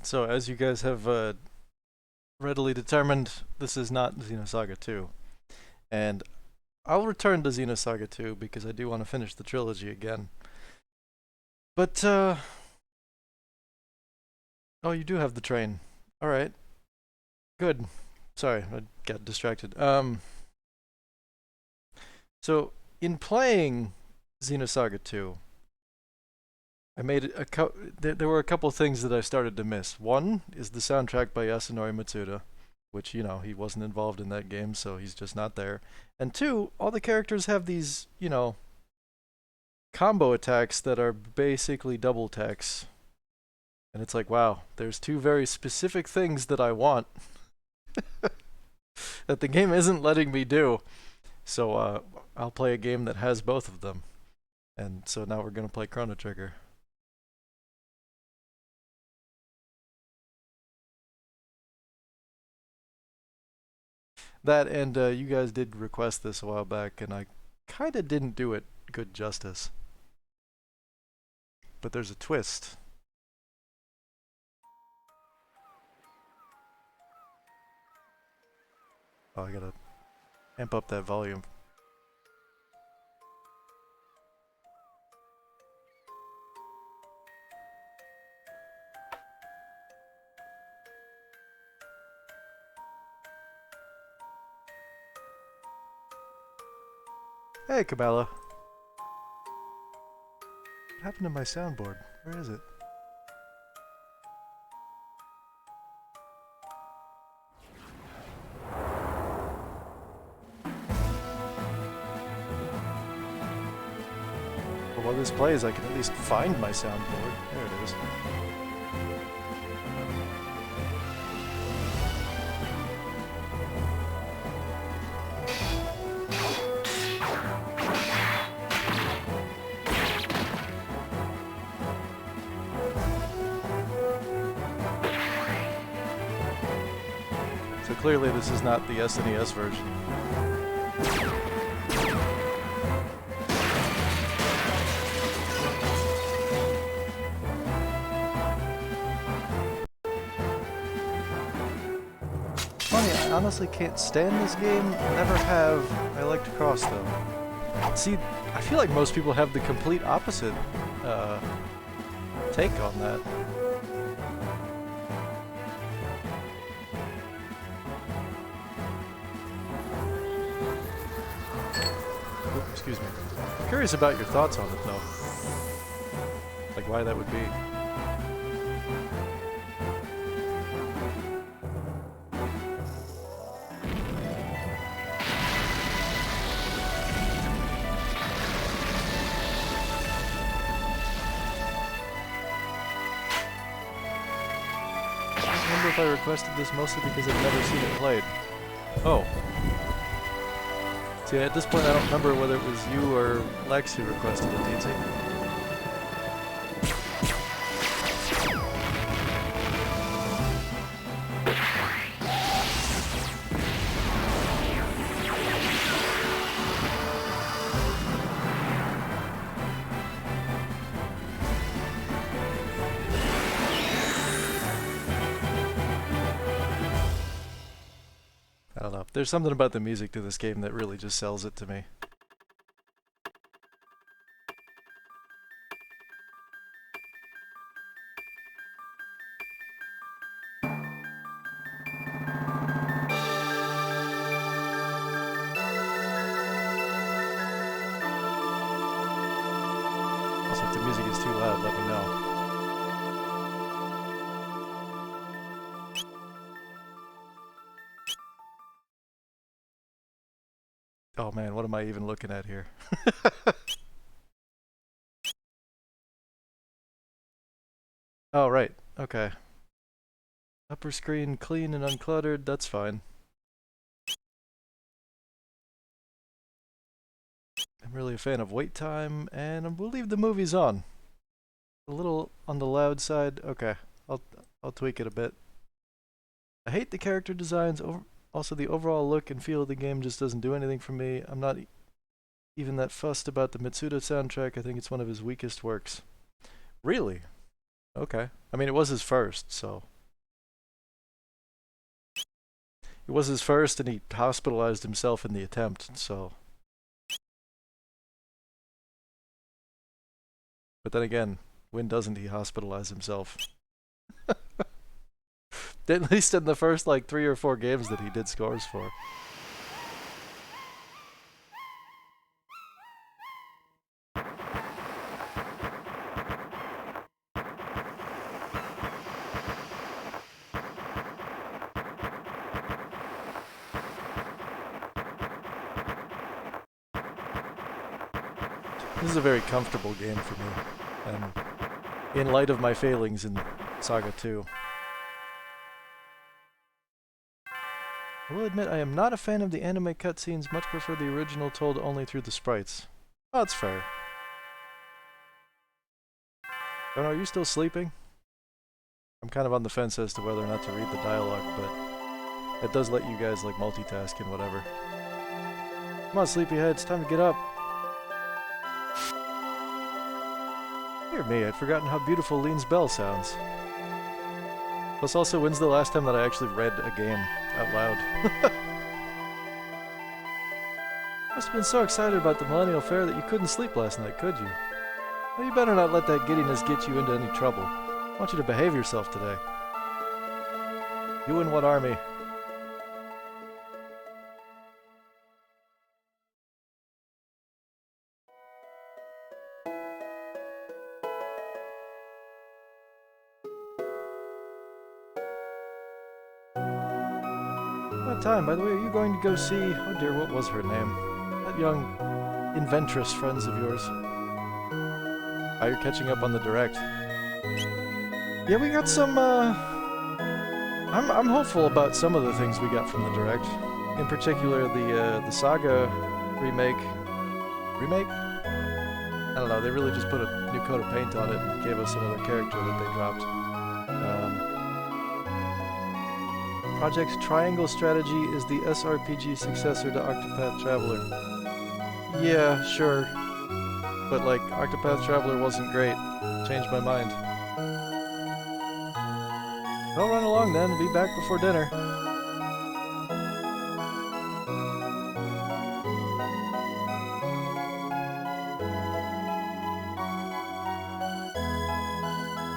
So, as you guys have readily determined, this is not Xenosaga 2. And I'll return to Xenosaga 2 because I do want to finish the trilogy again. But, oh, you do have the train. Alright. Good. Sorry, I got distracted. So, in playing Xenosaga 2, I made there were a couple things that I started to miss. One is the soundtrack by Yasunori Matsuda, which, he wasn't involved in that game, so he's just not there. And two, all the characters have these, combo attacks that are basically double attacks. And it's like, wow, there's two very specific things that I want that the game isn't letting me do. So I'll play a game that has both of them. And so now we're going to play Chrono Trigger. That and you guys did request this a while back, and I kind of didn't do it good justice. But there's a twist. Oh, I gotta amp up that volume. Hey, Kabbalah. What happened to my soundboard? Where is it? Well, while this plays, I can at least find my soundboard. There it is. So clearly this is not the SNES version. Funny, I honestly can't stand this game. Never have. I like to cross though. See, I feel like most people have the complete opposite take on that. Excuse me. I'm curious about your thoughts on it, though. Like, why that would be. I don't remember if I requested this mostly because I've never seen it played. Oh. See, at this point I don't remember whether it was you or Lex who requested it, DT. I don't know. There's something about the music to this game that really just sells it to me. Also, if the music is too loud, let me know. Oh man, what am I even looking at here? Oh, right. Okay. Upper screen clean and uncluttered, that's fine. I'm really a fan of wait time, and we'll leave the movies on. A little on the loud side. Okay, I'll tweak it a bit. I hate the character designs. Also, the overall look and feel of the game just doesn't do anything for me. I'm not even that fussed about the Mitsuda soundtrack. I think it's one of his weakest works. Really? Okay. I mean, it was his first, so It was his first, and he hospitalized himself in the attempt, so. But then again, when doesn't he hospitalize himself? At least in the first, like, 3 or 4 games that he did scores for. This is a very comfortable game for me, and in light of my failings in Saga 2. I will admit I am not a fan of the anime cutscenes, much prefer the original told only through the sprites. Oh, that's fair. Chrono, are you still sleeping? I'm kind of on the fence as to whether or not to read the dialogue, but it does let you guys like multitask and whatever. Come on, sleepyhead, it's time to get up. Dear me, I'd forgotten how beautiful Lean's bell sounds. Plus also, when's the last time that I actually read a game out loud? Must have been so excited about the Millennial Fair that you couldn't sleep last night, could you? Well, you better not let that giddiness get you into any trouble. I want you to behave yourself today. You in what army? What time? By the way, are you going to go see... Oh dear, what was her name? That young inventress friends of yours. Oh, you're catching up on the direct. Yeah, we got some, I'm hopeful about some of the things we got from the direct. In particular, the Saga remake. Remake? I don't know, they really just put a new coat of paint on it and gave us another character that they dropped. Project Triangle Strategy is the SRPG successor to Octopath Traveler. Yeah, sure. But, like, Octopath Traveler wasn't great. Changed my mind. Well, run along then. Be back before dinner.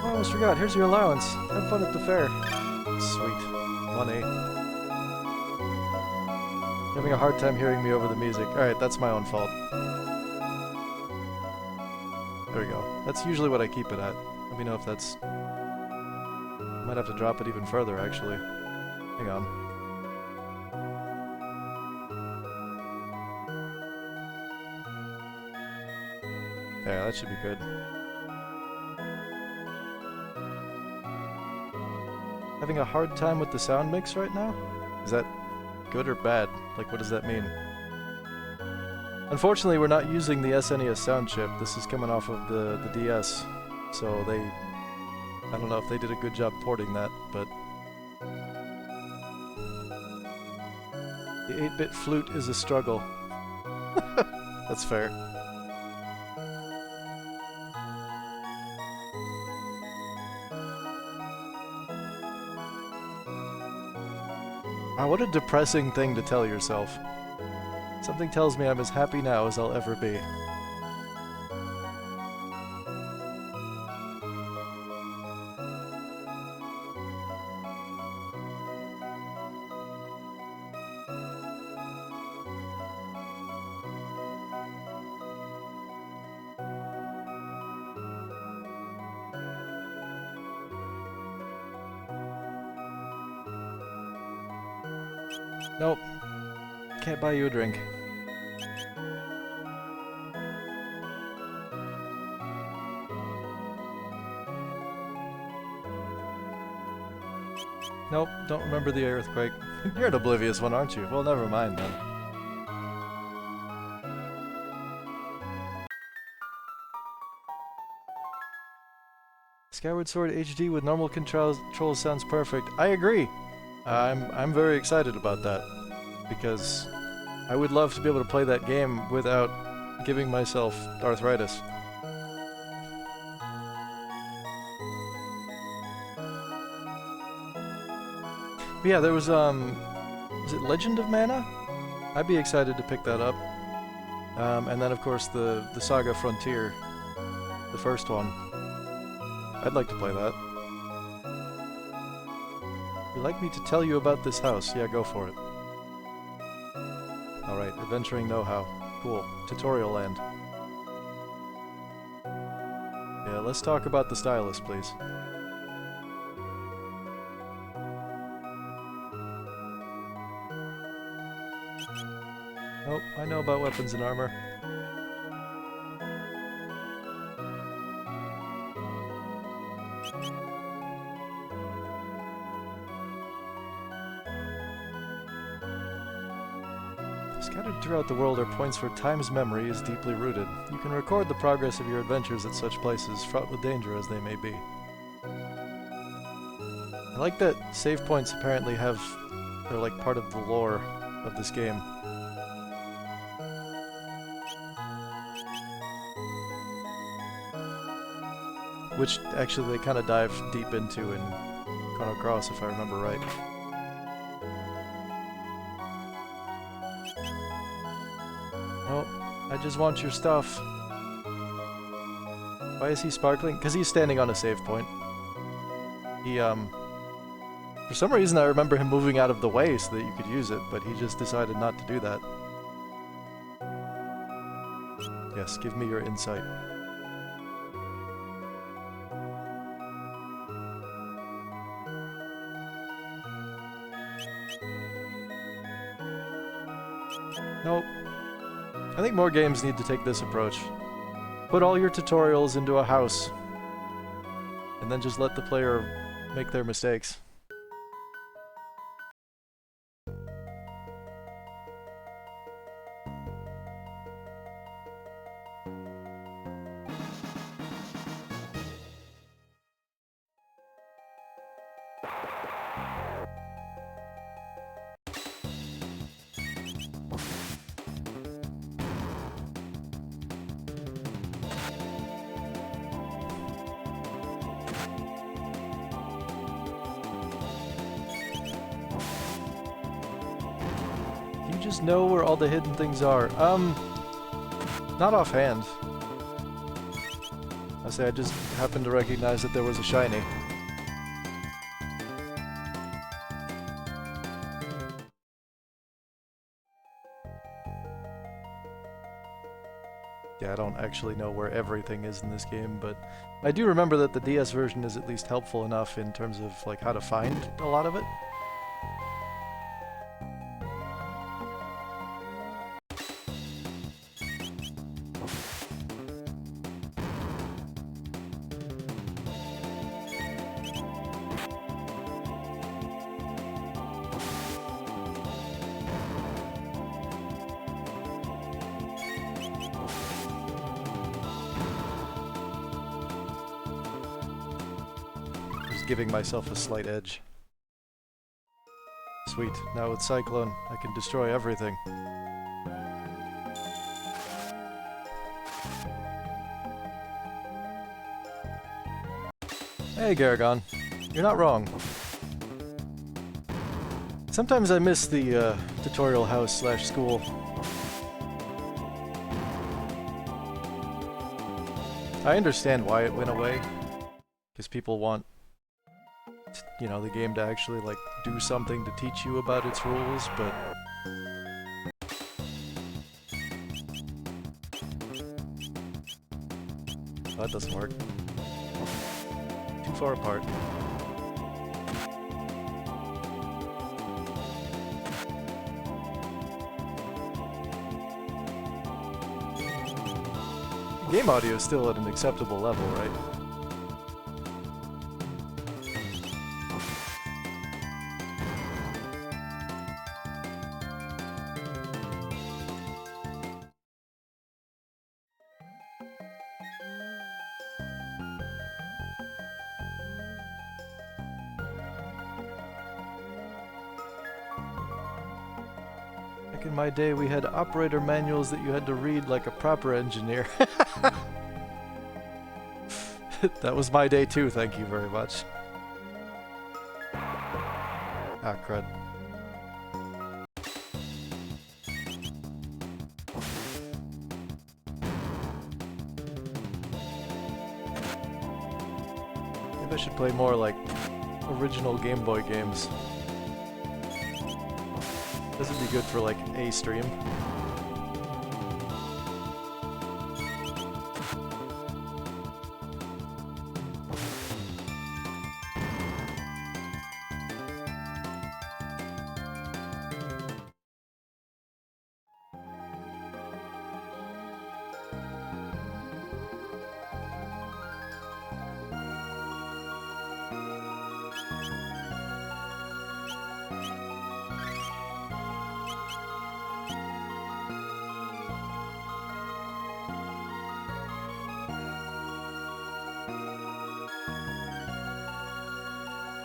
Oh, I almost forgot. Here's your allowance. Have fun at the fair. Sweet. Money. Having a hard time hearing me over the music. Alright, that's my own fault. There we go. That's usually what I keep it at. Let me know if that's... Might have to drop it even further, actually. Hang on. Yeah, that should be good. Having a hard time with the sound mix right now? Is that good or bad? Like, what does that mean? Unfortunately, we're not using the SNES sound chip. This is coming off of the DS. So they... I don't know if they did a good job porting that, but... The 8-bit flute is a struggle. That's fair. Wow, what a depressing thing to tell yourself. Something tells me I'm as happy now as I'll ever be. Nope. Can't buy you a drink. Nope, don't remember the earthquake. You're an oblivious one, aren't you? Well, never mind then. Skyward Sword HD with normal controls sounds perfect. I agree. I'm very excited about that because I would love to be able to play that game without giving myself arthritis. But yeah, there was Is it Legend of Mana? I'd be excited to pick that up. And then of course the Saga Frontier, the first one. I'd like to play that. Would you like me to tell you about this house? Yeah, go for it. Alright, adventuring know-how. Cool. Tutorial land. Yeah, let's talk about the stylus, please. Oh, I know about weapons and armor. Scattered throughout the world are points where time's memory is deeply rooted. You can record the progress of your adventures at such places, fraught with danger as they may be. I like that save points apparently they're like part of the lore of this game. Which, actually, they kind of dive deep into in Chrono Cross, if I remember right. Oh, I just want your stuff. Why is he sparkling? Because he's standing on a save point. He, for some reason I remember him moving out of the way so that you could use it, but he just decided not to do that. Yes, give me your insight. Nope. I think more games need to take this approach. Put all your tutorials into a house, and then just let the player make their mistakes. Just know where all the hidden things are. Not offhand. I just happened to recognize that there was a shiny. Yeah, I don't actually know where everything is in this game, but I do remember that the DS version is at least helpful enough in terms of like how to find a lot of it. Giving myself a slight edge. Sweet. Now with Cyclone, I can destroy everything. Hey, Garrigon. You're not wrong. Sometimes I miss the tutorial house / school. I understand why it went away. Because people want, you know, the game to actually, like, do something to teach you about its rules, but... Oh, that doesn't work. Too far apart. Game audio is still at an acceptable level, right? Back in my day, we had operator manuals that you had to read like a proper engineer. That was my day too, thank you very much. Ah, crud. I should play more like original Game Boy games. This would be good for like a stream.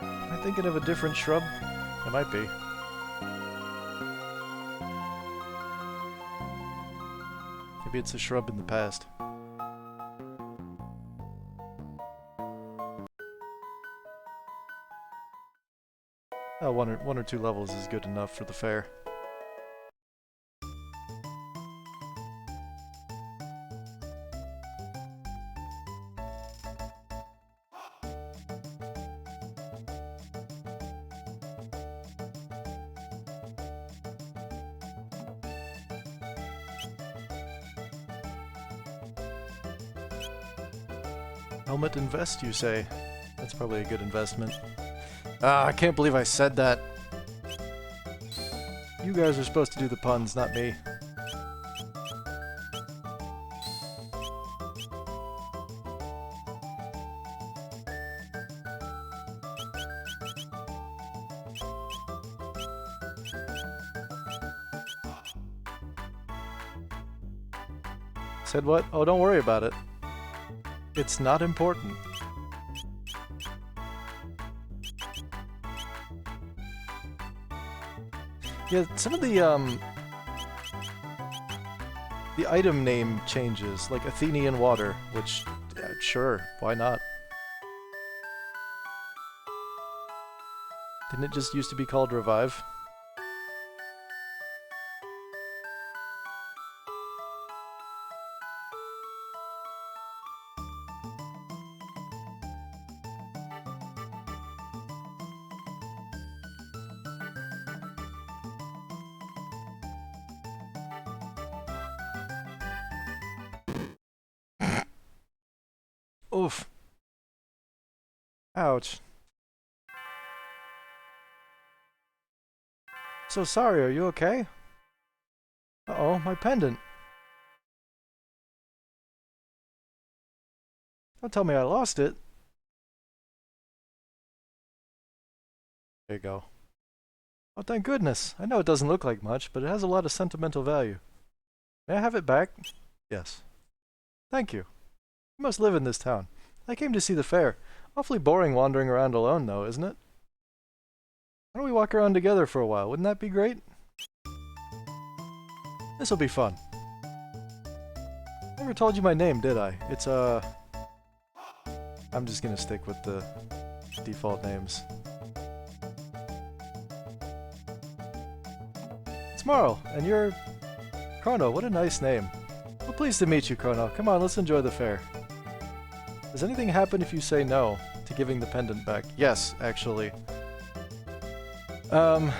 Am I thinking of a different shrub? It might be. Maybe it's a shrub in the past. Oh, one or two levels is good enough for the fair. Helmet and vest, you say? That's probably a good investment. Ah, I can't believe I said that. You guys are supposed to do the puns, not me. Said what? Oh, don't worry about it. It's not important. Yeah, some of the item name changes, like Athenian water, which, sure, why not? Didn't it just used to be called Revive? Oof. Ouch. So sorry, are you okay? Uh-oh, my pendant. Don't tell me I lost it. There you go. Oh, thank goodness. I know it doesn't look like much, but it has a lot of sentimental value. May I have it back? Yes. Thank you. You must live in this town. I came to see the fair. Awfully boring wandering around alone, though, isn't it? Why don't we walk around together for a while? Wouldn't that be great? This'll be fun. Never told you my name, did I? It's, I'm just gonna stick with the default names. It's Marl, and you're... Chrono, what a nice name. Well, pleased to meet you, Chrono. Come on, let's enjoy the fair. Does anything happen if you say no to giving the pendant back? Yes, actually. So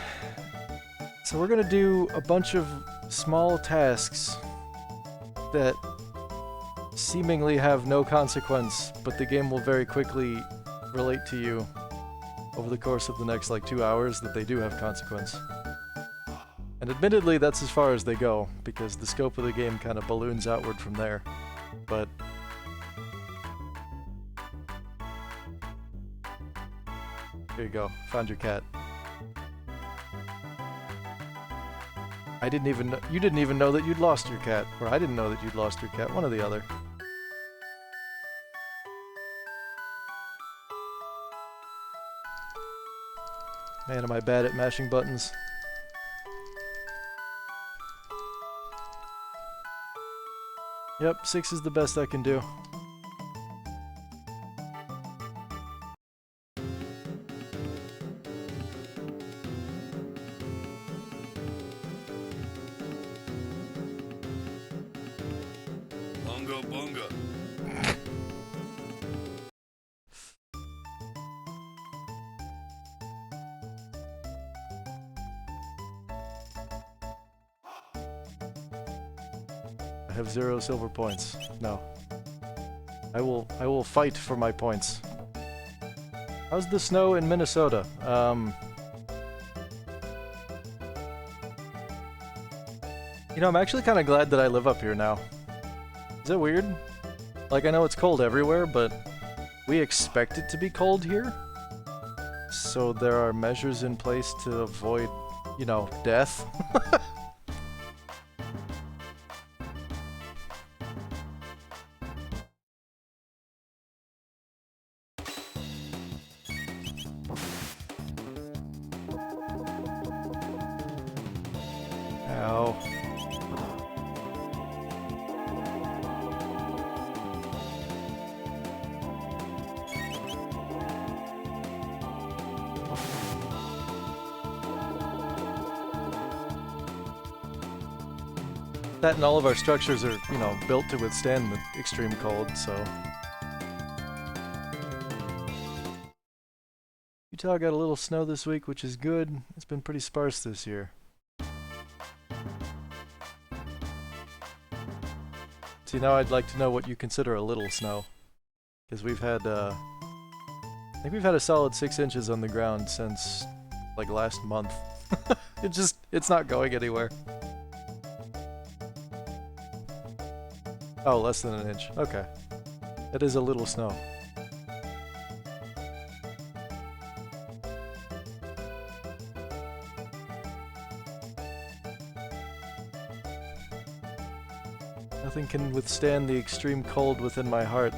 we're gonna do a bunch of small tasks that seemingly have no consequence, but the game will very quickly relate to you over the course of the next, like, 2 hours that they do have consequence. And admittedly, that's as far as they go, because the scope of the game kind of balloons outward from there. But... here you go. Found your cat. I didn't even know, you didn't even know that you'd lost your cat. Or I didn't know that you'd lost your cat. One or the other. Man, am I bad at mashing buttons. Yep, 6 is the best I can do. I have 0 silver points. No. I will fight for my points. How's the snow in Minnesota? You know, I'm actually kind of glad that I live up here now. Is that weird? Like, I know it's cold everywhere, but we expect it to be cold here. So there are measures in place to avoid, you know, death. Ow. That and all of our structures are, you know, built to withstand the extreme cold, so... Utah got a little snow this week, which is good. It's been pretty sparse this year. See, now I'd like to know what you consider a little snow. Because we've had, I think we've had a solid 6 inches on the ground since, like, last month. It's not going anywhere. Oh, less than an inch. Okay. That is a little snow. Nothing can withstand the extreme cold within my heart.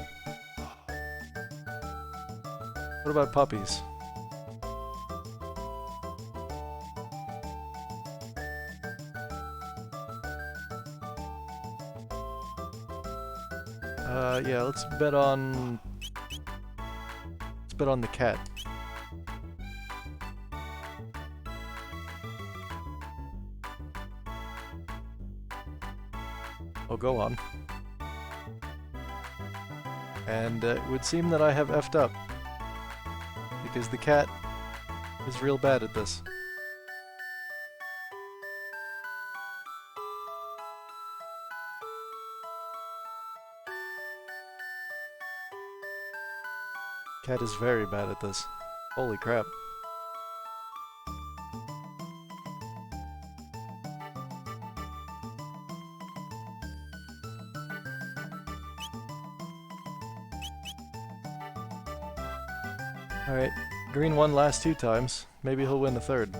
What about puppies? Yeah, let's bet on the cat. Oh, go on. And it would seem that I have effed up. Because the cat is real bad at this. Cat is very bad at this. Holy crap. Alright, green won last 2 times. Maybe he'll win the 3rd.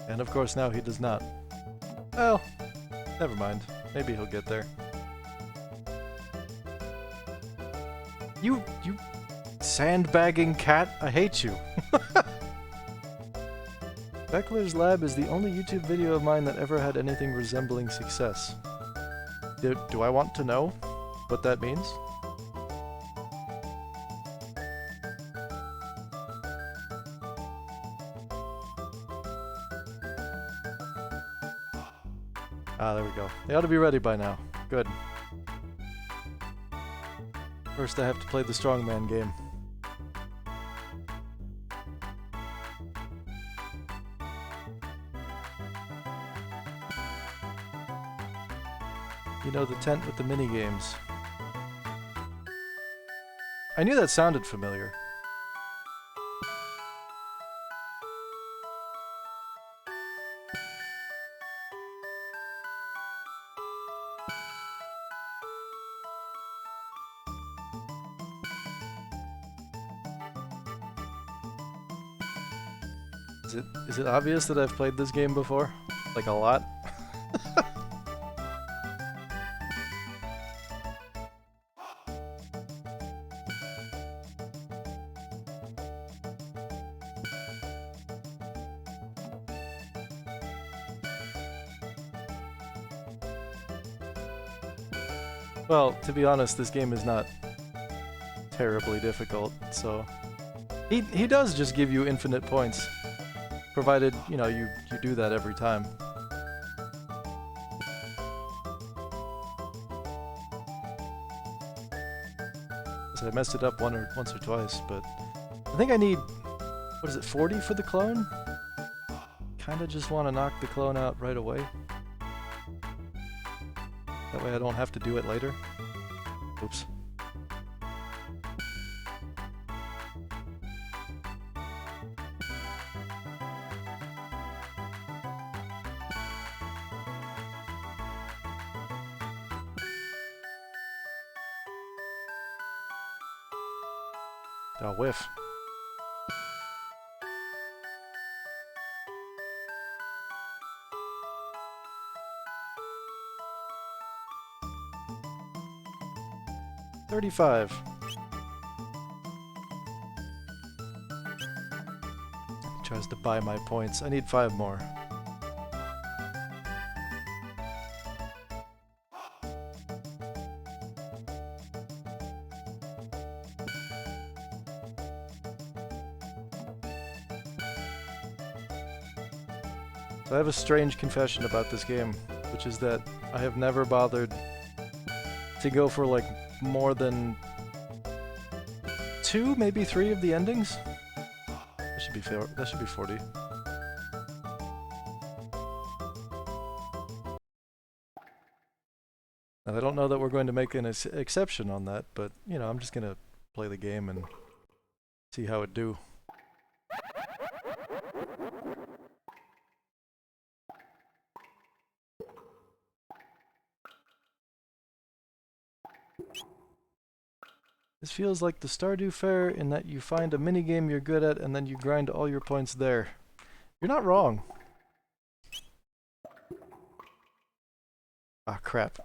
And of course now he does not. Well, never mind. Maybe he'll get there. You sandbagging cat, I hate you. Beckler's Lab is the only YouTube video of mine that ever had anything resembling success. Do I want to know what that means? Ah, there we go. They ought to be ready by now. Good. First I have to play the strongman game. You know, the tent with the mini-games. I knew that sounded familiar. Is it obvious that I've played this game before? Like a lot? Well, to be honest, this game is not terribly difficult, so... He does just give you infinite points. Provided, you know, you do that every time. So I messed it up once or twice, but... I think I need... What is it, 40 for the clone? kinda just want to knock the clone out right away. That way I don't have to do it later. Oops. Oh, whiff. $35. Tries to buy my points. I need 5 more. So I have a strange confession about this game, which is that I have never bothered to go for like more than 2, maybe 3 of the endings. That should be fair. That should be 40. And I don't know that we're going to make an exception on that, but you know, I'm just gonna play the game and see how it do. This feels like the Stardew Fair in that you find a minigame you're good at and then you grind all your points there. You're not wrong. Ah, crap.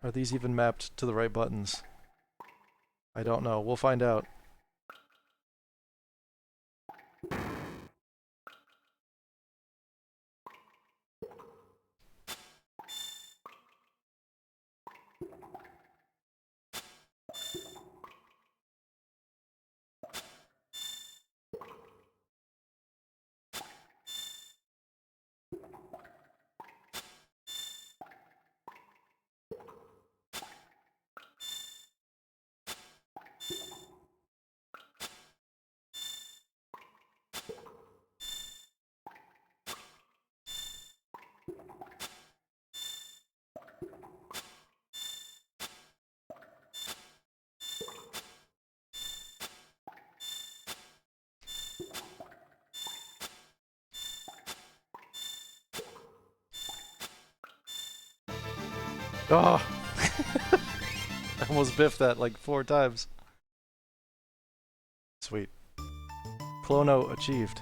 Are these even mapped to the right buttons? I don't know. We'll find out. Oh! I almost biffed that like 4 times. Sweet. Chrono achieved.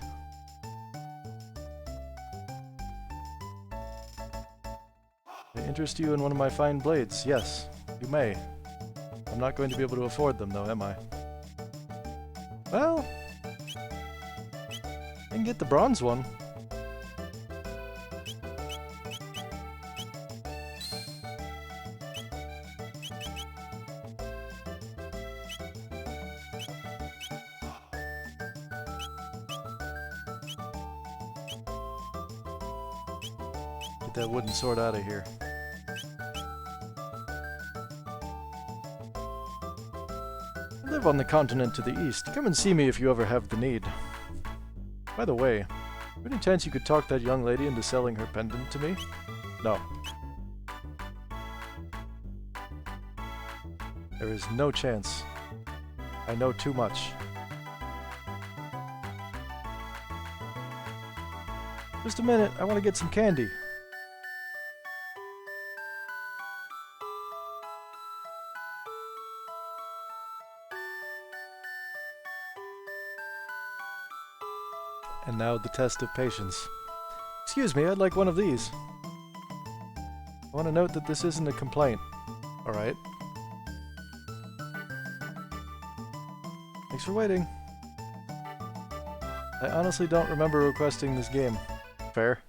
I interest you in one of my fine blades. Yes, you may. I'm not going to be able to afford them though, am I? Well, I can get the bronze one. Get that wooden sword out of here. I live on the continent to the east. Come and see me if you ever have the need. By the way, any chance you could talk that young lady into selling her pendant to me? No. There is no chance. I know too much. Just a minute, I want to get some candy. And now the test of patience. Excuse me, I'd like one of these. I want to note that this isn't a complaint. Alright. Thanks for waiting. I honestly don't remember requesting this game. Fair.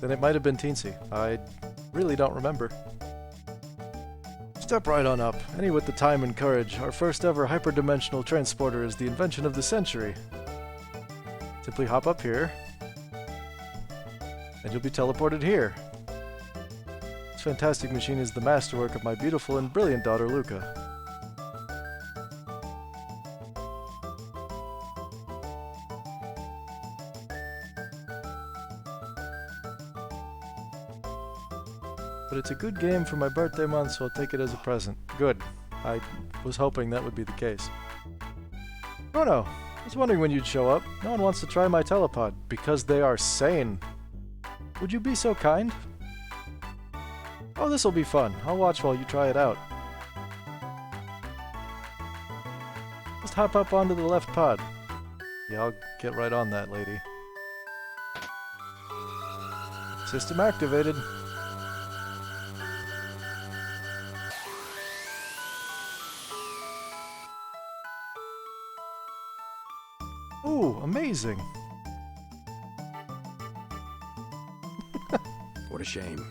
Then it might have been teensy. I really don't remember. Step right on up. Any with the time and courage. Our first ever hyperdimensional transporter is the invention of the century. Simply hop up here, and you'll be teleported here. This fantastic machine is the masterwork of my beautiful and brilliant daughter, Luca. But it's a good game for my birthday month, so I'll take it as a present. Good. I was hoping that would be the case. Chrono, I was wondering when you'd show up. No one wants to try my telepod, because they are sane. Would you be so kind? Oh, this'll be fun. I'll watch while you try it out. Just hop up onto the left pod. Yeah, I'll get right on that, lady. System activated. Ooh, amazing. What a shame.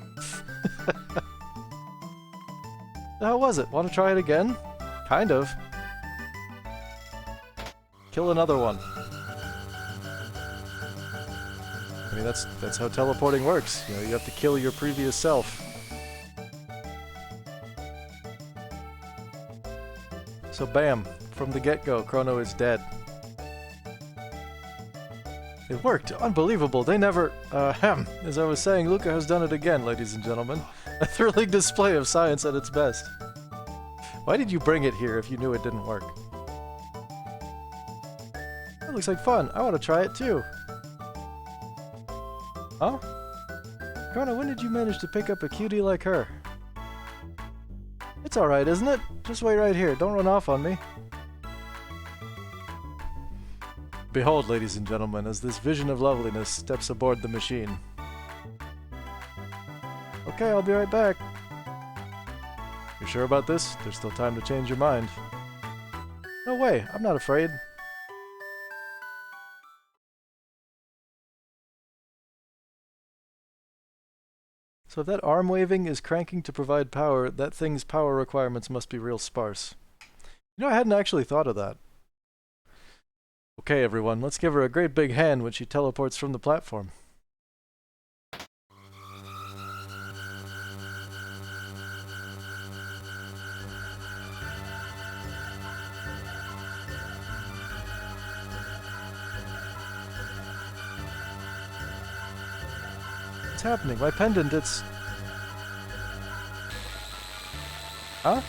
How was it? Want to try it again? Kind of. Kill another one. I mean, that's how teleporting works. You know, you have to kill your previous self. So bam, from the get-go, Chrono is dead. It worked! Unbelievable! They never... As I was saying, Luca has done it again, ladies and gentlemen. A thrilling display of science at its best. Why did you bring it here if you knew it didn't work? That looks like fun. I want to try it too. Huh? Chrono, when did you manage to pick up a cutie like her? It's alright, isn't it? Just wait right here. Don't run off on me. Behold, ladies and gentlemen, as this vision of loveliness steps aboard the machine. Okay, I'll be right back. You sure about this? There's still time to change your mind. No way, I'm not afraid. So if that arm waving is cranking to provide power, that thing's power requirements must be real sparse. You know, I hadn't actually thought of that. Okay, everyone, let's give her a great big hand when she teleports from the platform. What's happening? My pendant, it's... Huh?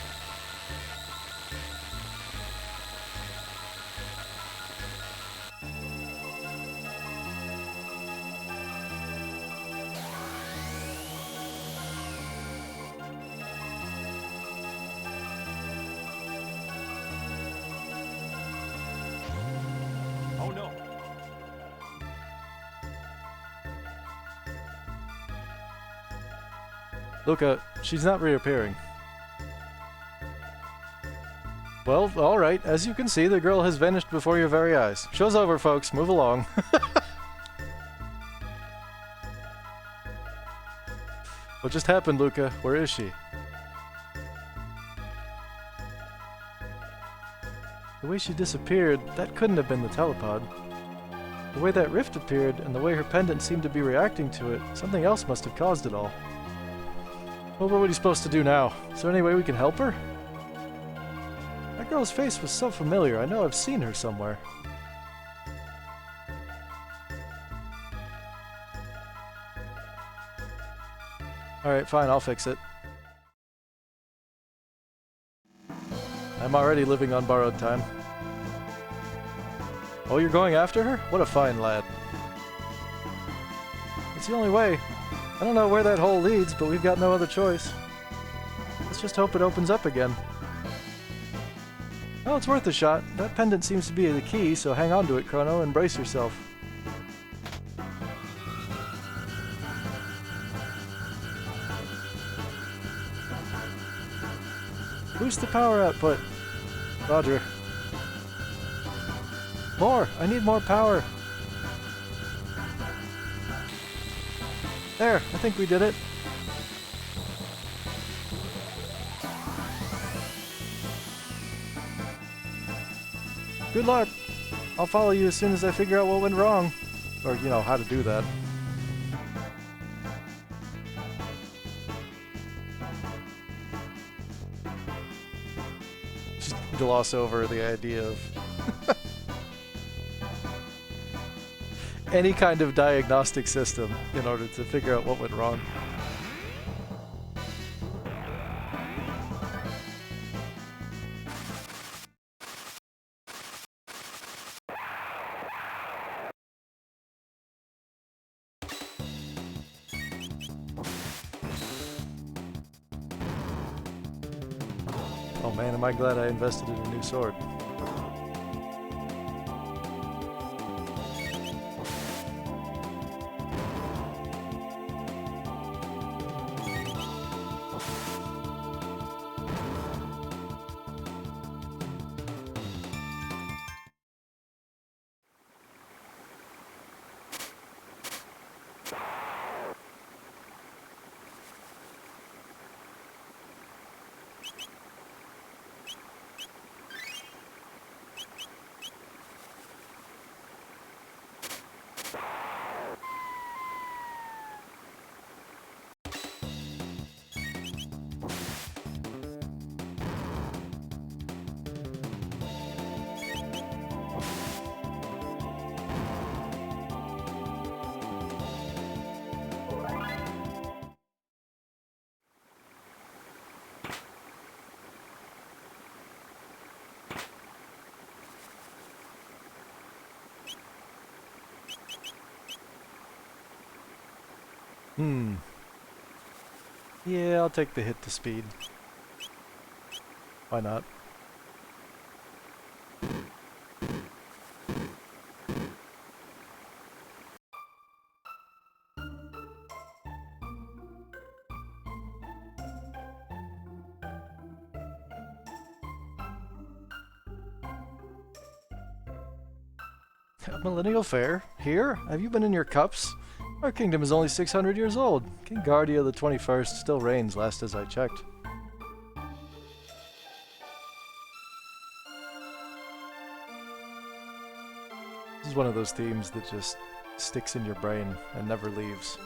Oh no! Luca, she's not reappearing. Well, alright, as you can see, the girl has vanished before your very eyes. Show's over, folks. Move along. What just happened, Luca? Where is she? The way she disappeared, that couldn't have been the telepod. The way that rift appeared, and the way her pendant seemed to be reacting to it, something else must have caused it all. Well, what are we supposed to do now? Is there any way we can help her? That girl's face was so familiar. I know I've seen her somewhere. Alright, fine, I'll fix it. I'm already living on borrowed time. Oh, you're going after her? What a fine lad. It's the only way. I don't know where that hole leads, but we've got no other choice. Let's just hope it opens up again. Well, it's worth a shot. That pendant seems to be the key, so hang on to it, Chrono, and brace yourself. Boost the power output. Roger. More! I need more power! There! I think we did it. Good luck! I'll follow you as soon as I figure out what went wrong. Or, you know, how to do that. Just gloss over the idea of any kind of diagnostic system in order to figure out what went wrong. Oh man, am I glad I invested in a new sword. Yeah, I'll take the hit to speed. Why not? A millennial fair? Here? Have you been in your cups? Our kingdom is only 600 years old. King Guardia the 21st still reigns, last as I checked. This is one of those themes that just sticks in your brain and never leaves.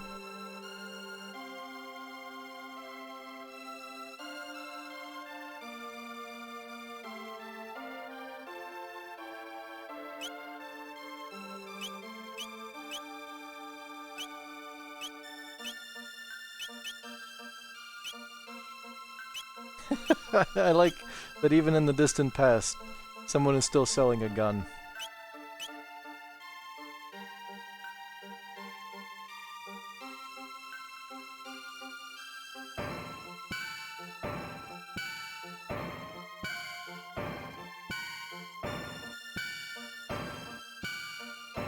I like that even in the distant past, someone is still selling a gun.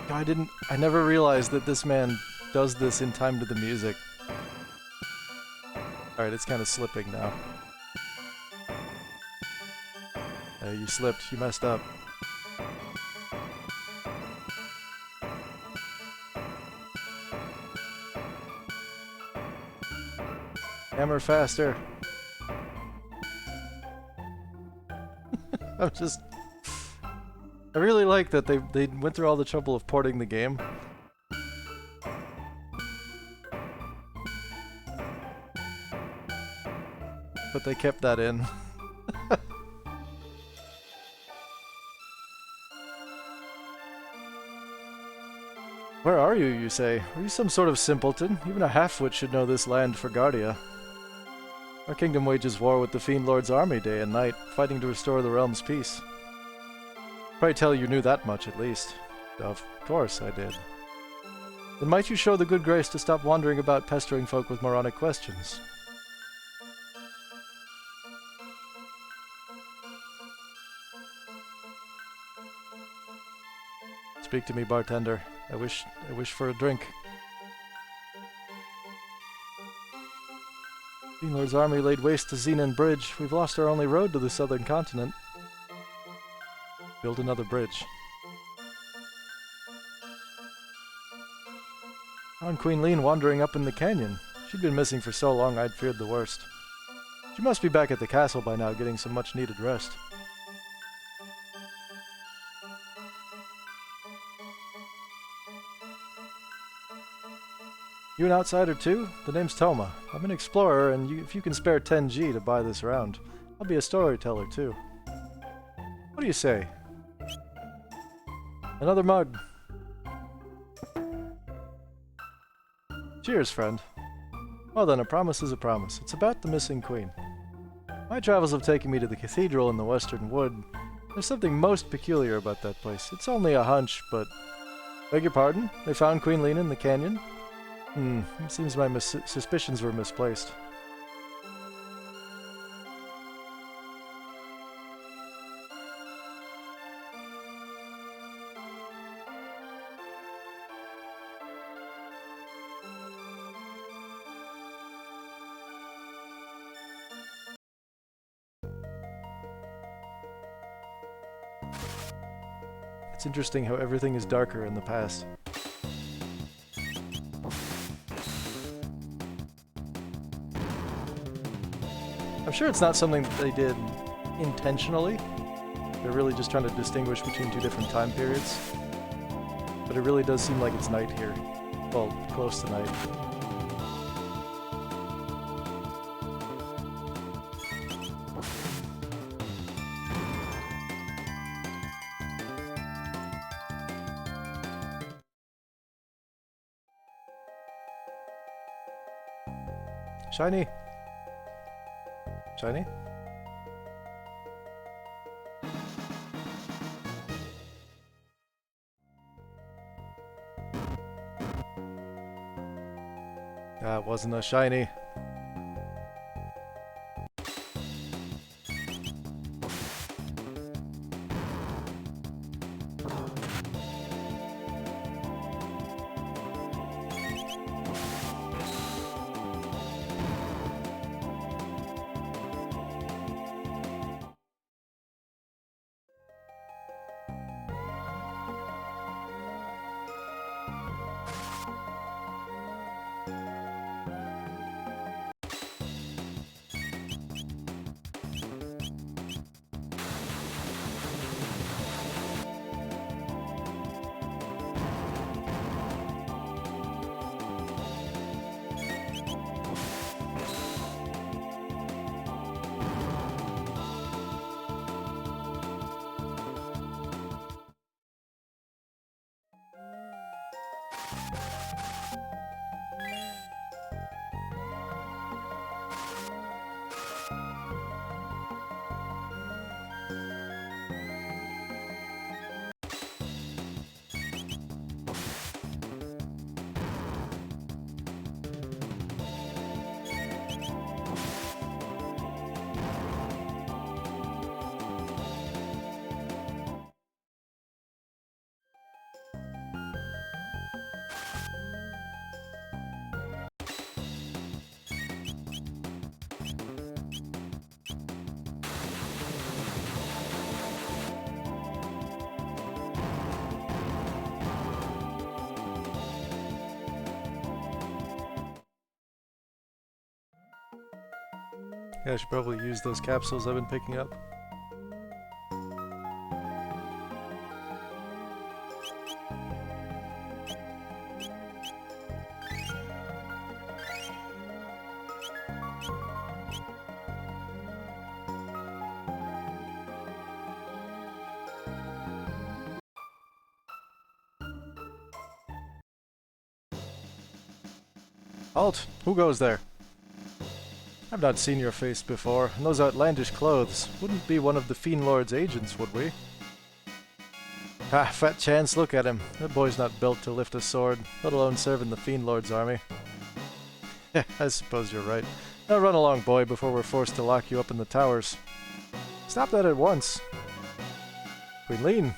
I never realized that this man does this in time to the music. Alright, it's kind of slipping now. You slipped. You messed up. Hammer faster. I really like that they went through all the trouble of porting the game. But they kept that in. Where are you, you say? Are you some sort of simpleton? Even a half-wit should know this land for Guardia. Our kingdom wages war with the Fiend Lord's army day and night, fighting to restore the realm's peace. Pray tell you knew that much at least. Of course I did. Then might you show the good grace to stop wandering about pestering folk with moronic questions? Speak to me, bartender. I wish for a drink. Fiend Lord's army laid waste to Xenon Bridge. We've lost our only road to the southern continent. Build another bridge. Found Queen Lean wandering up in the canyon. She'd been missing for so long I'd feared the worst. She must be back at the castle by now, getting some much-needed rest. You an outsider too? The name's Toma. I'm an explorer, and if you can spare 10G to buy this round, I'll be a storyteller too. What do you say? Another mug. Cheers, friend. Well then, a promise is a promise. It's about the missing queen. My travels have taken me to the cathedral in the Western Wood. There's something most peculiar about that place. It's only a hunch, but... Beg your pardon? They found Queen Lean in the canyon? It seems my suspicions were misplaced. It's interesting how everything is darker in the past. I'm sure it's not something that they did intentionally. They're really just trying to distinguish between two different time periods. But it really does seem like it's night here. Well, close to night. Shiny! Shiny? That wasn't a shiny. Yeah, I should probably use those capsules I've been picking up. Halt! Who goes there? I've not seen your face before, and those outlandish clothes. Wouldn't be one of the Fiend Lord's agents, would we? Ah, fat chance, look at him. That boy's not built to lift a sword, let alone serve in the Fiend Lord's army. Yeah, I suppose you're right. Now run along, boy, before we're forced to lock you up in the towers. Stop that at once. Queen Lean.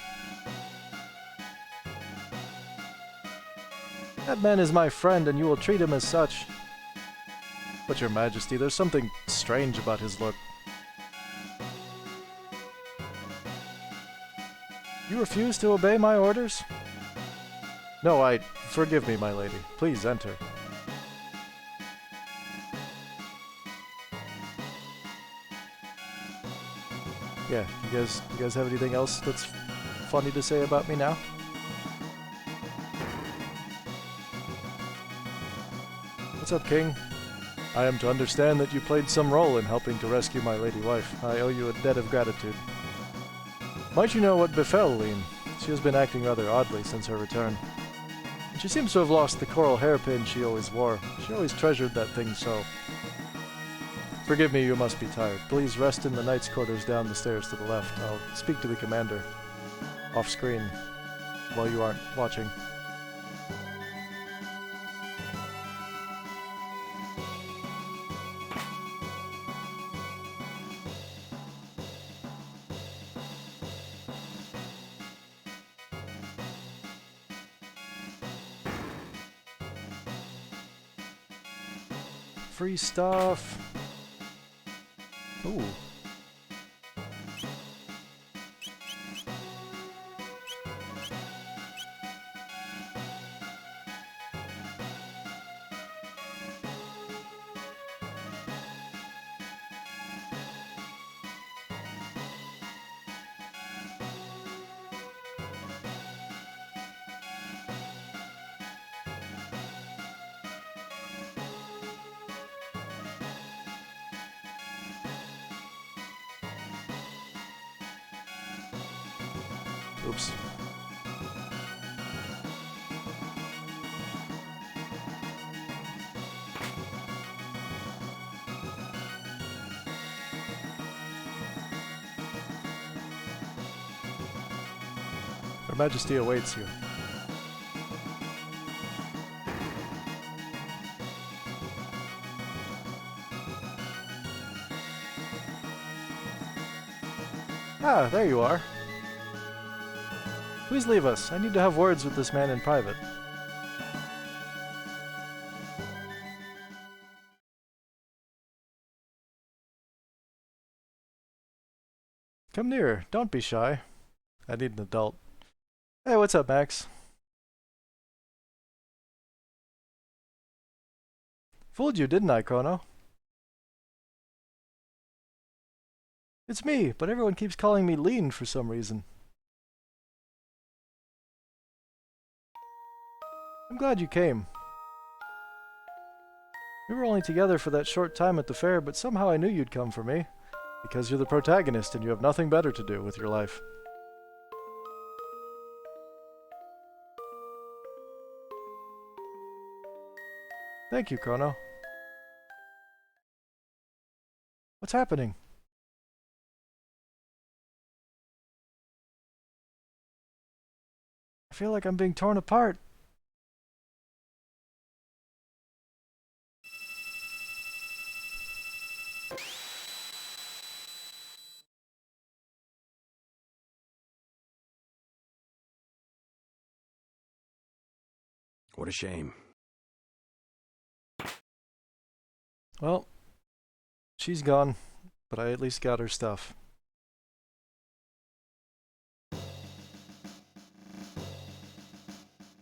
That man is my friend, and you will treat him as such. But your majesty, there's something strange about his look. You refuse to obey my orders? No, forgive me, my lady. Please enter. Yeah, you guys have anything else that's funny to say about me now? What's up, King? I am to understand that you played some role in helping to rescue my lady wife. I owe you a debt of gratitude. Might you know what befell Lean? She has been acting rather oddly since her return. And she seems to have lost the coral hairpin she always wore. She always treasured that thing so. Forgive me, you must be tired. Please rest in the knight's quarters down the stairs to the left. I'll speak to the commander off screen while you aren't watching. Free stuff. Ooh. Oops. Her Majesty awaits you. Ah, there you are. Please leave us. I need to have words with this man in private. Come near. Don't be shy. I need an adult. Hey, what's up, Max? Fooled you, didn't I, Chrono? It's me, but everyone keeps calling me lean for some reason. I'm glad you came. We were only together for that short time at the fair, but somehow I knew you'd come for me. Because you're the protagonist and you have nothing better to do with your life. Thank you, Chrono. What's happening? I feel like I'm being torn apart. What a shame. Well, she's gone, but I at least got her stuff.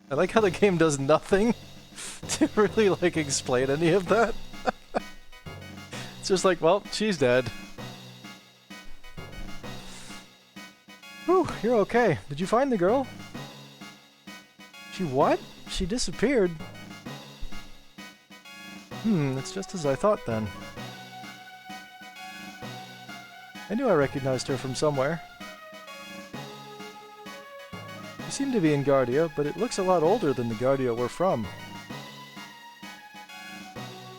I like how the game does nothing to really, like, explain any of that. It's just like, well, she's dead. Whew, you're okay. Did you find the girl? She what? She disappeared? It's just as I thought then. I knew I recognized her from somewhere. She seemed to be in Guardia, but it looks a lot older than the Guardia we're from.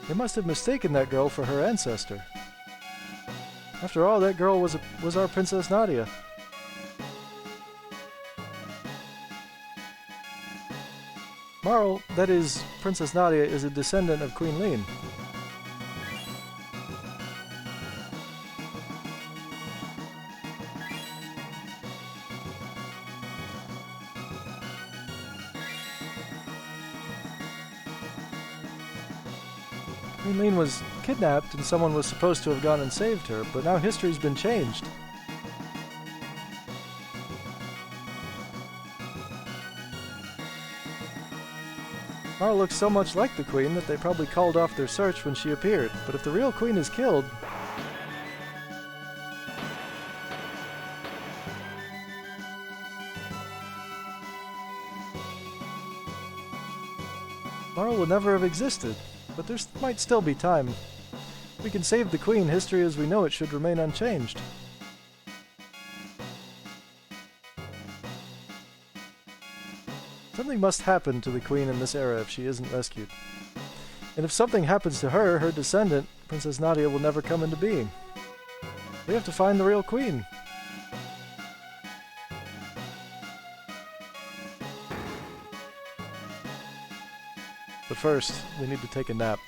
They must have mistaken that girl for her ancestor. After all, that girl was our Princess Nadia. Marl, that is, Princess Nadia, is a descendant of Queen Lean. Queen Lean was kidnapped and someone was supposed to have gone and saved her, but now history's been changed. Marl looks so much like the Queen that they probably called off their search when she appeared, but if the real Queen is killed... Marl would never have existed, but there might still be time. If we can save the Queen, history as we know it should remain unchanged. Something must happen to the Queen in this era if she isn't rescued. And if something happens to her, her descendant, Princess Nadia, will never come into being. We have to find the real Queen. But first, we need to take a nap.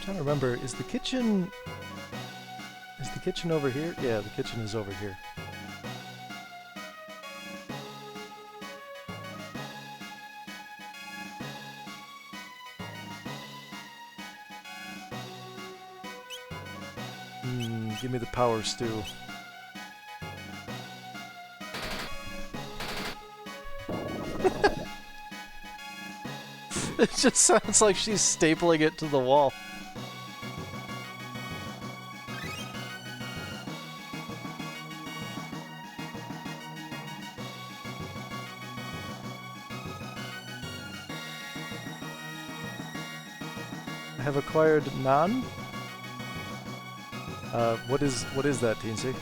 I'm trying to remember, is the kitchen over here? Yeah, the kitchen is over here. Give me the power stew. It just sounds like she's stapling it to the wall. I have acquired naan. What is that, Teensy?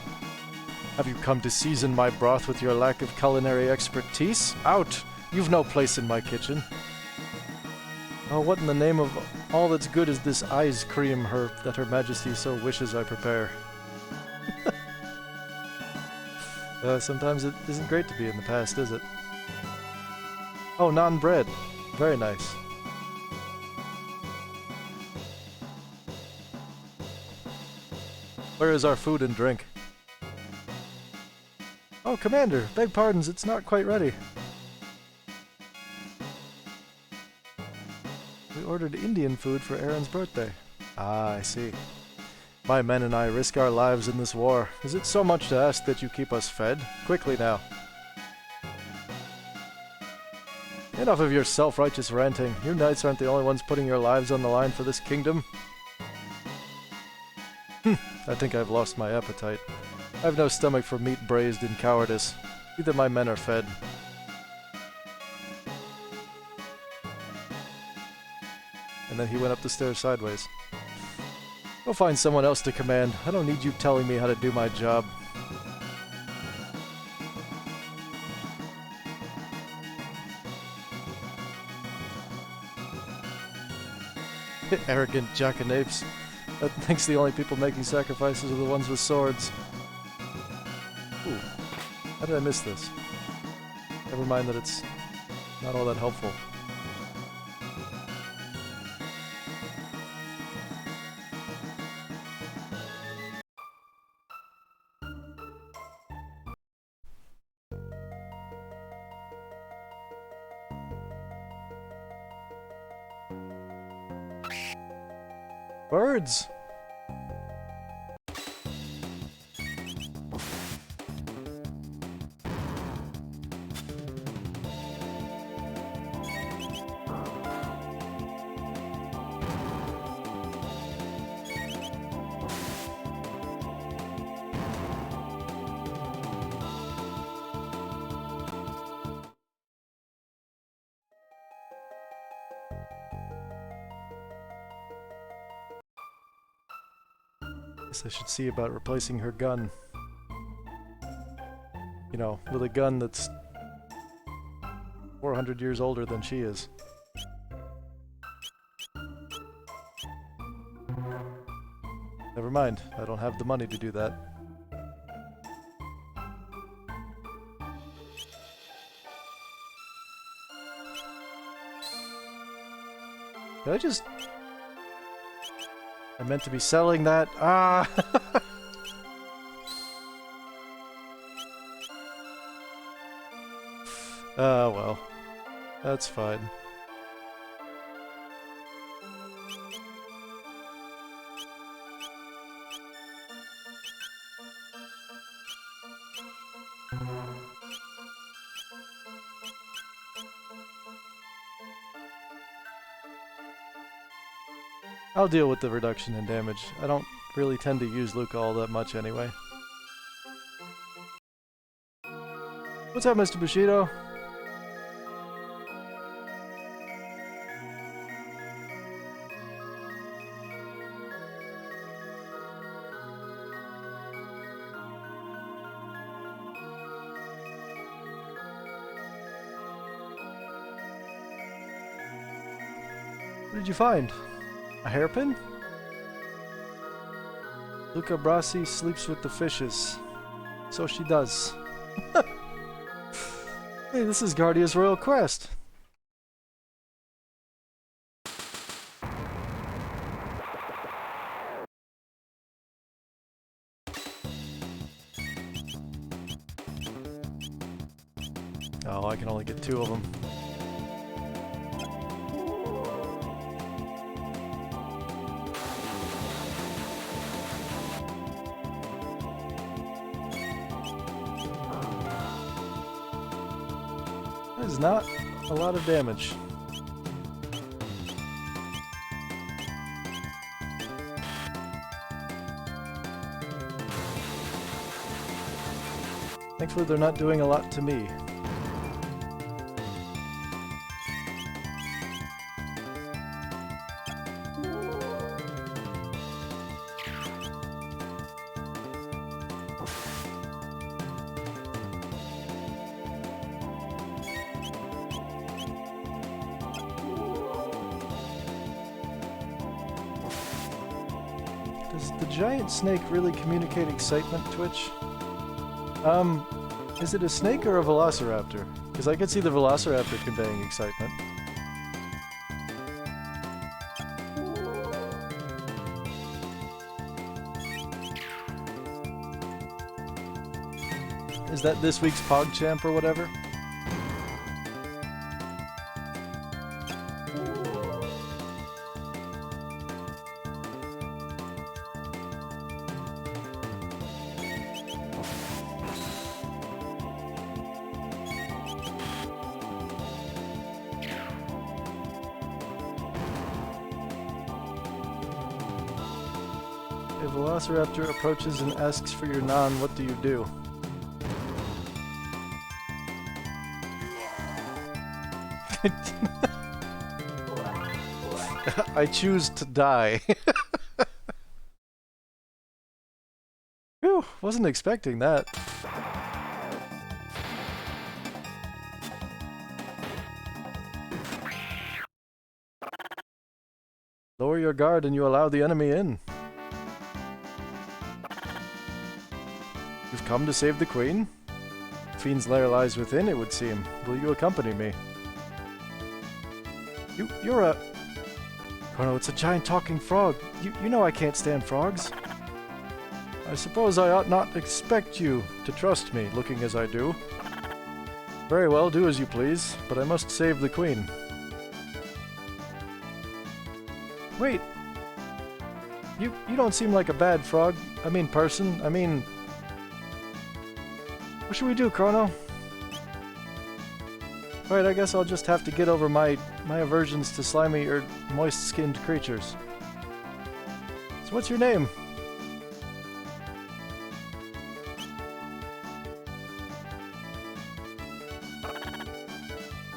Have you come to season my broth with your lack of culinary expertise? Out! You've no place in my kitchen. Oh, what in the name of all that's good is this ice cream that Her Majesty so wishes I prepare? Sometimes it isn't great to be in the past, is it? Oh, naan bread. Very nice. Where is our food and drink? Oh, Commander, beg pardons, it's not quite ready. We ordered Indian food for Aaron's birthday. Ah, I see. My men and I risk our lives in this war. Is it so much to ask that you keep us fed? Quickly now. Enough of your self-righteous ranting. You knights aren't the only ones putting your lives on the line for this kingdom. I think I've lost my appetite. I have no stomach for meat braised in cowardice. Either my men are fed. And then he went up the stairs sideways. Go find someone else to command. I don't need you telling me how to do my job. Arrogant jackanapes. That thinks the only people making sacrifices are the ones with swords. Ooh. How did I miss this? Never mind that it's not all that helpful. Birds! Guess I should see about replacing her gun. You know, with a gun that's 400 years older than she is. Never mind, I don't have the money to do that. Did I just... I meant to be selling that. Ah! Oh, well. That's fine. I'll deal with the reduction in damage. I don't really tend to use Luca all that much anyway. What's up, Mr. Bushido? What did you find? A hairpin? Luca Brasi sleeps with the fishes. So she does. Hey, this is Guardia's Royal Quest. Oh, I can only get 2 of them. is not a lot of damage. Thankfully, they're not doing a lot to me. Does the giant snake really communicate excitement, Twitch? Is it a snake or a velociraptor? Because I could see the velociraptor conveying excitement. Is that this week's PogChamp or whatever? If a velociraptor approaches and asks for your non, what do you do? I choose to die. Whew, wasn't expecting that. Lower your guard and you allow the enemy in. You've come to save the queen? Fiend's lair lies within, it would seem. Will you accompany me? You're a... Chrono, it's a giant talking frog. You know I can't stand frogs. I suppose I ought not expect you to trust me, looking as I do. Very well, do as you please, but I must save the queen. Wait. You don't seem like a bad frog. I mean person. I mean... What should we do, Chrono? Alright, I guess I'll just have to get over my aversions to slimy or moist-skinned creatures. So what's your name?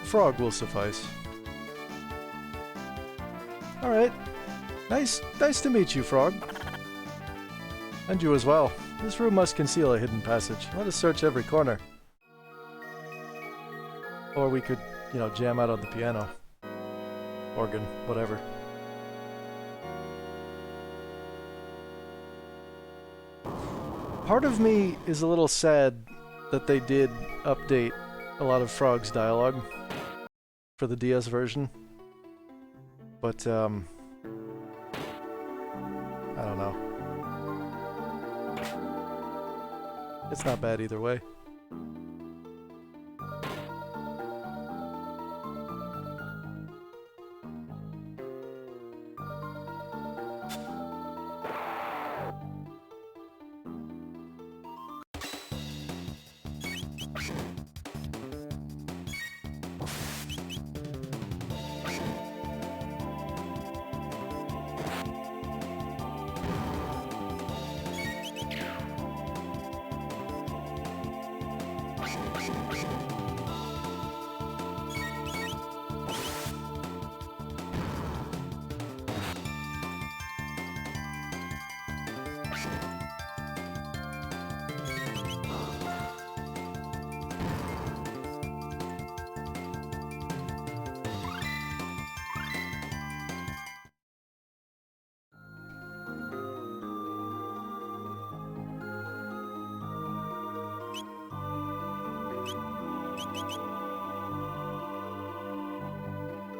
Frog will suffice. Alright. Nice to meet you, Frog. And you as well. This room must conceal a hidden passage. Let us search every corner. Or we could, you know, jam out on the piano. Organ, whatever. Part of me is a little sad that they did update a lot of Frog's dialogue for the DS version. But, I don't know. It's not bad either way.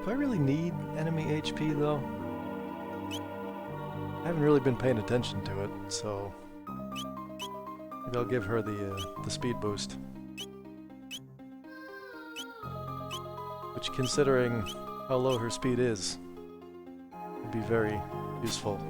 Do I really need enemy HP, though? I haven't really been paying attention to it, so... maybe I'll give her the speed boost. Which, considering how low her speed is, would be very useful.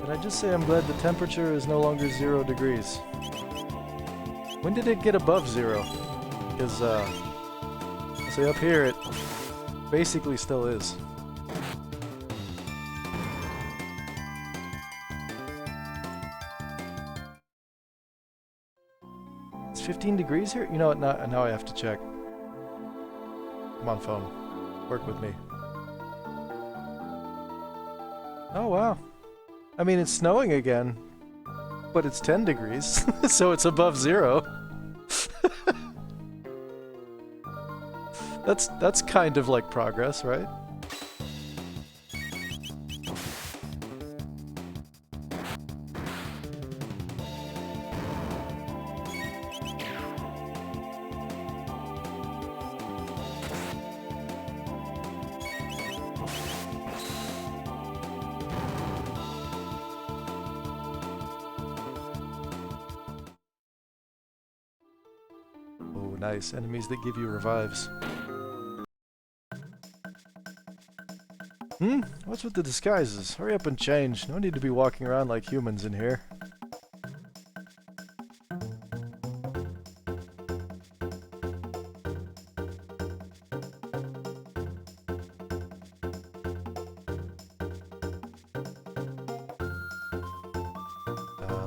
Can I just say I'm glad the temperature is no longer 0 degrees? When did it get above 0? Because, I'll say up here it basically still is. It's 15 degrees here? You know what, now I have to check. Come on, phone. Work with me. Oh, wow. I mean, it's snowing again, but it's 10 degrees, so it's above 0. That's kind of like progress, right? Oh, nice. Enemies that give you revives. What's with the disguises? Hurry up and change. No need to be walking around like humans in here.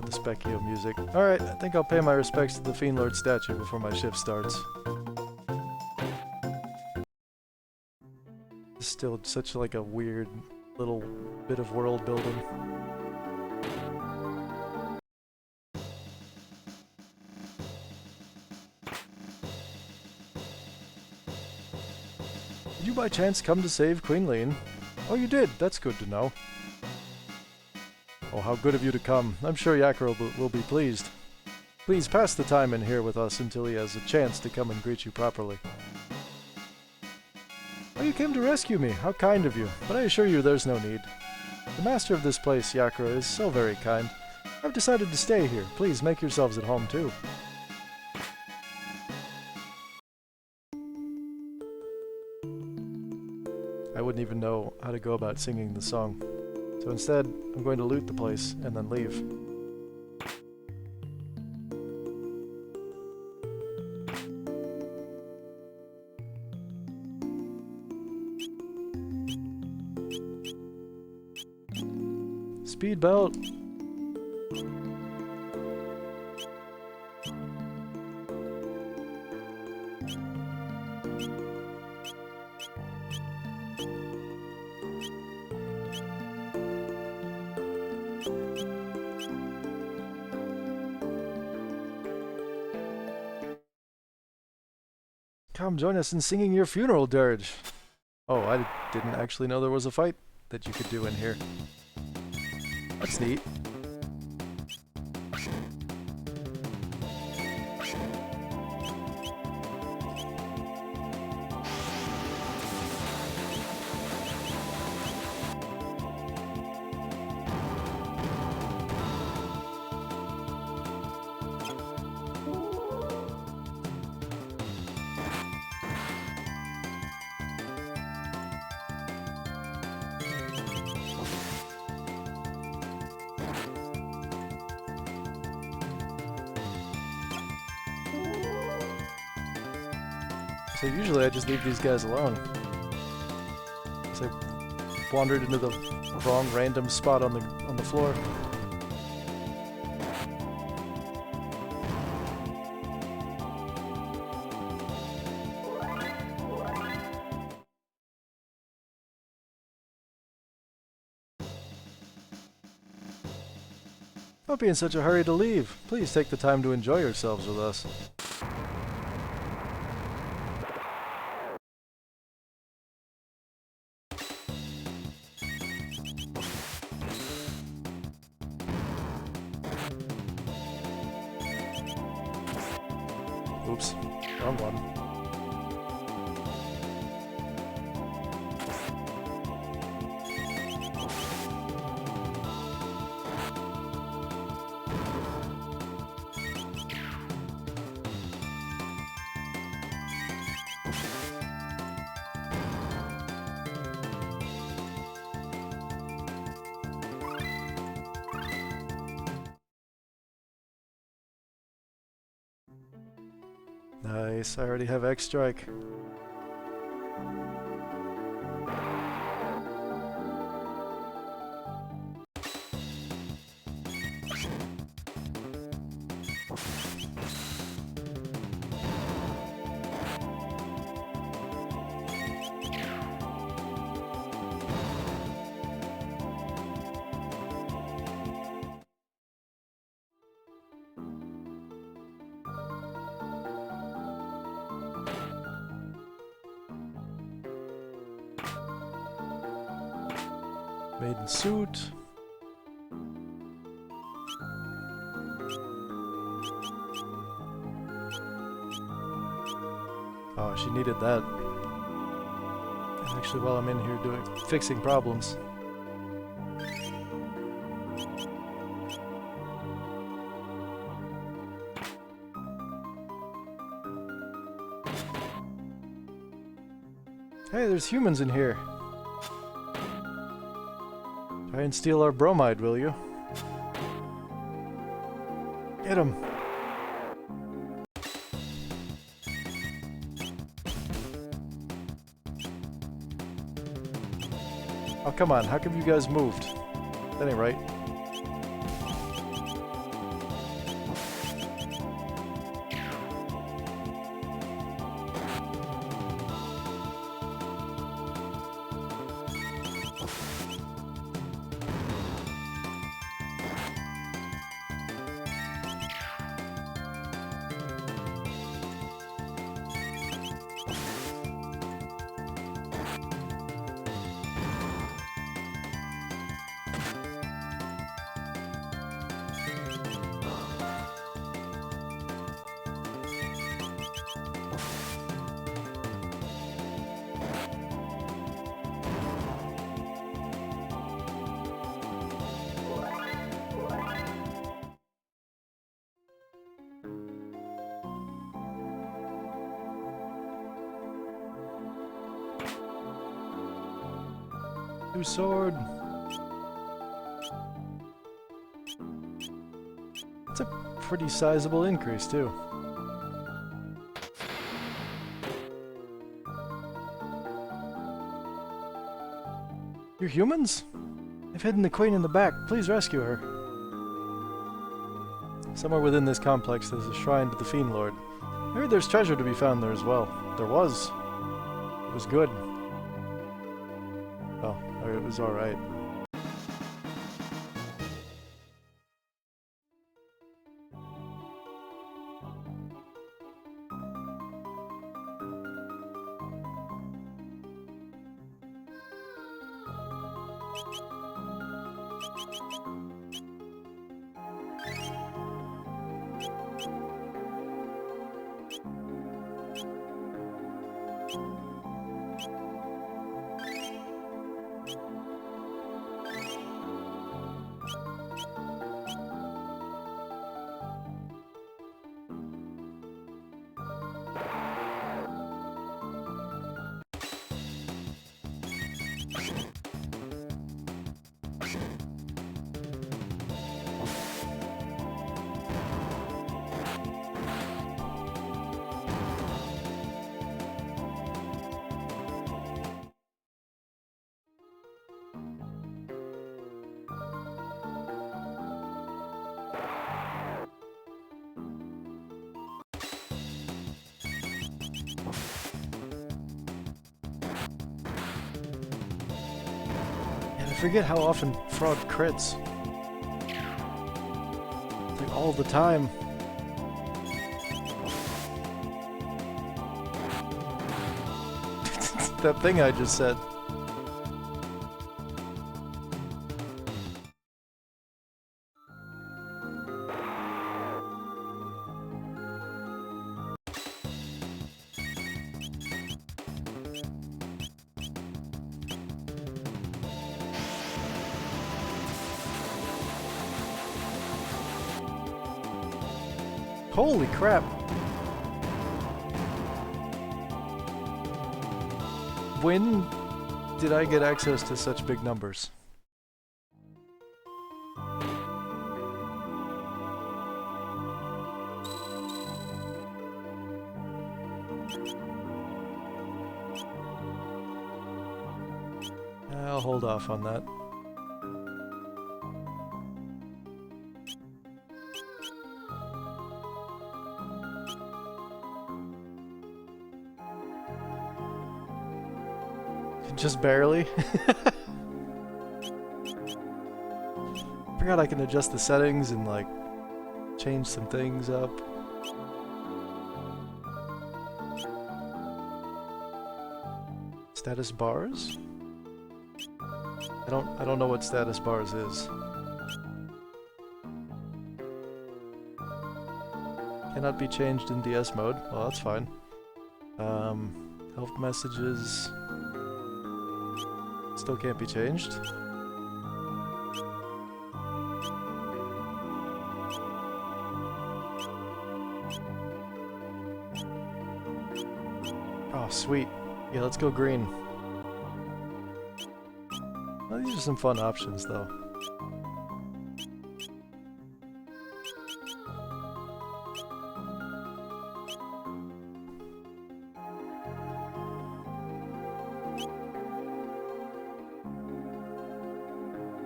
The Specchio music. Alright, I think I'll pay my respects to the Fiend Lord statue before my shift starts. It's still such like a weird little bit of world building. Did you by chance come to save Queen Leene? Oh, you did. That's good to know. Oh, how good of you to come. I'm sure Yakro will be pleased. Please pass the time in here with us until he has a chance to come and greet you properly. Oh, you came to rescue me. How kind of you. But I assure you there's no need. The master of this place, Yakro, is so very kind. I've decided to stay here. Please make yourselves at home too. I wouldn't even know how to go about singing the song. So instead, I'm going to loot the place and then leave. Speed belt! Come join us in singing your funeral dirge. Oh, I didn't actually know there was a fight that you could do in here. That's neat. So usually I just leave these guys alone. So I wandered into the wrong random spot on the floor. Don't be in such a hurry to leave. Please take the time to enjoy yourselves with us. Oops, wrong one. Nice, I already have X strike. Maiden suit. Oh, she needed that. And actually, while I'm in here fixing problems. Hey, there's humans in here. Try and steal our bromide, will you? Get him! Oh, come on, how come you guys moved? That ain't right. New sword. It's a pretty sizable increase, too. You're humans? I've hidden the queen in the back. Please rescue her. Somewhere within this complex there's a shrine to the Fiend Lord. I heard there's treasure to be found there as well. There was. It was good. Oh, it was alright. I forget how often fraud crits. Like all the time. That thing I just said. Holy crap! When did I get access to such big numbers? I'll hold off on that. Just barely. Forgot I can adjust the settings and like change some things up. Status bars? I don't know what status bars is. Cannot be changed in DS mode. Well, that's fine. Help messages still can't be changed. Oh, sweet. Yeah, let's go green. Well, these are some fun options, though.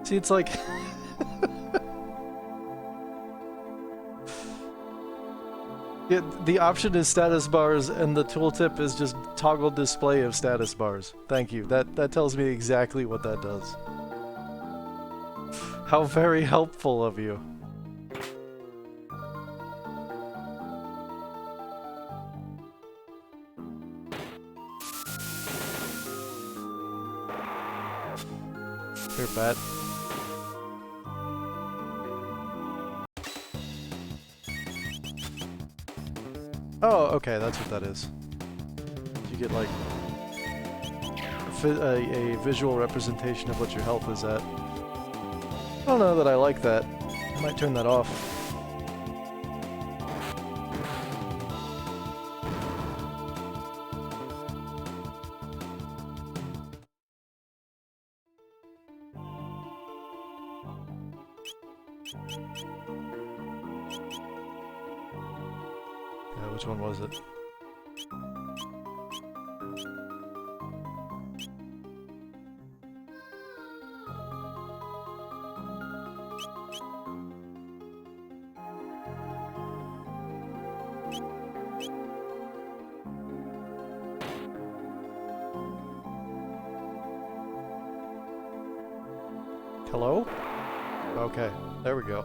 See, it's like... yeah, the option is status bars, and the tooltip is just toggle display of status bars. Thank you. That tells me exactly what that does. How very helpful of you. Here, bat. Oh, okay, that's what that is. You get, like, a visual representation of what your health is at. I don't know that I like that. I might turn that off. Which one was it? Hello? Okay, there we go.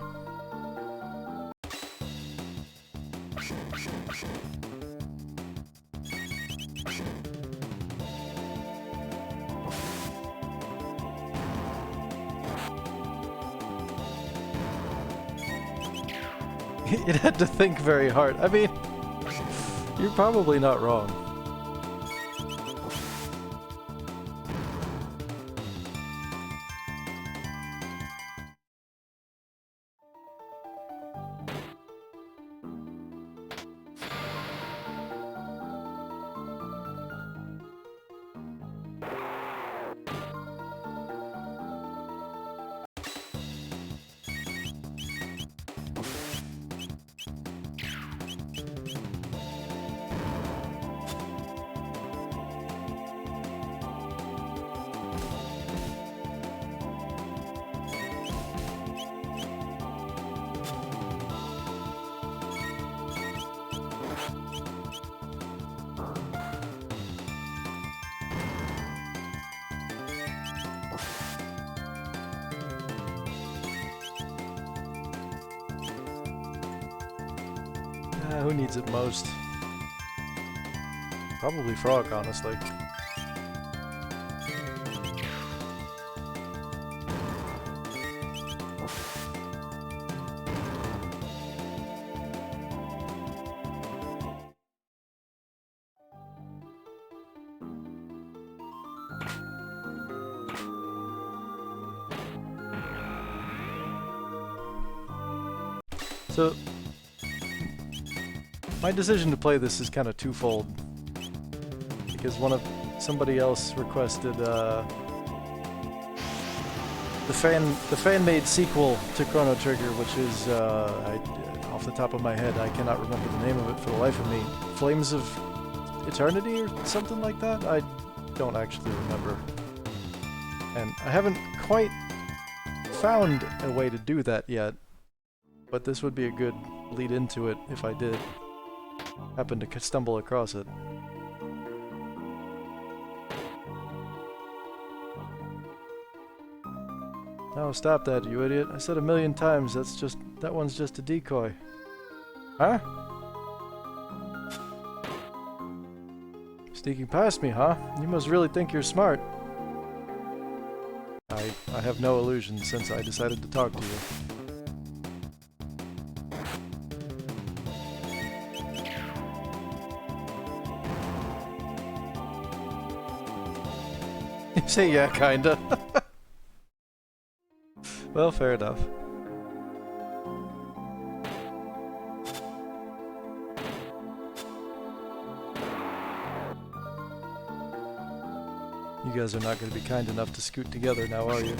It had to think very hard. I mean, you're probably not wrong. Who needs it most? Probably Frog, honestly. So, my decision to play this is kind of twofold, because somebody else requested the fan-made sequel to Chrono Trigger, which is off the top of my head I cannot remember the name of it for the life of me. Flames of Eternity or something like that. I don't actually remember. And I haven't quite found a way to do that yet, but this would be a good lead into it if I did happen to stumble across it. No, stop that, you idiot. I said 1,000,000 times, that one's just a decoy. Huh? Sneaking past me, huh? You must really think you're smart. I have no illusions since I decided to talk to you. You say yeah, kinda. Well, fair enough. You guys are not going to be kind enough to scoot together now, are you?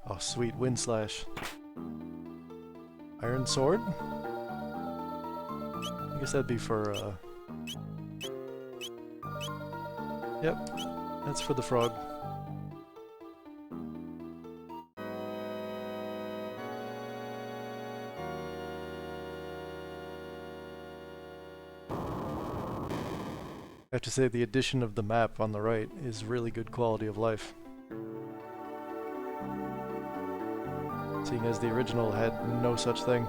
Oh, sweet wind slash. Iron sword? I guess that'd be for, Yep, that's for the frog. I have to say the addition of the map on the right is really good quality of life. Seeing as the original had no such thing.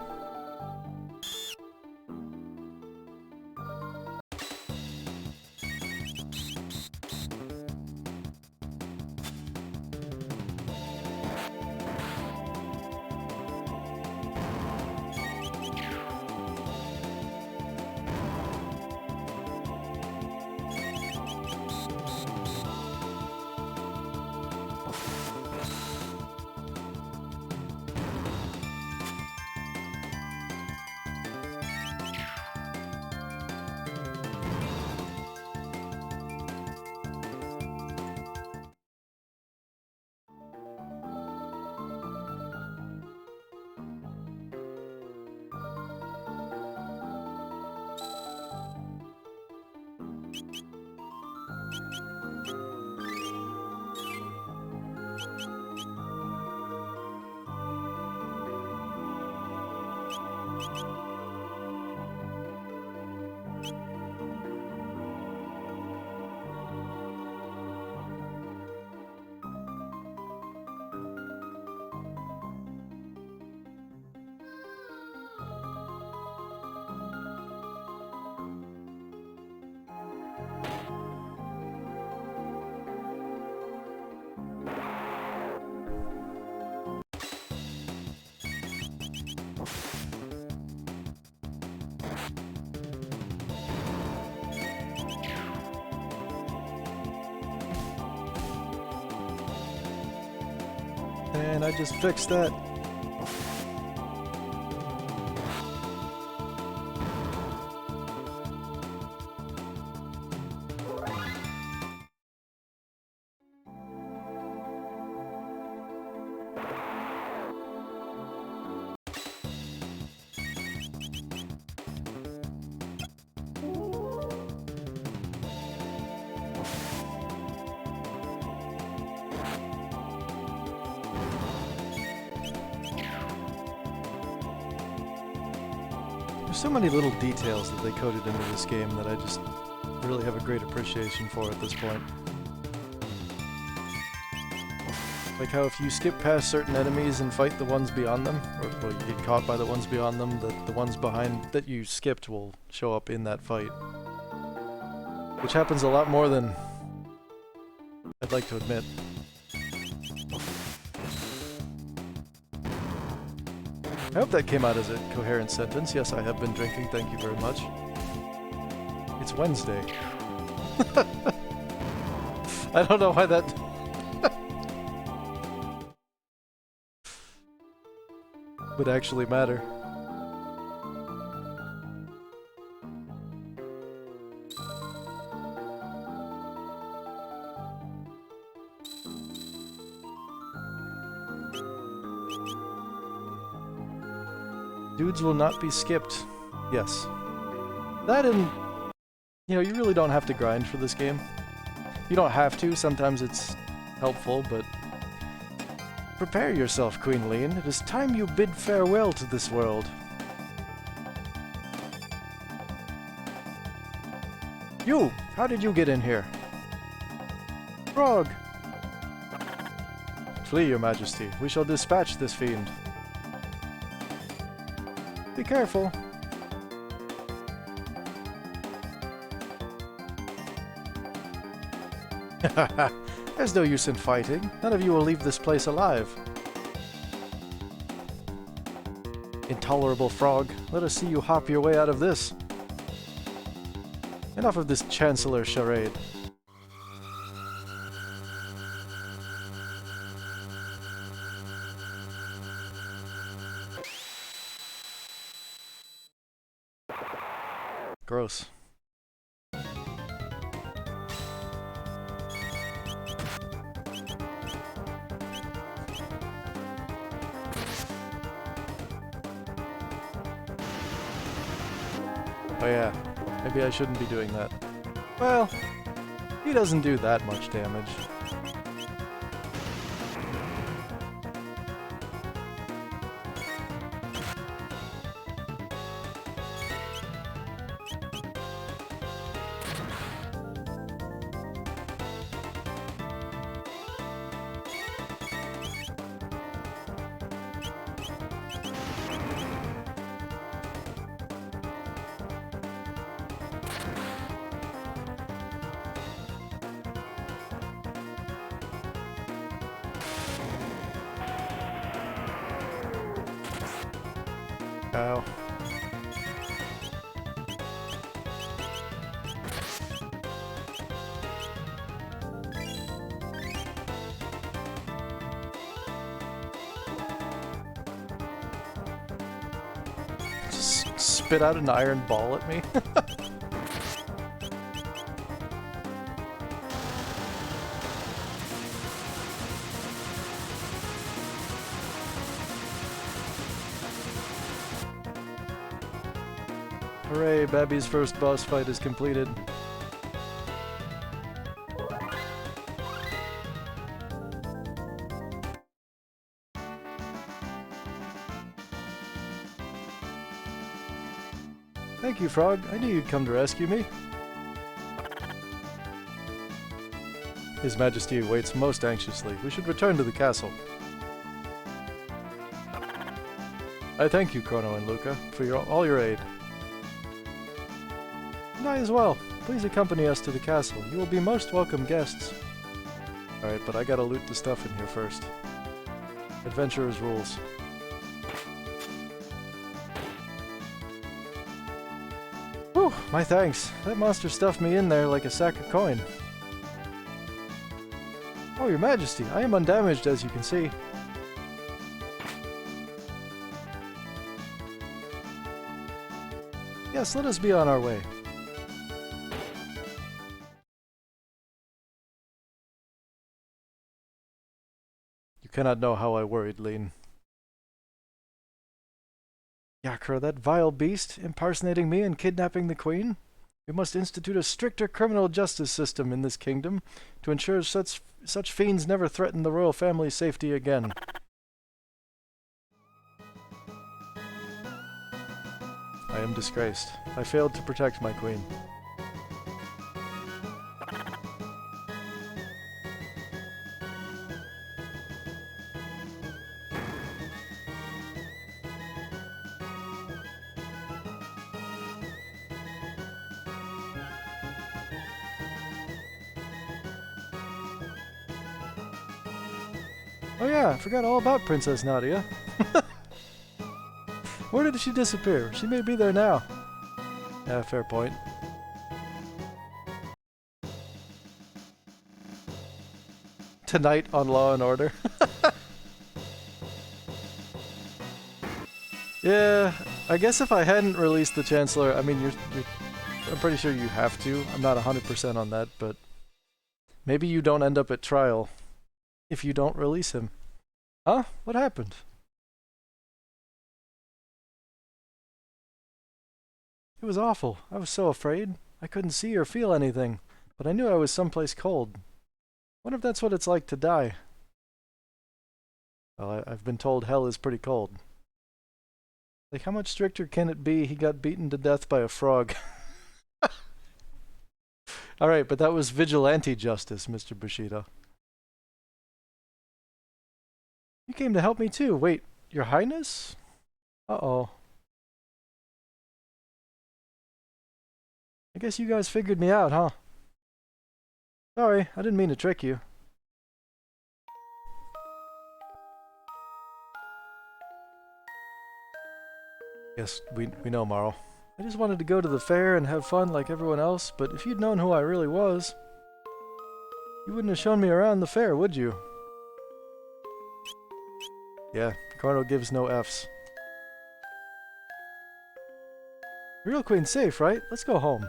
And I just fixed that. There's so many little details that they coded into this game that I just really have a great appreciation for at this point. Like how if you skip past certain enemies and fight the ones beyond them, or well, you get caught by the ones beyond them, the ones behind that you skipped will show up in that fight. Which happens a lot more than I'd like to admit. I hope that came out as a coherent sentence. Yes, I have been drinking, thank you very much. It's Wednesday. I don't know why that... would actually matter. Dudes will not be skipped. Yes. That and... you know, you really don't have to grind for this game. You don't have to, sometimes it's helpful, but... prepare yourself, Queen Lean. It is time you bid farewell to this world. You! How did you get in here? Frog! Flee, your majesty. We shall dispatch this fiend. Be careful. There's no use in fighting. None of you will leave this place alive. Intolerable frog. Let us see you hop your way out of this. Enough of this Chancellor charade. Gross. Oh yeah, maybe I shouldn't be doing that. Well, he doesn't do that much damage. Ow. Just spit out an iron ball at me. Hooray, Babby's first boss fight is completed. Thank you, Frog. I knew you'd come to rescue me. His Majesty waits most anxiously. We should return to the castle. I thank you, Chrono and Luca, for all your aid. And I as well. Please accompany us to the castle. You will be most welcome guests. Alright, but I gotta loot the stuff in here first. Adventurer's rules. Whew, my thanks. That monster stuffed me in there like a sack of coin. Oh, your majesty, I am undamaged as you can see. Yes, let us be on our way. You cannot know how I worried, Lean. Yakra, that vile beast, impersonating me and kidnapping the queen? We must institute a stricter criminal justice system in this kingdom to ensure such fiends never threaten the royal family's safety again. I am disgraced. I failed to protect my queen. Oh yeah, I forgot all about Princess Nadia. Where did she disappear? She may be there now. Yeah, fair point. Tonight on Law and Order. Yeah, I guess if I hadn't released the Chancellor, I mean, I'm pretty sure you have to. I'm not 100% on that, but maybe you don't end up at trial if you don't release him. Huh? What happened? It was awful. I was so afraid. I couldn't see or feel anything, but I knew I was someplace cold. Wonder if that's what it's like to die. Well, I've been told hell is pretty cold. Like, how much stricter can it be? He got beaten to death by a frog. Alright, but that was vigilante justice, Mr. Bushido. You came to help me too. Wait, Your Highness? Uh-oh. I guess you guys figured me out, huh? Sorry, I didn't mean to trick you. Yes, we know, Marl. I just wanted to go to the fair and have fun like everyone else, but if you'd known who I really was, you wouldn't have shown me around the fair, would you? Yeah, Chrono gives no Fs. Real Queen's safe, right? Let's go home.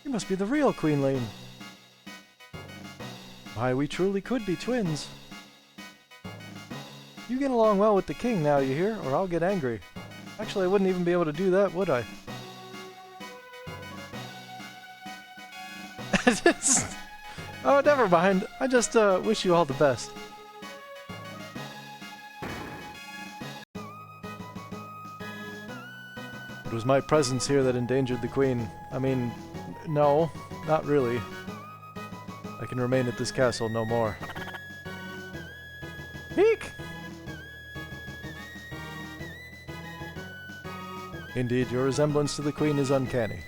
You must be the real Queen Lane. Why, we truly could be twins. You get along well with the king now, you hear, or I'll get angry. Actually, I wouldn't even be able to do that, would I? Oh, never mind. I just wish you all the best. It was my presence here that endangered the queen. I mean, no, not really. I can remain at this castle no more. Eek! Indeed, your resemblance to the queen is uncanny.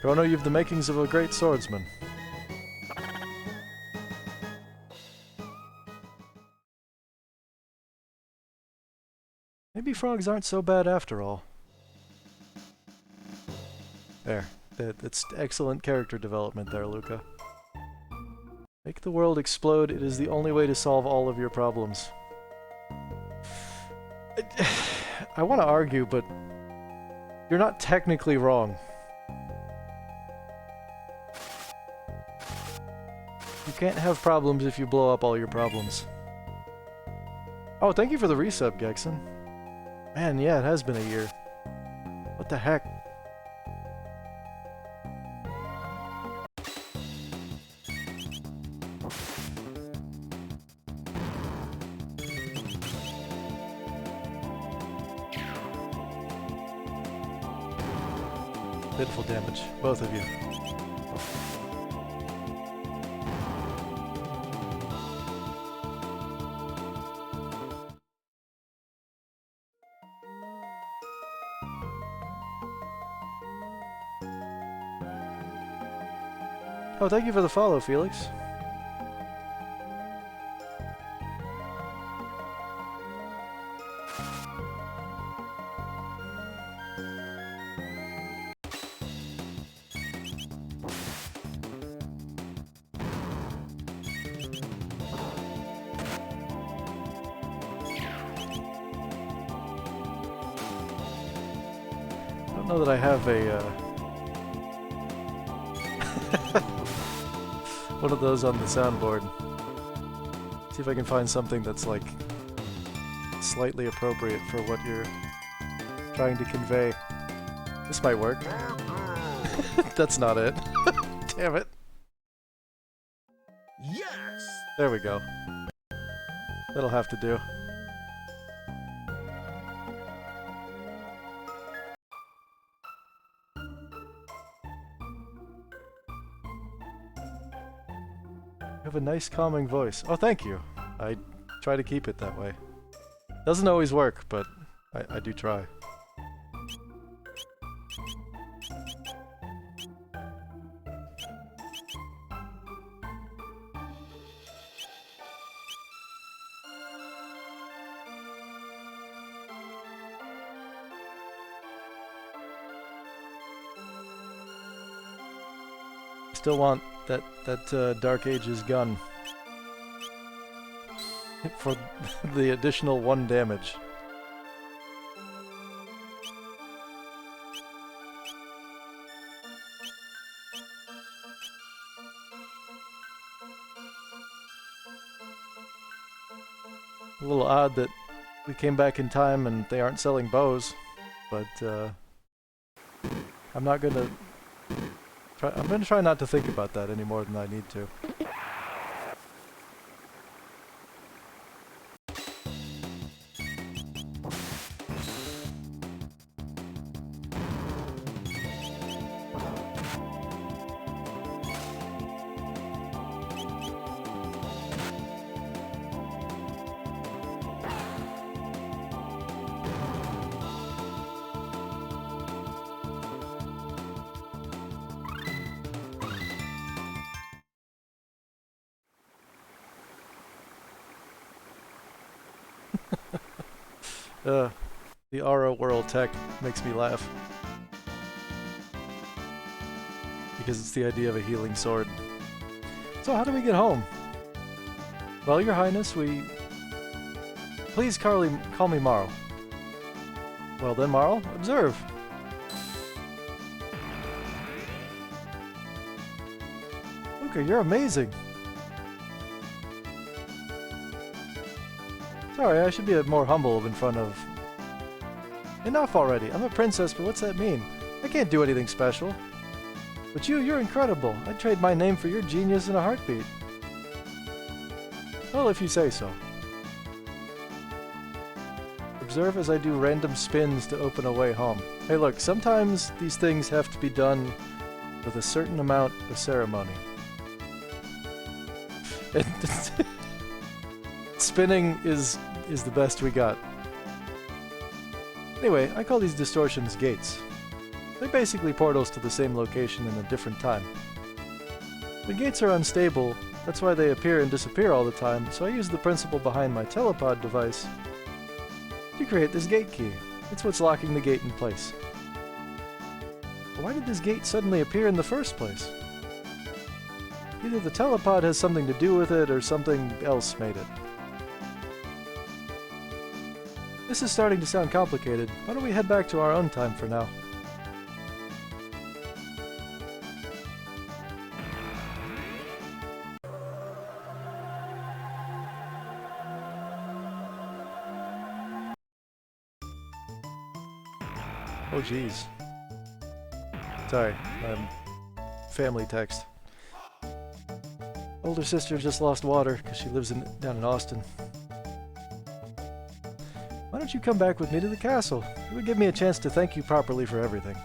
Chrono, you've the makings of a great swordsman. Maybe frogs aren't so bad after all. There. That's excellent character development there, Luca. Make the world explode. It is the only way to solve all of your problems. I want to argue, but you're not technically wrong. You can't have problems if you blow up all your problems. Oh, thank you for the resub, Gexen. Man, yeah, it has been a year. What the heck? Pitiful damage, both of you. Oh, thank you for the follow, Felix. I don't know that I have a, one of those on the soundboard. See if I can find something that's, like, slightly appropriate for what you're trying to convey. This might work. That's not it. Damn it. Yes! There we go. That'll have to do. You have a nice calming voice. Oh, thank you. I try to keep it that way. Doesn't always work, but I do try. Still want that Dark Ages gun for the additional 1 damage. A little odd that we came back in time and they aren't selling bows, but I'm gonna try not to think about that any more than I need to. The Aura Whirl tech makes me laugh. Because it's the idea of a healing sword. So how do we get home? Well, Your Highness, Please call me Marl. Well then, Marl, observe. Luca, you're amazing. Sorry, I should be more humble in front of... Enough already. I'm a princess, but what's that mean? I can't do anything special. But you're incredible. I'd trade my name for your genius in a heartbeat. Well, if you say so. Observe as I do random spins to open a way home. Hey look, sometimes these things have to be done with a certain amount of ceremony. Spinning is the best we got. Anyway, I call these distortions gates. They're basically portals to the same location in a different time. The gates are unstable, that's why they appear and disappear all the time, so I use the principle behind my telepod device to create this gate key. It's what's locking the gate in place. But why did this gate suddenly appear in the first place? Either the telepod has something to do with it, or something else made it. This is starting to sound complicated. Why don't we head back to our own time for now? Oh geez. Sorry, family text. Older sister just lost water because she lives down in Austin. Why don't you come back with me to the castle? It would give me a chance to thank you properly for everything.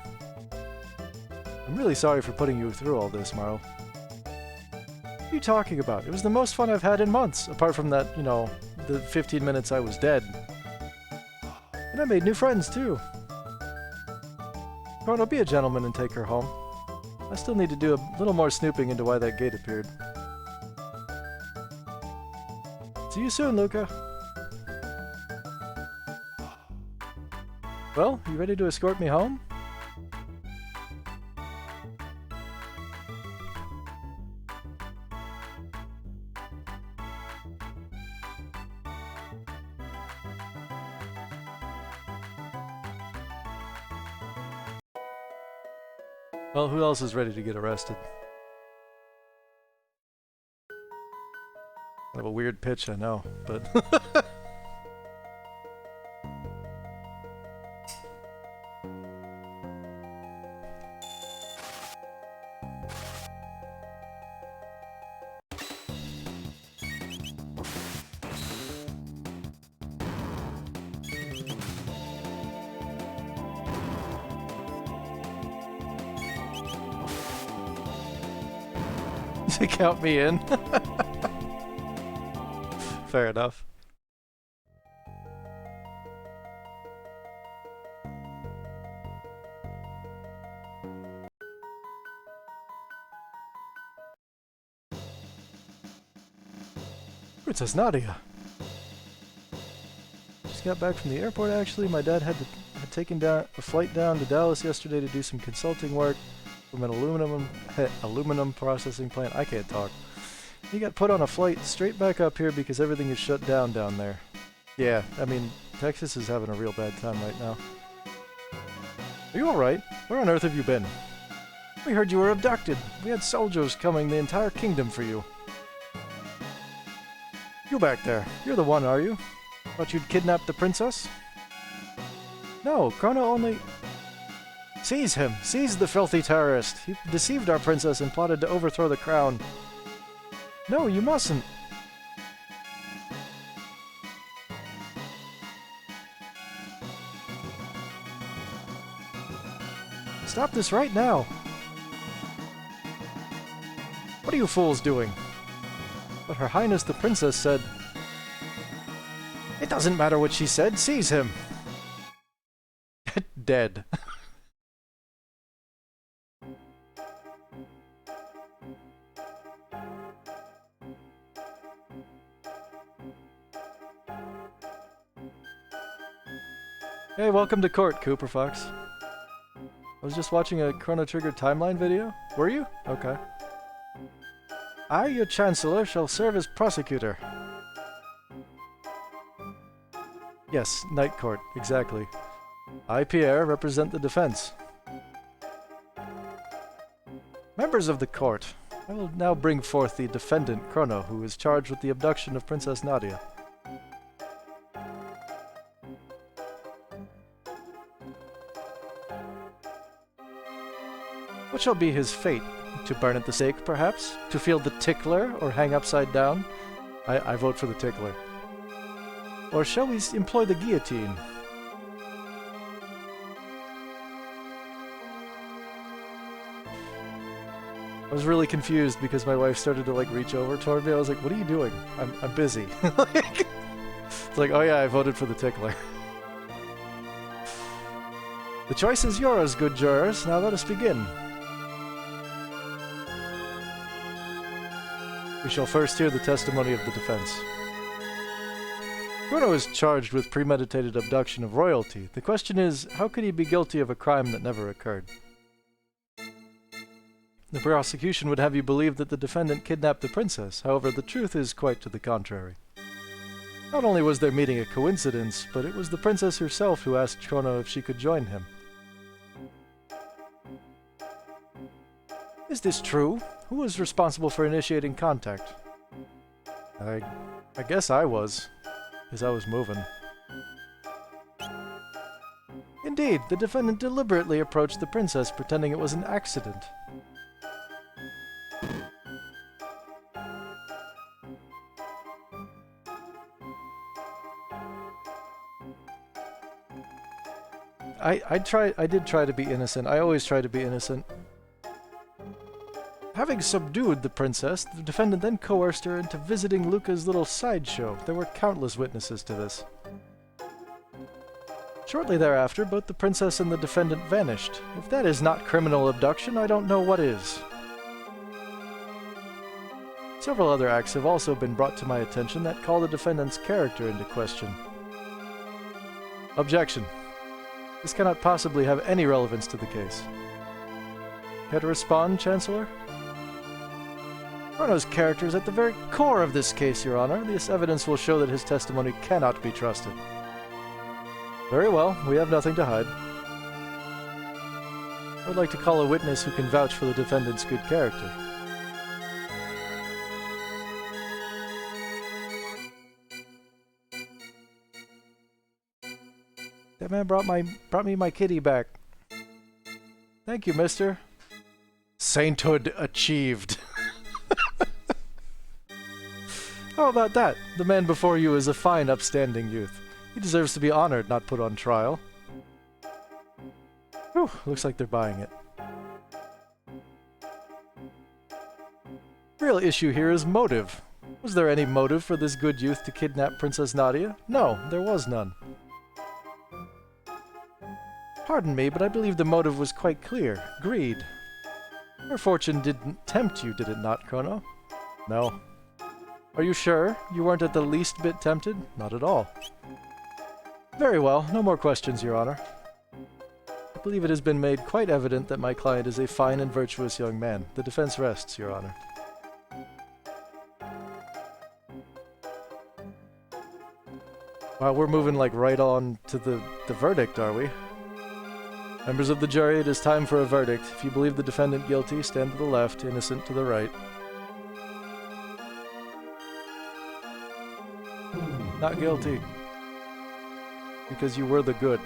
I'm really sorry for putting you through all this, Marl. What are you talking about? It was the most fun I've had in months, apart from that, you know, the 15 minutes I was dead. And I made new friends, too. Chrono, be a gentleman and take her home. I still need to do a little more snooping into why that gate appeared. See you soon, Luca. Well, you ready to escort me home? Well, who else is ready to get arrested? Kind of a weird pitch, I know, but... to count me in. Fair enough. Princess Nadia. Just got back from the airport, actually. My dad had taken down a flight down to Dallas yesterday to do some consulting work from an aluminum processing plant. I can't talk. He got put on a flight straight back up here because everything is shut down there. Yeah, I mean, Texas is having a real bad time right now. Are you alright? Where on earth have you been? We heard you were abducted. We had soldiers coming the entire kingdom for you. You back there. You're the one, are you? Thought you'd kidnapped the princess? No, Chrono only... Seize him! Seize the filthy terrorist! He deceived our princess and plotted to overthrow the crown. No, you mustn't! Stop this right now! What are you fools doing? But Her Highness the Princess said... It doesn't matter what she said, seize him! Dead. Hey, welcome to court, Cooper Fox. I was just watching a Chrono Trigger timeline video. Were you? Okay. I, your Chancellor, shall serve as prosecutor. Yes, Night Court, exactly. I, Pierre, represent the defense. Members of the court, I will now bring forth the defendant, Chrono, who is charged with the abduction of Princess Nadia. What shall be his fate? To burn at the stake, perhaps? To feel the tickler, or hang upside down? I vote for the tickler. Or shall we employ the guillotine? I was really confused because my wife started to like reach over toward me. I was like, what are you doing? I'm busy. It's like, oh yeah, I voted for the tickler. The choice is yours, good jurors. Now let us begin. We shall first hear the testimony of the defense. Chrono is charged with premeditated abduction of royalty. The question is, how could he be guilty of a crime that never occurred? The prosecution would have you believe that the defendant kidnapped the princess. However, the truth is quite to the contrary. Not only was their meeting a coincidence, but it was the princess herself who asked Chrono if she could join him. Is this true? Who was responsible for initiating contact? I guess I was, because I was moving. Indeed, the defendant deliberately approached the princess, pretending it was an accident. I did try to be innocent. I always try to be innocent. Having subdued the princess, the defendant then coerced her into visiting Luca's little sideshow. There were countless witnesses to this. Shortly thereafter, both the princess and the defendant vanished. If that is not criminal abduction, I don't know what is. Several other acts have also been brought to my attention that call the defendant's character into question. Objection. This cannot possibly have any relevance to the case. Care to respond, Chancellor? Chrono's character is at the very core of this case, Your Honor. This evidence will show that his testimony cannot be trusted. Very well, we have nothing to hide. I would like to call a witness who can vouch for the defendant's good character. That man brought me my kitty back. Thank you, mister. Sainthood achieved. How about that? The man before you is a fine, upstanding youth. He deserves to be honored, not put on trial. Whew, looks like they're buying it. Real issue here is motive. Was there any motive for this good youth to kidnap Princess Nadia? No, there was none. Pardon me, but I believe the motive was quite clear. Greed. Her fortune didn't tempt you, did it not, Chrono? No. Are you sure? You weren't at the least bit tempted? Not at all. Very well, no more questions, Your Honor. I believe it has been made quite evident that my client is a fine and virtuous young man. The defense rests, Your Honor. Wow, we're moving like right on to the verdict, are we? Members of the jury, it is time for a verdict. If you believe the defendant guilty, stand to the left, innocent to the right. Not guilty. Because you were the good.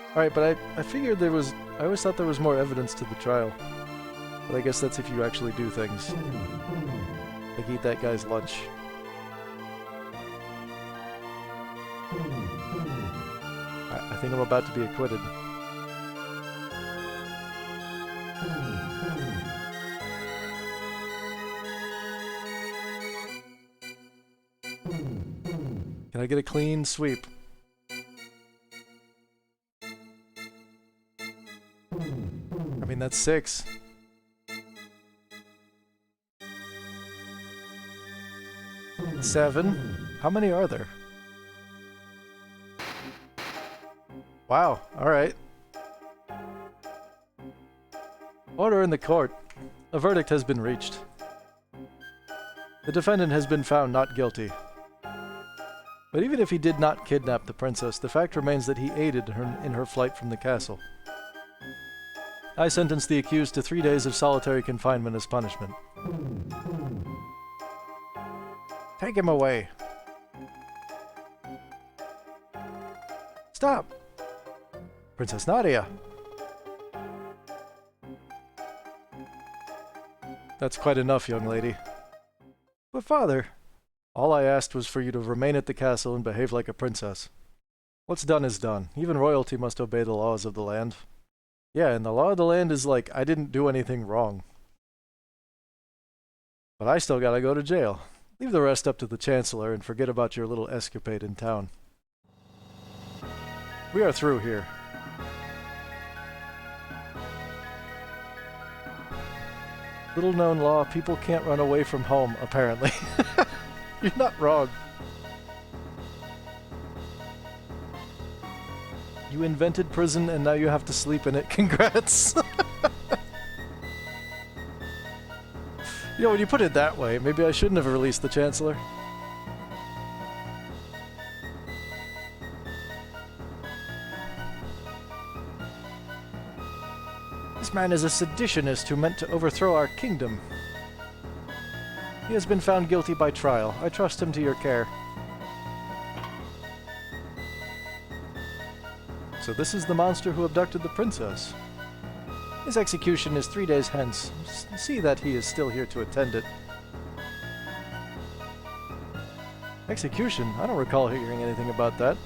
Alright, but I figured there was... I always thought there was more evidence to the trial. But I guess that's if you actually do things. Like eat that guy's lunch. I think I'm about to be acquitted. Can I get a clean sweep? I mean, that's 6. Seven. How many are there? Wow, alright. Order in the court. A verdict has been reached. The defendant has been found not guilty. But even if he did not kidnap the princess, the fact remains that he aided her in her flight from the castle. I sentence the accused to 3 days of solitary confinement as punishment. Take him away. Stop! Princess Nadia! That's quite enough, young lady. But father, all I asked was for you to remain at the castle and behave like a princess. What's done is done. Even royalty must obey the laws of the land. Yeah, and the law of the land is like, I didn't do anything wrong. But I still gotta go to jail. Leave the rest up to the Chancellor and forget about your little escapade in town. We are through here. Little known law, people can't run away from home, apparently. You're not wrong. You invented prison and now you have to sleep in it. Congrats! You know, when you put it that way, maybe I shouldn't have released the Chancellor. This man is a seditionist who meant to overthrow our kingdom. He has been found guilty by trial. I trust him to your care. So this is the monster who abducted the princess. His execution is 3 days hence. See that he is still here to attend it. Execution? I don't recall hearing anything about that.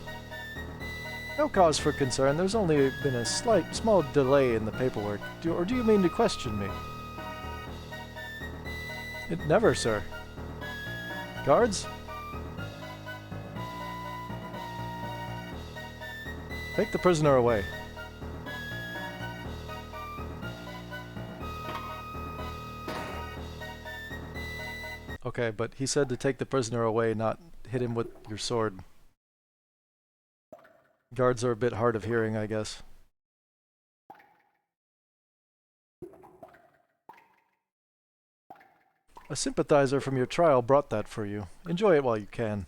No cause for concern. There's only been a small delay in the paperwork. Or do you mean to question me? Never, sir. Guards? Take the prisoner away. Okay, but he said to take the prisoner away, not hit him with your sword. Guards are a bit hard of hearing, I guess. A sympathizer from your trial brought that for you. Enjoy it while you can.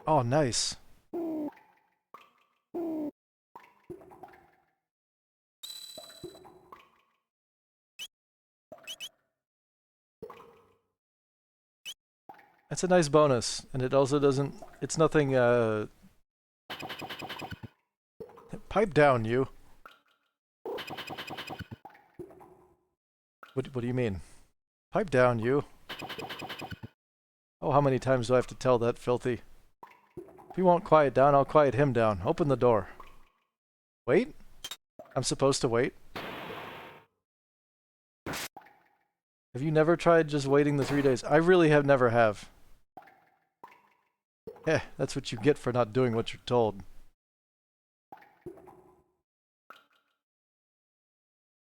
Oh, nice. That's a nice bonus, and it also doesn't... It's nothing, Pipe down, you. What do you mean? Pipe down, you. Oh, how many times do I have to tell that filthy? If he won't quiet down, I'll quiet him down. Open the door. Wait? I'm supposed to wait? Have you never tried just waiting the 3 days? I really have never have. That's what you get for not doing what you're told.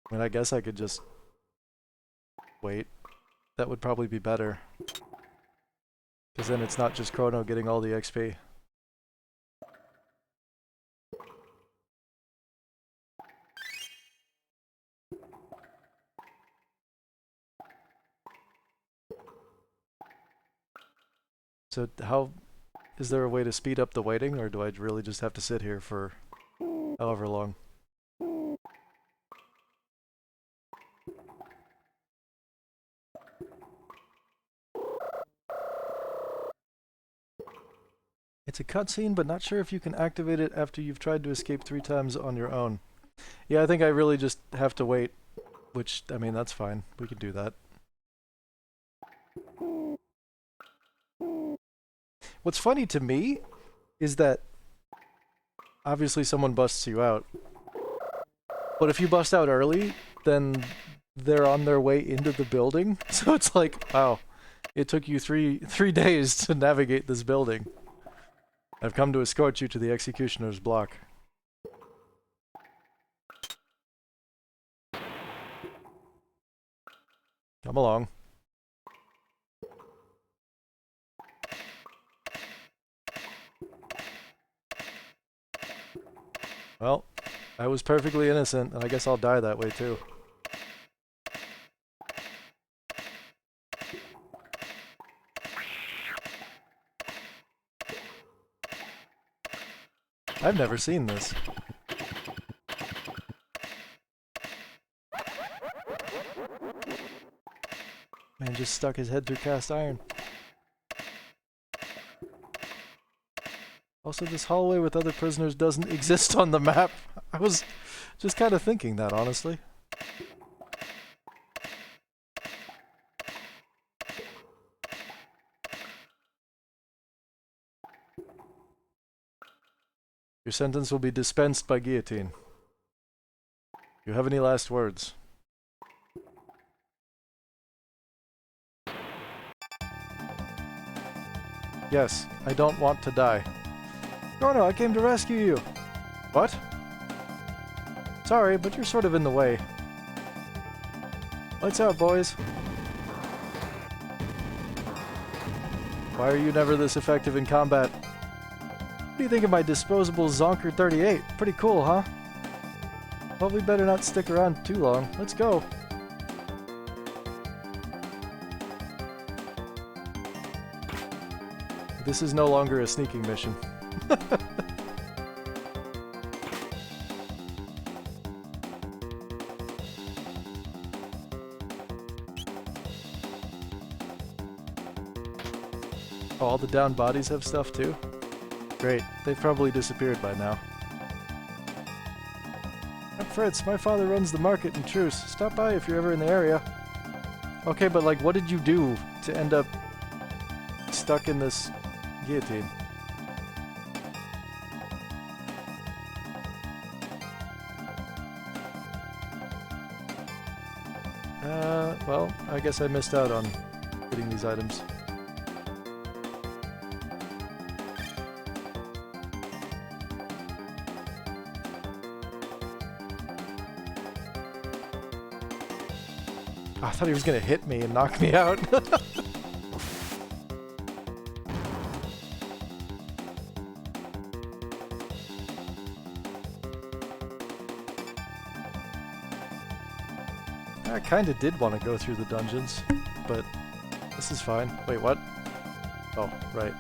I mean, I guess I could just wait. That would probably be better. Because then it's not just Chrono getting all the XP. So how... Is there a way to speed up the waiting, or do I really just have to sit here for however long? It's a cutscene, but not sure if you can activate it after you've tried to escape 3 times on your own. Yeah, I think I really just have to wait, which, I mean, that's fine. We can do that. What's funny to me is that obviously someone busts you out, but if you bust out early, then they're on their way into the building. So it's like, wow, it took you three days to navigate this building. I've come to escort you to the executioner's block. Come along. Well, I was perfectly innocent, and I guess I'll die that way too. I've never seen this. Man just stuck his head through cast iron. Also, this hallway with other prisoners doesn't exist on the map. I was just kind of thinking that, honestly. Your sentence will be dispensed by guillotine. Do you have any last words? Yes, I don't want to die. Chrono, I came to rescue you. What? Sorry, but you're sort of in the way. Lights out, boys. Why are you never this effective in combat? What do you think of my disposable Zonker 38? Pretty cool, huh? Well, we better not stick around too long. Let's go. This is no longer a sneaking mission. Oh, all the downed bodies have stuff too? Great. They've probably disappeared by now. I'm Fritz. My father runs the market in Truce. Stop by if you're ever in the area. Okay, but like, what did you do to end up stuck in this guillotine? Well, I guess I missed out on getting these items. I thought he was gonna hit me and knock me out. I kinda did want to go through the dungeons, but this is fine. Wait, what? Oh, right.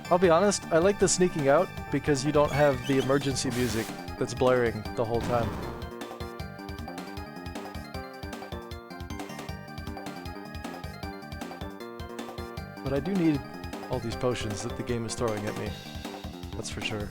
I'll be honest, I like the sneaking out because you don't have the emergency music that's blaring the whole time. But I do need all these potions that the game is throwing at me. That's for sure.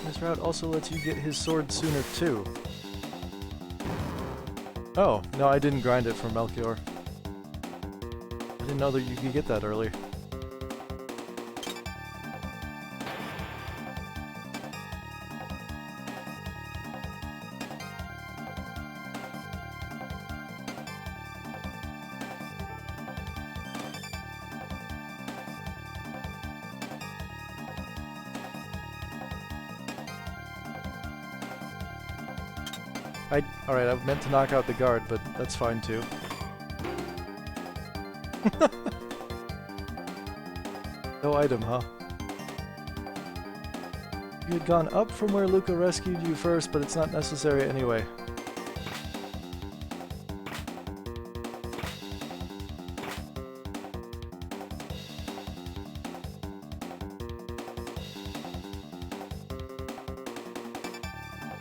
This route also lets you get his sword sooner too. Oh, no, I didn't grind it for Melchior. I didn't know that you could get that early. Alright, I meant to knock out the guard, but that's fine too. No item, huh? You had gone up from where Luca rescued you first, but it's not necessary anyway.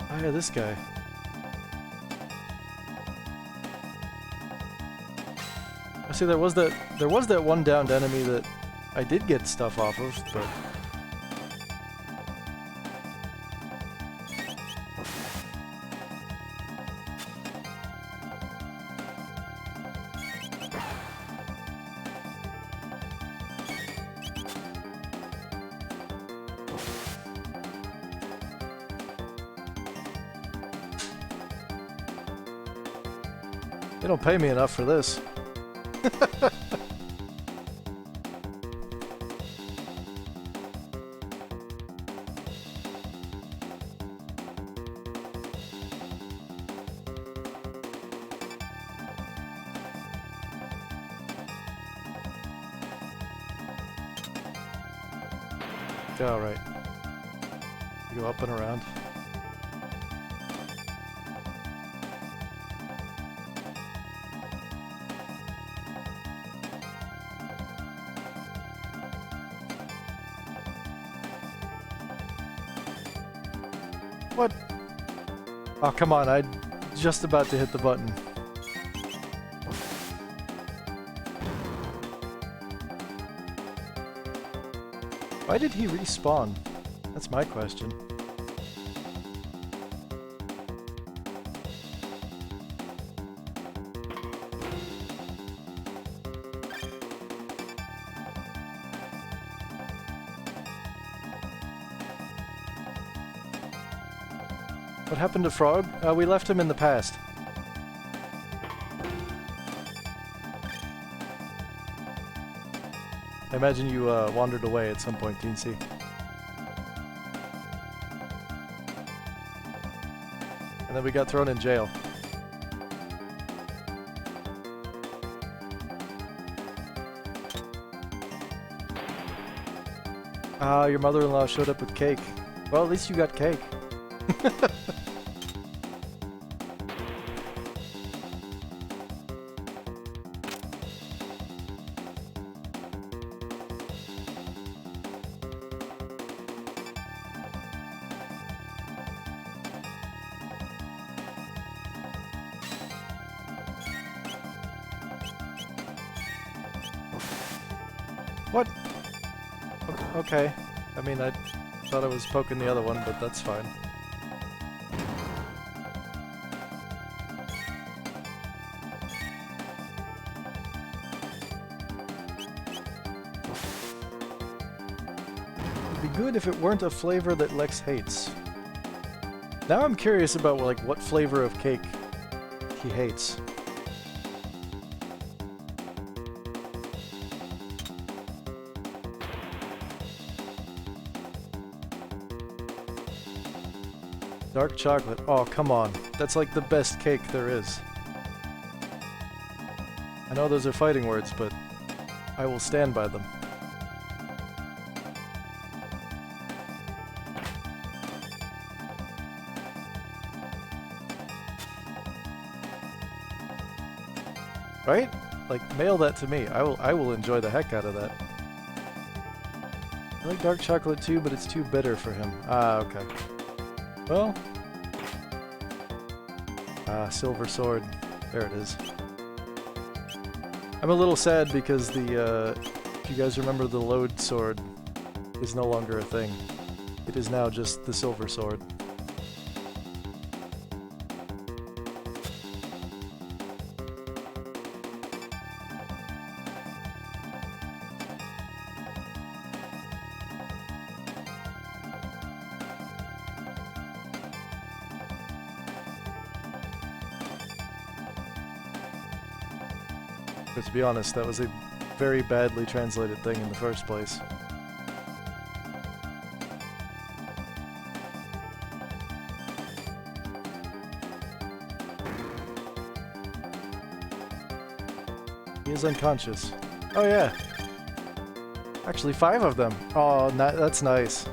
Oh yeah, this guy. See, there was that one downed enemy that I did get stuff off of, but they don't pay me enough for this. All right. You go up and around. What? Oh, come on, I'm just about to hit the button. Why did he respawn? That's my question. What happened to Frog? We left him in the past. I imagine you wandered away at some point, Teensy. And then we got thrown in jail. Ah, your mother-in-law showed up with cake. Well, at least you got cake. What? Okay. I mean, I thought I was poking the other one, but that's fine. It'd be good if it weren't a flavor that Lex hates. Now I'm curious about, like, what flavor of cake he hates. Dark chocolate. Oh, come on. That's like the best cake there is. I know those are fighting words, but I will stand by them. Right? Like, mail that to me. I will enjoy the heck out of that. I like dark chocolate too, but it's too bitter for him. Ah, okay. Well, silver sword. There it is. I'm a little sad because the, if you guys remember, the load sword is no longer a thing. It is now just the silver sword. But to be honest, that was a very badly translated thing in the first place. He is unconscious. Oh yeah! Actually 5 of them! Oh, that's nice.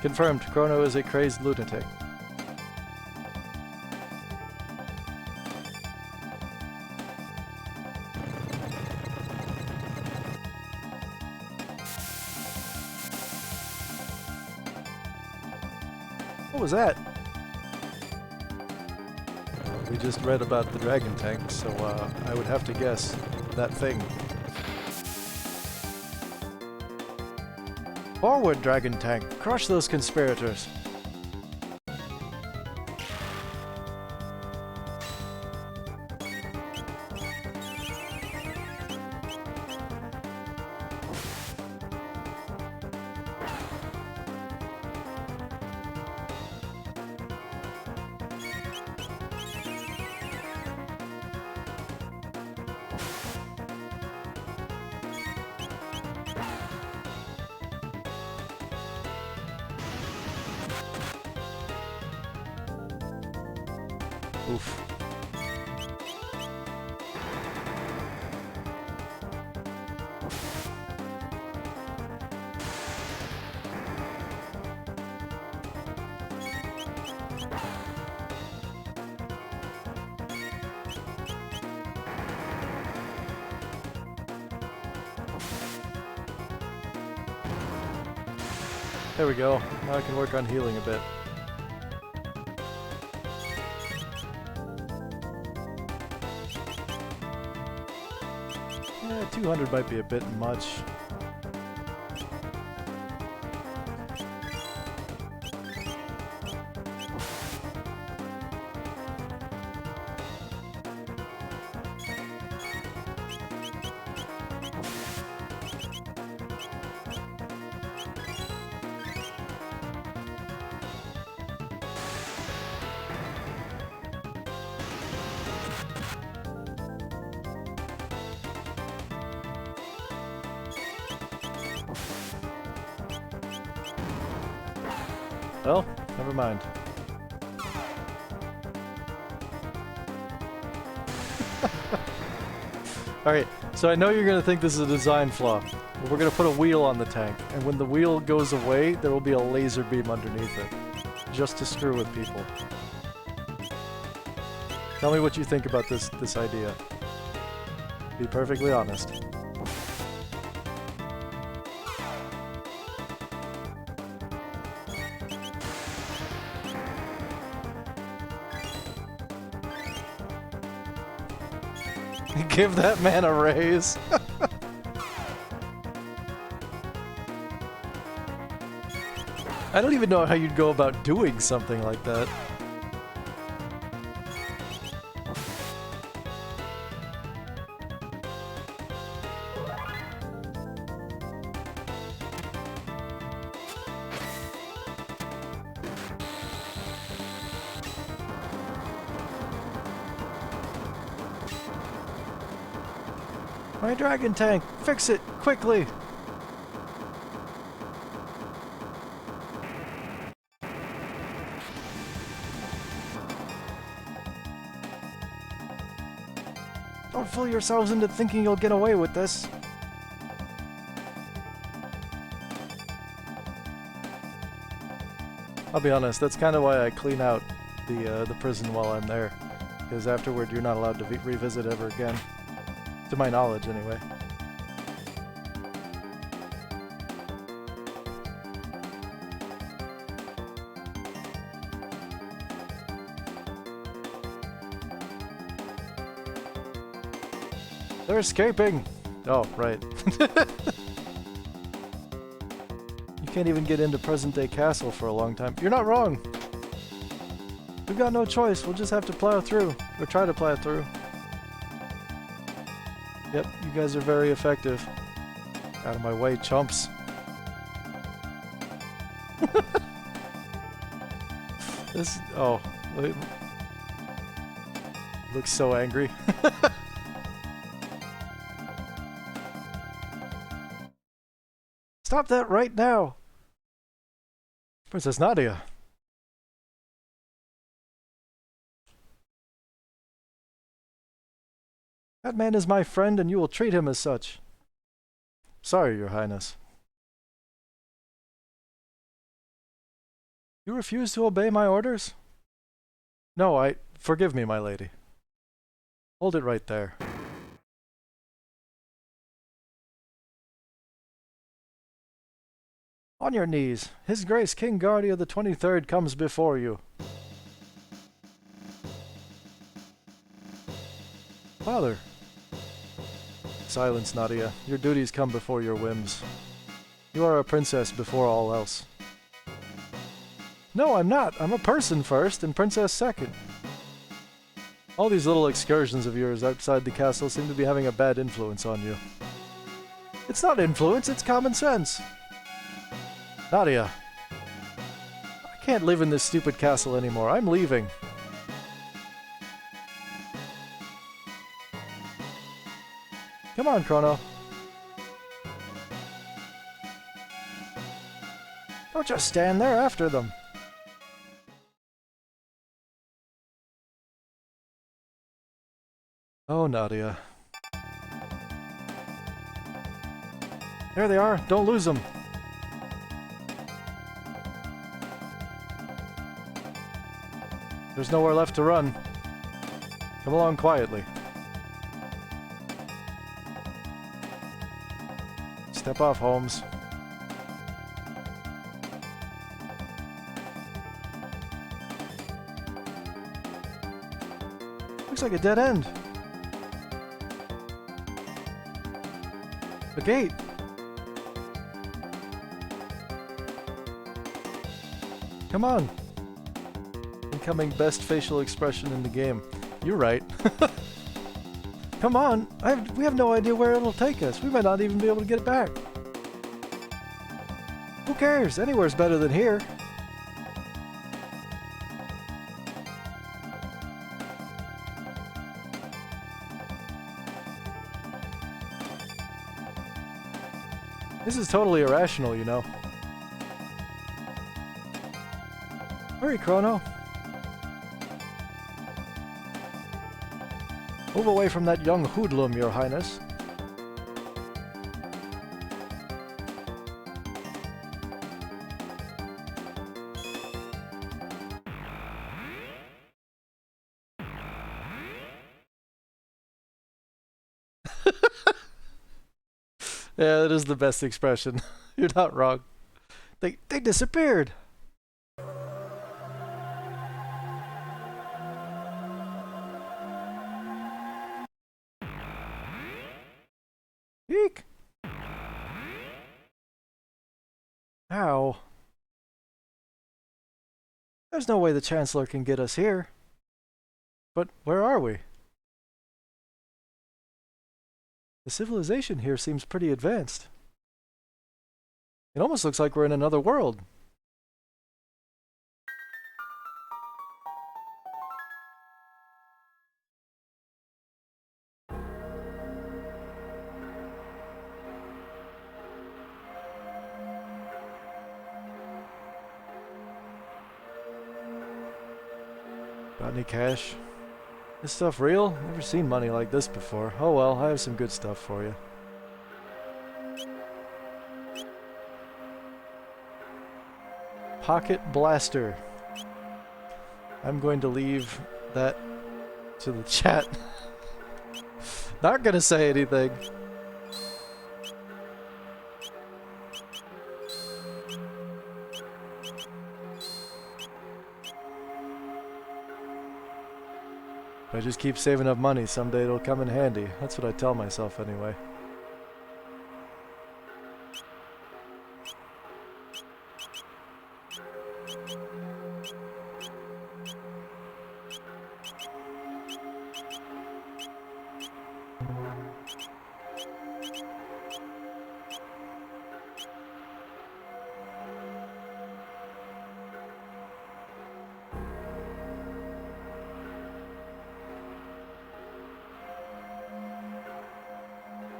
Confirmed, Chrono is a crazed lunatic. What was that? We just read about the dragon tank, so I would have to guess that thing. Forward, dragon tank! Crush those conspirators! Oof. There we go. Now I can work on healing a bit. Yeah, 200 might be a bit much. Well, never mind. Alright, so I know you're going to think this is a design flaw, but we're going to put a wheel on the tank, and when the wheel goes away, there will be a laser beam underneath it, just to screw with people. Tell me what you think about this idea. Be perfectly honest. Give that man a raise. I don't even know how you'd go about doing something like that. My dragon tank! Fix it! Quickly! Don't fool yourselves into thinking you'll get away with this. I'll be honest, that's kind of why I clean out the prison while I'm there. Because afterward you're not allowed to revisit ever again. To my knowledge, anyway. They're escaping! Oh, right. You can't even get into present-day castle for a long time. You're not wrong! We've got no choice. We'll just have to plow through. Or try to plow through. Yep, you guys are very effective. Out of my way, chumps. This... oh. Wait. Looks so angry. Stop that right now! Princess Nadia. That man is my friend and you will treat him as such. Sorry, Your Highness. You refuse to obey my orders? No, forgive me, my lady. Hold it right there. On your knees. His Grace King Guardia the 23rd comes before you. Father. Silence, Nadia. Your duties come before your whims. You are a princess before all else. No, I'm not. I'm a person first and princess second. All these little excursions of yours outside the castle seem to be having a bad influence on you. It's not influence, it's common sense. Nadia. I can't live in this stupid castle anymore. I'm leaving. Come on, Chrono. Don't just stand there after them. Oh, Nadia. There they are. Don't lose them. There's nowhere left to run. Come along quietly. Step off, Holmes. Looks like a dead end. The gate. Come on. Incoming best facial expression in the game. You're right. Come on. We have no idea where it'll take us. We might not even be able to get it back. Who cares? Anywhere's better than here. This is totally irrational, you know. Hurry, Chrono. Move away from that young hoodlum, Your Highness. Yeah, that is the best expression. You're not wrong. They disappeared. Eek. Ow. There's no way the Chancellor can get us here. But where are we? The civilization here seems pretty advanced. It almost looks like we're in another world. Got any cash? This stuff real? Never seen money like this before. Oh well, I have some good stuff for you. Pocket blaster. I'm going to leave that to the chat. Not gonna say anything. If I just keep saving up money, someday it'll come in handy. That's what I tell myself anyway.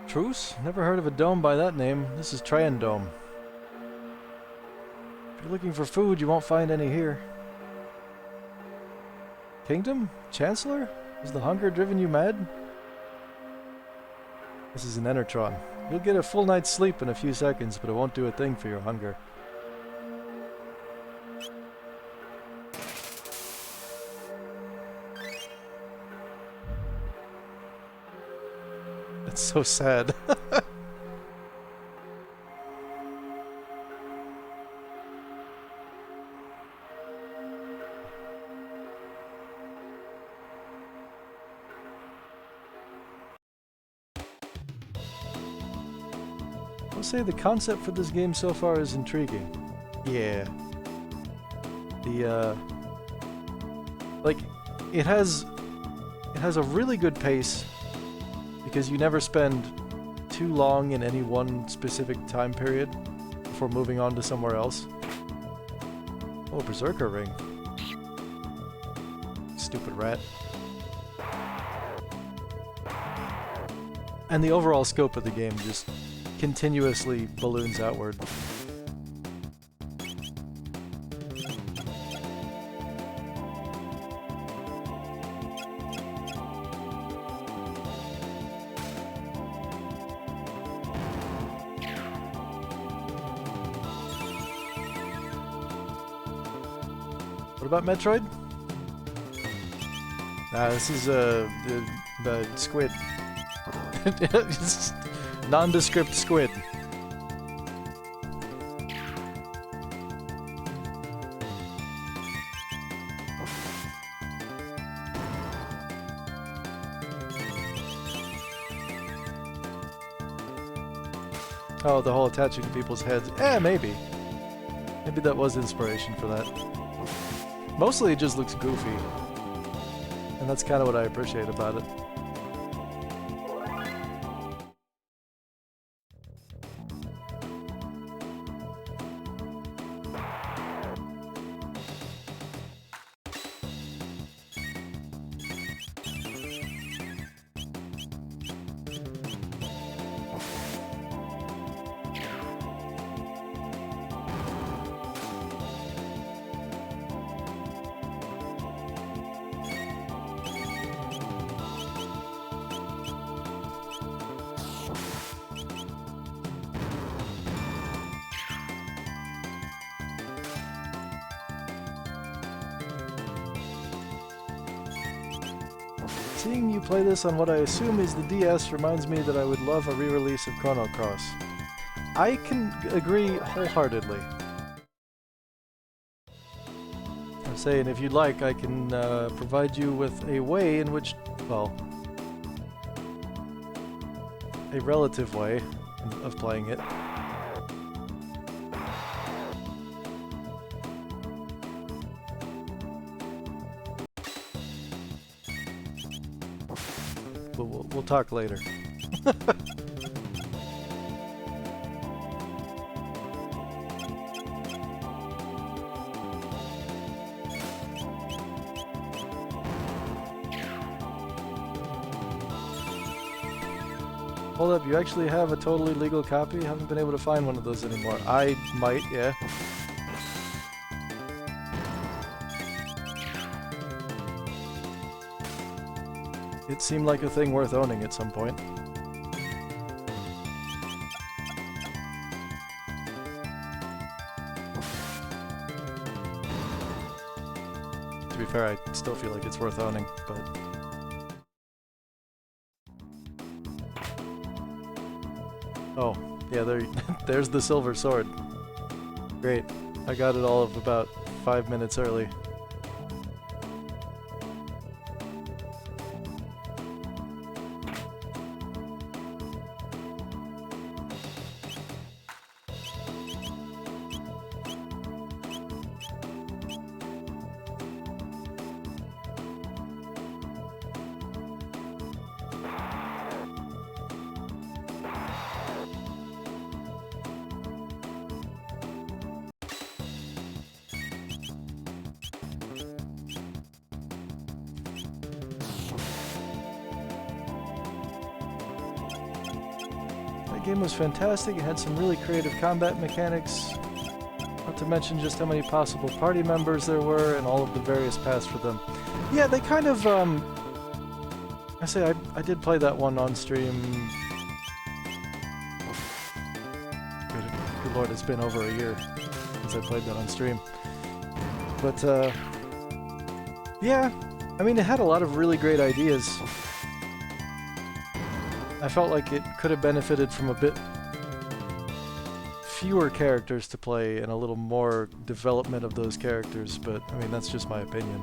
Truce? Never heard of a dome by that name. This is Trian Dome. If you're looking for food, you won't find any here. Kingdom? Chancellor? Has the hunger driven you mad? This is an Enertron. You'll get a full night's sleep in a few seconds, but it won't do a thing for your hunger. That's so sad. I'll say the concept for this game so far is intriguing. Yeah. Like, it has a really good pace because you never spend too long in any one specific time period before moving on to somewhere else. Oh, Berserker Ring. Stupid rat. And the overall scope of the game just continuously balloons outward. What about Metroid? This is the squid. Just nondescript squid. Oh, the whole attaching to people's heads. Maybe. Maybe that was inspiration for that. Mostly it just looks goofy. And that's kind of what I appreciate about it. Seeing you play this on what I assume is the DS reminds me that I would love a re-release of Chrono Cross. I can agree wholeheartedly. I'm saying if you'd like, I can provide you with a way in which, well, a relative way of playing it. We'll talk later. Hold up, you actually have a totally legal copy? Haven't been able to find one of those anymore. I might, yeah. It seemed like a thing worth owning at some point. To be fair, I still feel like it's worth owning, but... Oh, yeah, there's the silver sword. Great. I got it all of about 5 minutes early. game was fantastic. It had some really creative combat mechanics. Not to mention just how many possible party members there were and all of the various paths for them. Yeah, they kind of, I did play that one on stream. Good lord, it's been over a year since I played that on stream. But, yeah, I mean, it had a lot of really great ideas. I felt like it could have benefited from a bit fewer characters to play and a little more development of those characters, but, I mean, that's just my opinion.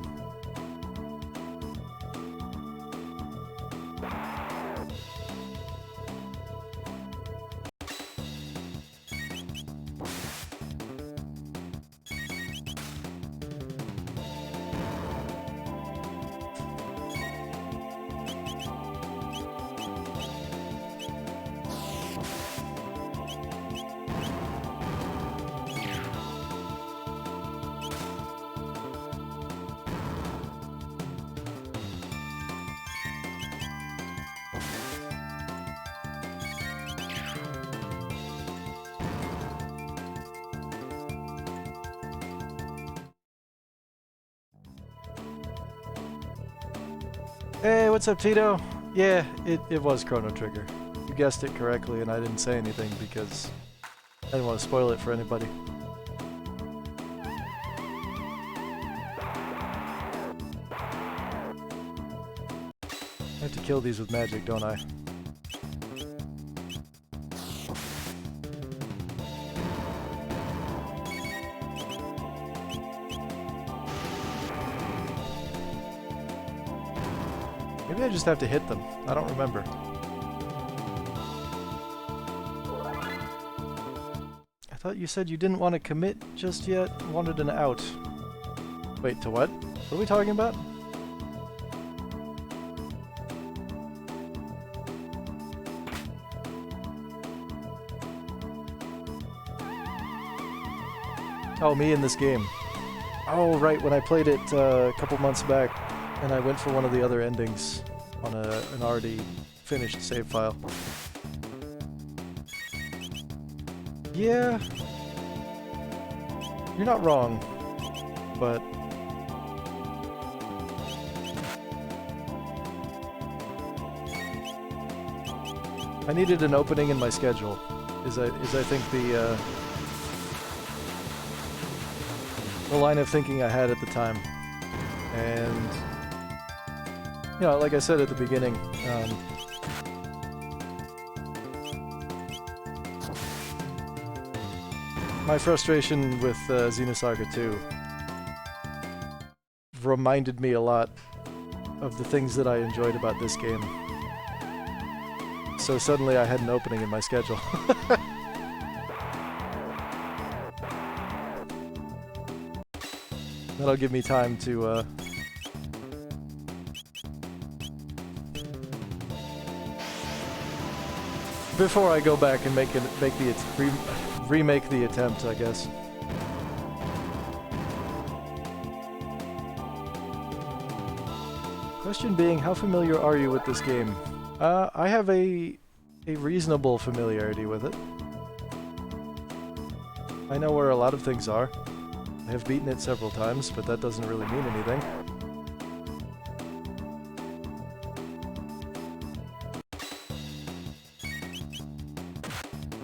Hey, what's up, Tito? Yeah, it was Chrono Trigger. You guessed it correctly, and I didn't say anything because I didn't want to spoil it for anybody. I have to kill these with magic, don't I? Maybe I just have to hit them. I don't remember. I thought you said you didn't want to commit just yet, wanted an out. Wait, to what? What are we talking about? Oh, me in this game. Oh, right, when I played it a couple months back, and I went for one of the other endings on an already finished save file. Yeah, you're not wrong, but I needed an opening in my schedule. Is I think the line of thinking I had at the time, and you know, like I said at the beginning, my frustration with Xenosaga 2 reminded me a lot of the things that I enjoyed about this game. So suddenly I had an opening in my schedule. That'll give me time to before I go back and remake the attempt, I guess. Question being, how familiar are you with this game? I have a reasonable familiarity with it. I know where a lot of things are. I have beaten it several times, but that doesn't really mean anything.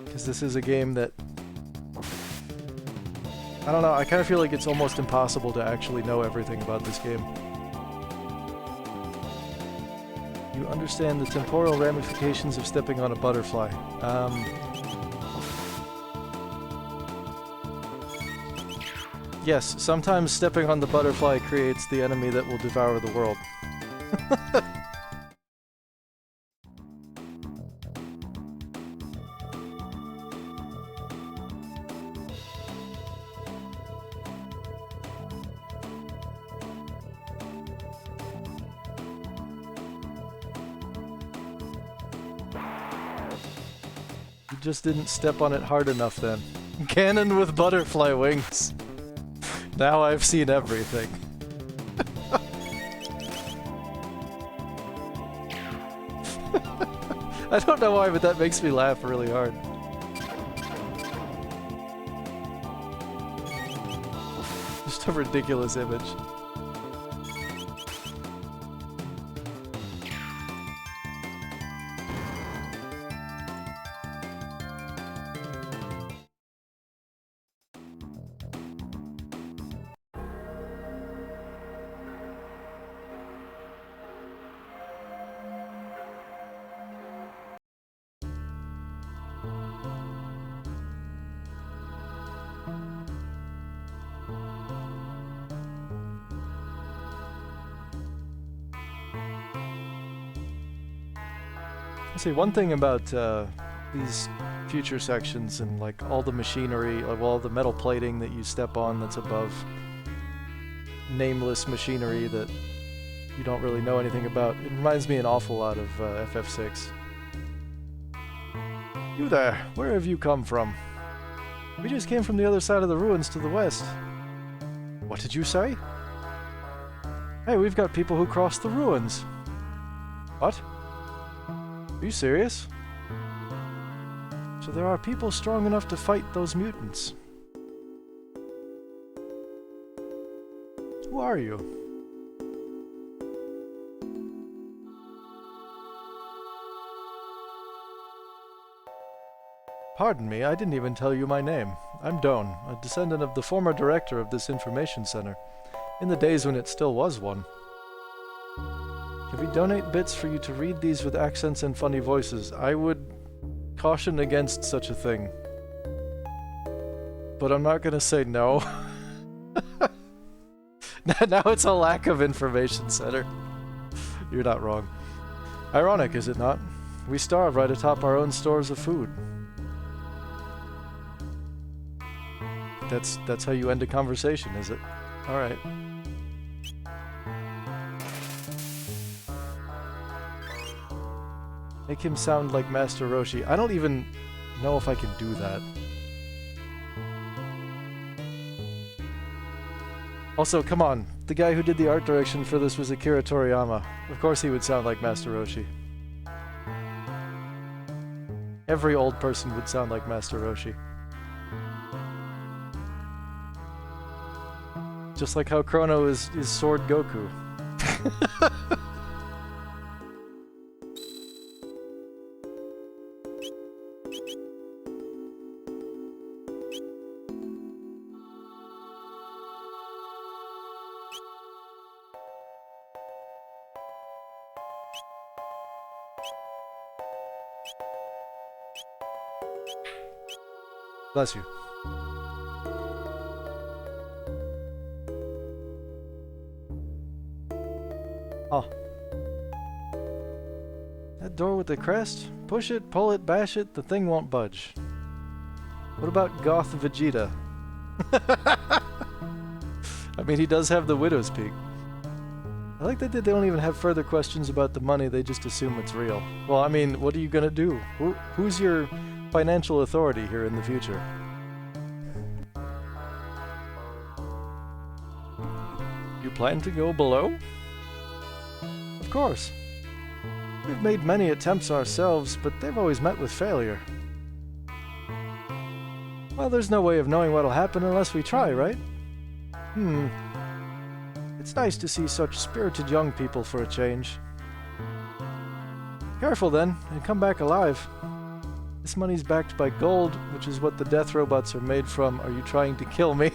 Because this is a game that... I don't know, I kind of feel like it's almost impossible to actually know everything about this game. You understand the temporal ramifications of stepping on a butterfly. Yes, sometimes stepping on the butterfly creates the enemy that will devour the world. You just didn't step on it hard enough then. Cannon with butterfly wings. Now I've seen everything. I don't know why, but that makes me laugh really hard. Just a ridiculous image. See, one thing about these future sections and like all the machinery, like all the metal plating that you step on that's above nameless machinery that you don't really know anything about, it reminds me an awful lot of FF6. You there, where have you come from? We just came from the other side of the ruins to the west. What did you say? Hey, we've got people who crossed the ruins. What? Are you serious? So there are people strong enough to fight those mutants. Who are you? Pardon me, I didn't even tell you my name. I'm Doan, a descendant of the former director of this information center, in the days when it still was one. If we donate bits for you to read these with accents and funny voices, I would caution against such a thing. But I'm not gonna say no. Now it's a lack of information center. You're not wrong. Ironic, is it not? We starve right atop our own stores of food. That's how you end a conversation, is it? Alright. Make him sound like Master Roshi. I don't even know if I can do that. Also, come on. The guy who did the art direction for this was Akira Toriyama. Of course he would sound like Master Roshi. Every old person would sound like Master Roshi. Just like how Chrono is Sword Goku. Bless you. Oh. That door with the crest? Push it, pull it, bash it, the thing won't budge. What about Goth Vegeta? I mean, he does have the Widow's Peak. I like that they don't even have further questions about the money, they just assume it's real. Well, I mean, what are you gonna do? Who's your financial authority here in the future? You plan to go below? Of course. We've made many attempts ourselves, but they've always met with failure. Well, there's no way of knowing what'll happen unless we try, right? It's nice to see such spirited young people for a change. Careful then, and come back alive. This money's backed by gold, which is what the death robots are made from. Are you trying to kill me?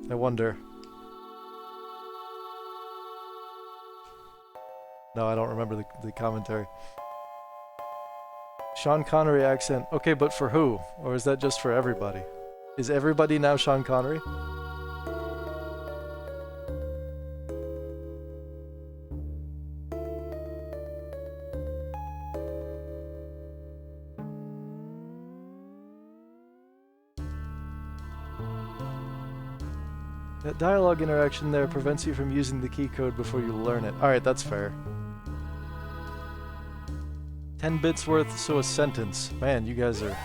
I wonder. No, I don't remember the commentary. Sean Connery accent. Okay, but for who? Or is that just for everybody? Is everybody now Sean Connery? That dialogue interaction there prevents you from using the key code before you learn it. Alright, that's fair. 10 bits worth, so a sentence. Man, you guys are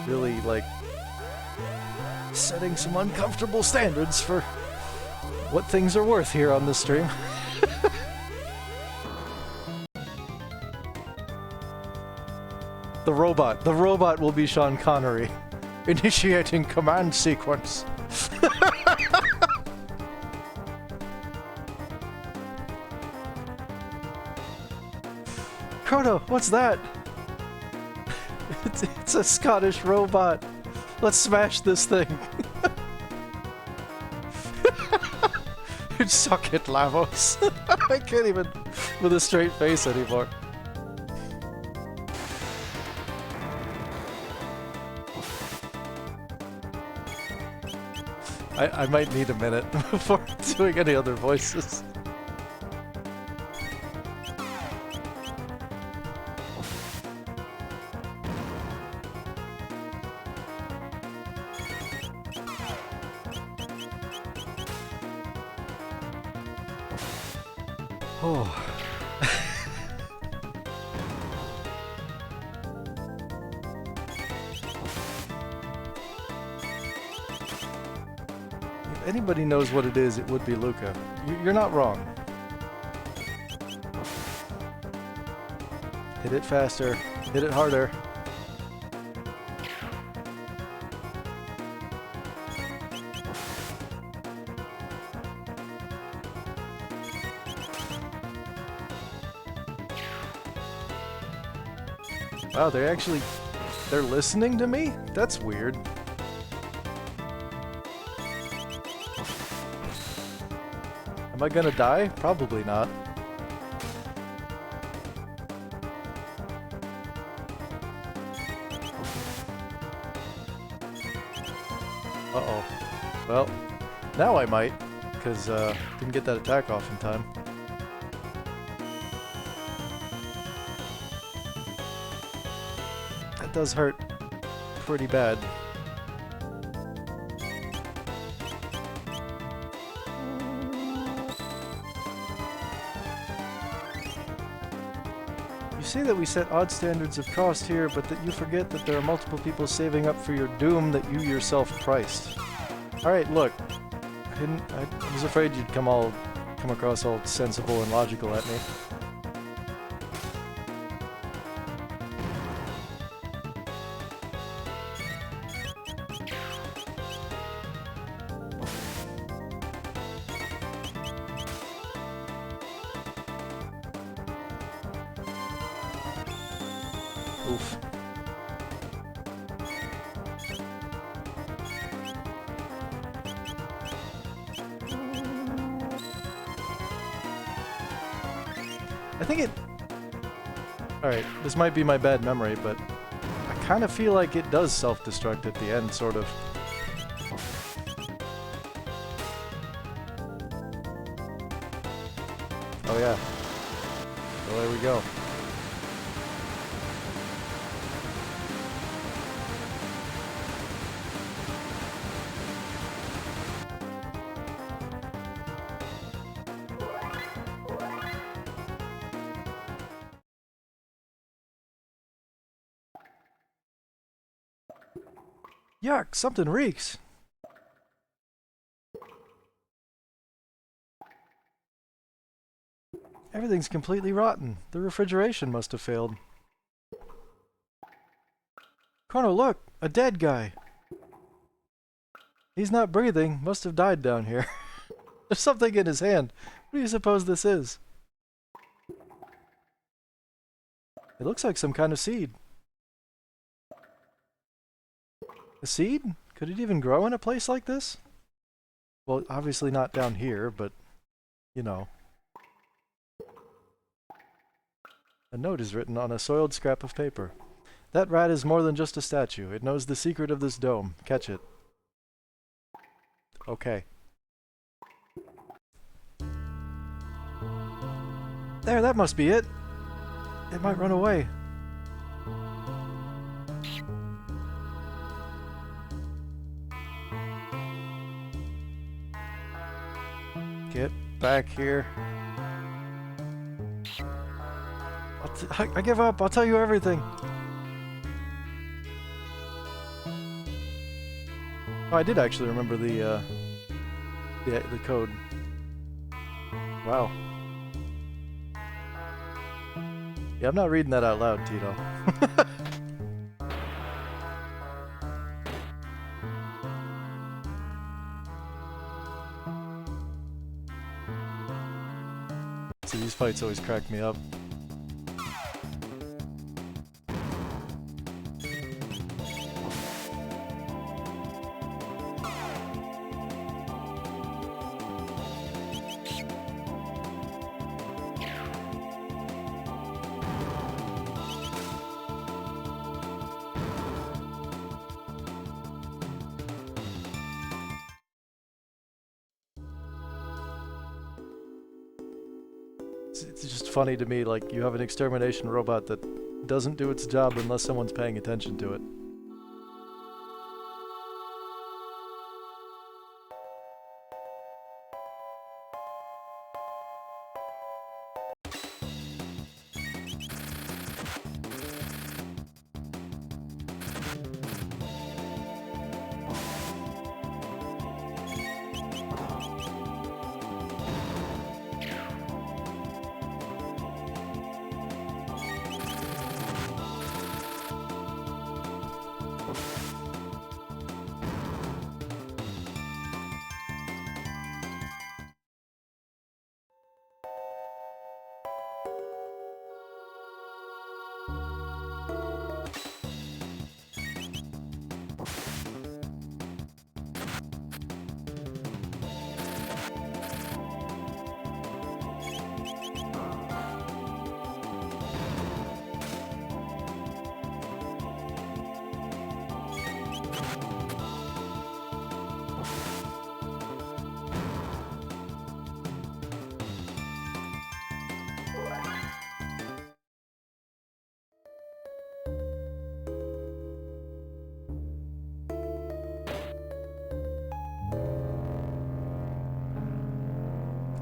really, like, setting some uncomfortable standards for what things are worth here on this stream. The robot will be Sean Connery. Initiating command sequence. Chrono, what's that? It's a Scottish robot. Let's smash this thing. Suck it, Lavos. I can't even with a straight face anymore. I might need a minute before doing any other voices. Oh. If anybody knows what it is, it would be Luca. You're not wrong. Hit it faster. Hit it harder. Wow, they're listening to me? That's weird. Am I gonna die? Probably not. Uh-oh. Well, now I might, because didn't get that attack off in time. That does hurt pretty bad. You say that we set odd standards of cost here, but that you forget that there are multiple people saving up for your doom that you yourself priced. Alright, look. I was afraid you'd come across all sensible and logical at me. Oof. I think it... Alright, this might be my bad memory, but I kind of feel like it does self-destruct at the end, sort of. Oh yeah. Well, there we go. Yuck, something reeks. Everything's completely rotten. The refrigeration must have failed. Chrono, look! A dead guy! He's not breathing. Must have died down here. There's something in his hand. What do you suppose this is? It looks like some kind of seed. A seed? Could it even grow in a place like this? Well, obviously not down here, but, you know. A note is written on a soiled scrap of paper. That rat is more than just a statue. It knows the secret of this dome. Catch it. Okay. There, that must be it. It might run away. Get back here. I give up. I'll tell you everything. Oh, I did actually remember the code. Wow. Yeah, I'm not reading that out loud, Tito. So these fights always crack me up. It's just funny to me, like, you have an extermination robot that doesn't do its job unless someone's paying attention to it.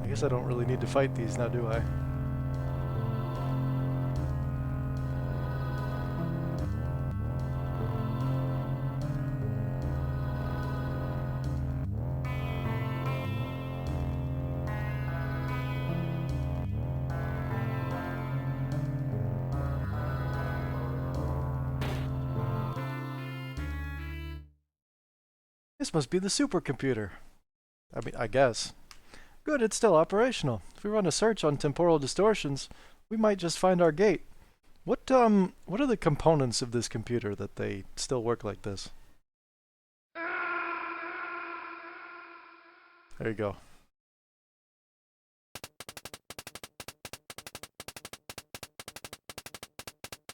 I guess I don't really need to fight these now, do I? This must be the supercomputer. I mean, I guess. Good, it's still operational. If we run a search on temporal distortions, we might just find our gate. What are the components of this computer that they still work like this? There you go.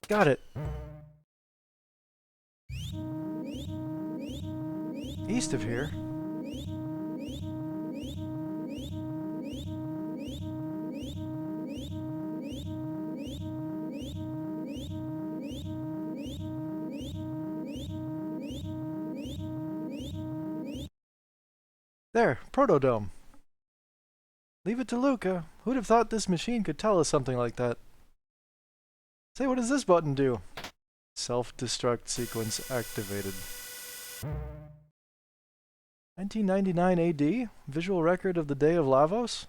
Got it. East of here. There, Protodome. Leave it to Luca. Who'd have thought this machine could tell us something like that? Say, what does this button do? Self-destruct sequence activated. 1999 AD? Visual record of the Day of Lavos?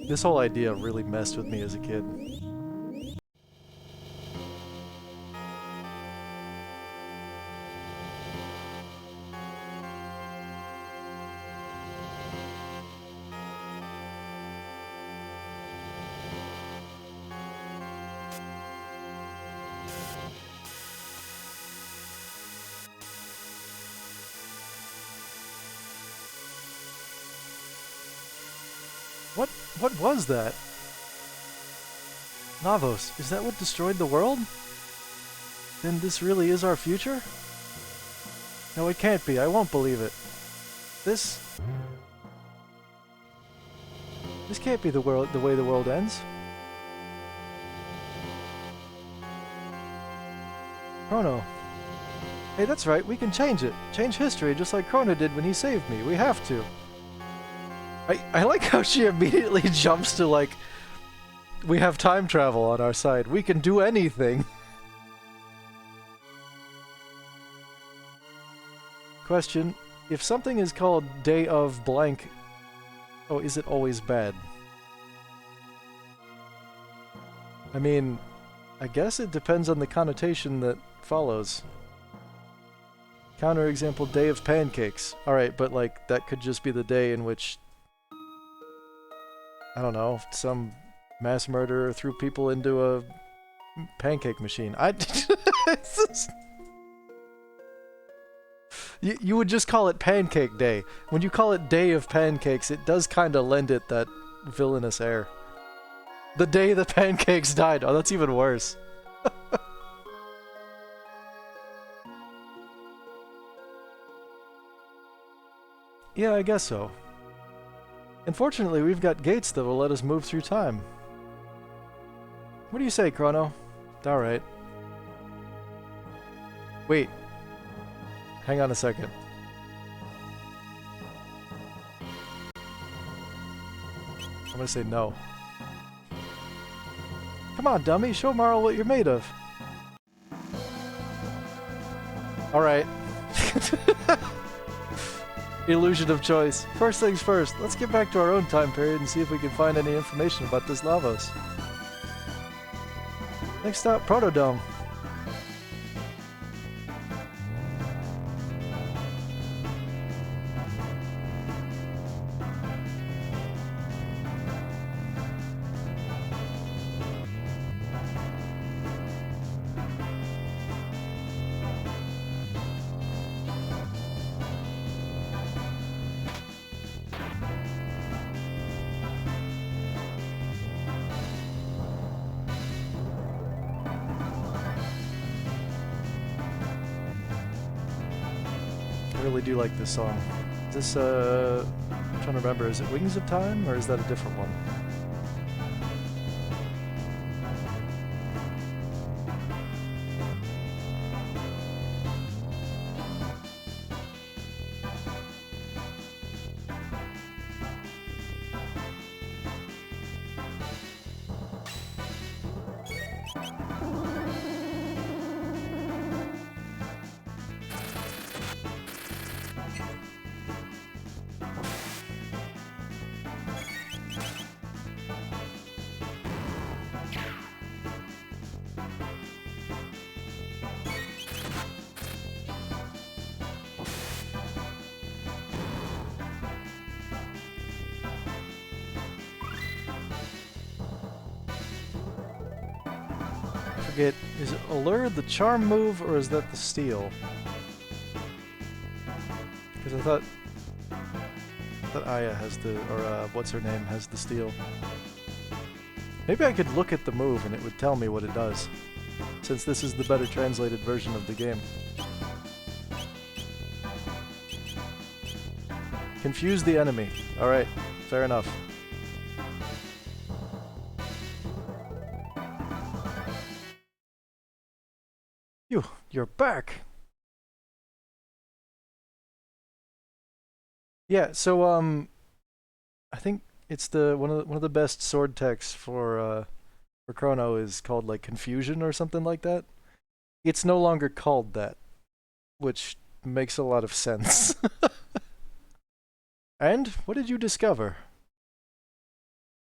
This whole idea really messed with me as a kid. What was that? Lavos, is that what destroyed the world? Then this really is our future? No, it can't be. I won't believe it. This can't be the way the world ends. Chrono. Hey, that's right. We can change it. Change history just like Chrono did when he saved me. We have to. I like how she immediately jumps to, like, we have time travel on our side. We can do anything. Question. If something is called Day of Blank, oh, is it always bad? I mean, I guess it depends on the connotation that follows. Counterexample, Day of Pancakes. Alright, but like, that could just be the day in which, I don't know, some mass murderer threw people into a pancake machine. You would just call it Pancake Day. When you call it Day of Pancakes, it does kind of lend it that villainous air. The day the pancakes died. Oh, that's even worse. Yeah, I guess so. Unfortunately, we've got gates that will let us move through time. What do you say, Chrono? Alright. Wait. Hang on a second. I'm gonna say no. Come on, dummy, show Marl what you're made of. Alright. Illusion of choice. First things first, let's get back to our own time period and see if we can find any information about this Lavos. Next stop, Protodome. I really do like this song. Is this, I'm trying to remember, is it Wings of Time, or is that a different one? Is it Allure the charm move, or is that the steal? Because I thought that Aya has the, or what's her name, has the steal. Maybe I could look at the move and it would tell me what it does, since this is the better translated version of the game. Confuse the enemy. Alright, fair enough. You're back! Yeah, so, I think it's the one of the best sword techs for Chrono is called, like, Confusion or something like that. It's no longer called that, which makes a lot of sense. And, what did you discover?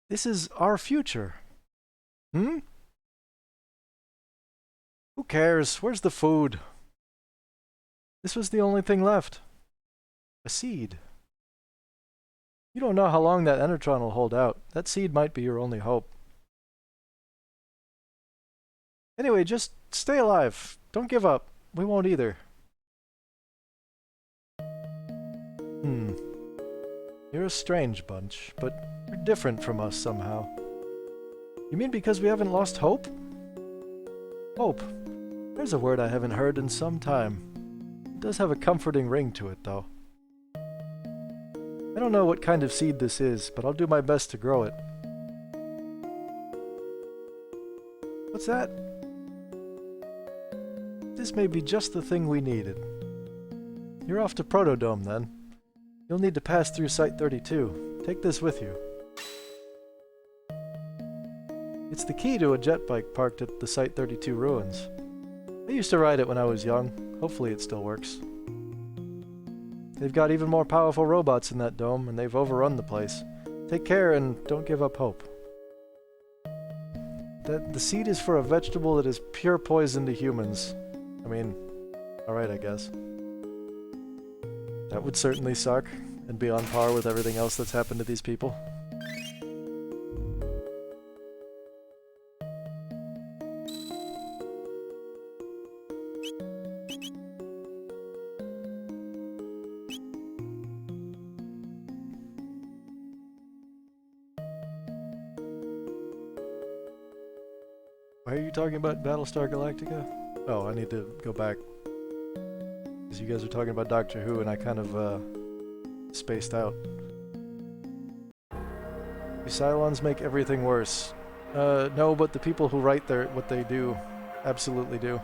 This is our future. Hmm? Who cares? Where's the food? This was the only thing left. A seed. You don't know how long that Enertron will hold out. That seed might be your only hope. Anyway, just stay alive. Don't give up. We won't either. You're a strange bunch, but you're different from us somehow. You mean because we haven't lost hope? Hope. There's a word I haven't heard in some time. It does have a comforting ring to it, though. I don't know what kind of seed this is, but I'll do my best to grow it. What's that? This may be just the thing we needed. You're off to Protodome, then. You'll need to pass through Site 32. Take this with you. It's the key to a jet bike parked at the Site 32 ruins. I used to ride it when I was young. Hopefully it still works. They've got even more powerful robots in that dome, and they've overrun the place. Take care and don't give up hope. The seed is for a vegetable that is pure poison to humans. I mean, alright, I guess. That would certainly suck, and be on par with everything else that's happened to these people. Why are you talking about Battlestar Galactica? Oh, I need to go back. Because you guys are talking about Doctor Who and I kind of, spaced out. The Cylons make everything worse. No, but the people who write what they do absolutely do.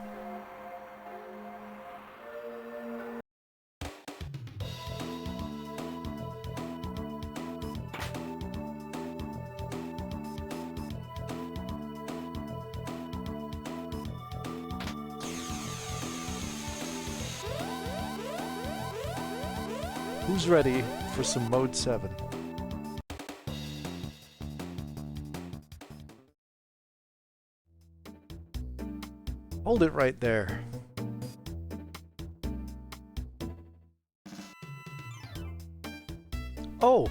Who's ready for some Mode 7? Hold it right there. Oh!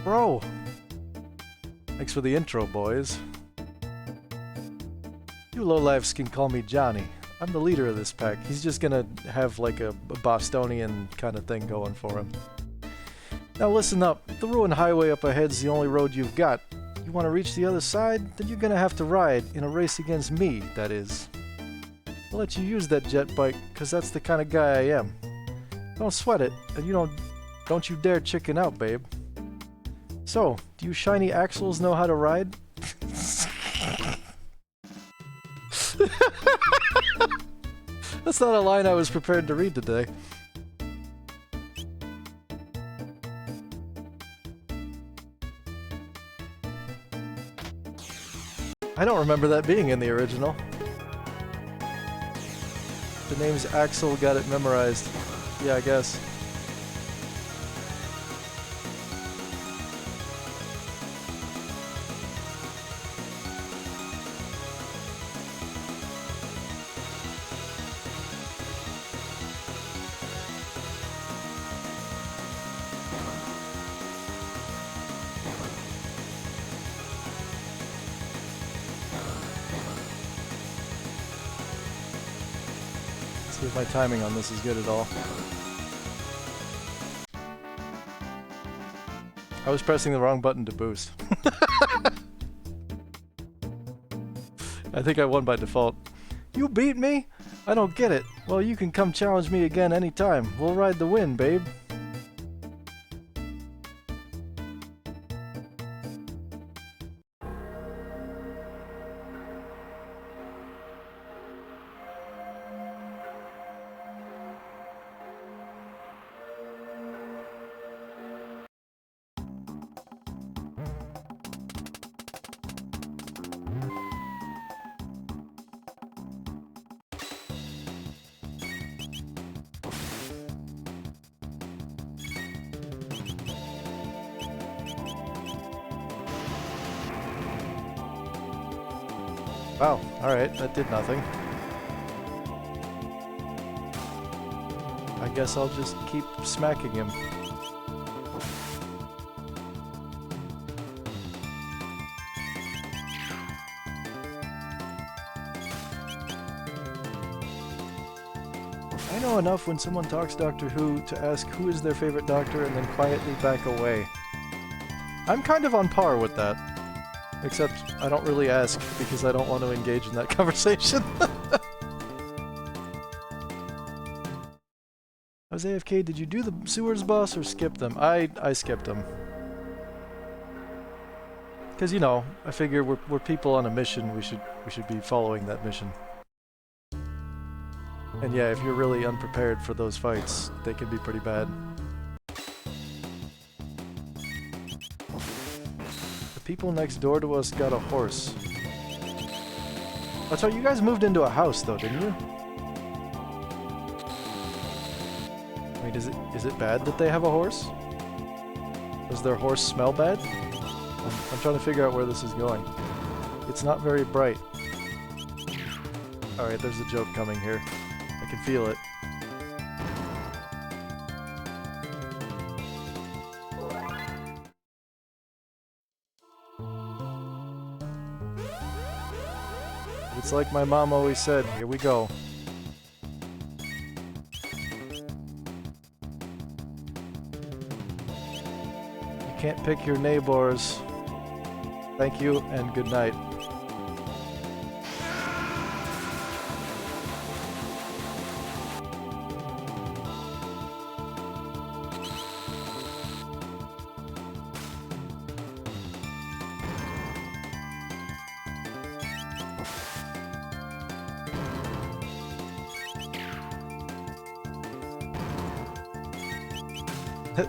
Bro! Thanks for the intro, boys. You lowlifes can call me Johnny. I'm the leader of this pack. He's just gonna have like a Bostonian kind of thing going for him. Now listen up. The ruined highway up ahead's the only road you've got. You want to reach the other side? Then you're gonna have to ride, in a race against me, that is. I'll let you use that jet bike, cause that's the kind of guy I am. Don't sweat it, and don't you dare chicken out, babe. So, do you shiny axles know how to ride? That's not a line I was prepared to read today. I don't remember that being in the original. The name's Axel, got it memorized. Yeah, I guess. See if my timing on this is good at all. I was pressing the wrong button to boost. I think I won by default. You beat me? I don't get it. Well, you can come challenge me again anytime. We'll ride the win, babe. Wow, alright, that did nothing. I guess I'll just keep smacking him. I know enough when someone talks Doctor Who to ask who is their favorite Doctor and then quietly back away. I'm kind of on par with that. Except, I don't really ask, because I don't want to engage in that conversation. I was AFK, did you do the sewers boss or skip them? I skipped them. Because, you know, I figure we're people on a mission, we should be following that mission. And yeah, if you're really unprepared for those fights, they can be pretty bad. people next door to us got a horse. That's right, you guys moved into a house though, didn't you? I mean, is it bad that they have a horse? Does their horse smell bad? I'm trying to figure out where this is going. It's not very bright. Alright, there's a joke coming here. I can feel it. It's like my mom always said, here we go. You can't pick your neighbors. Thank you and good night.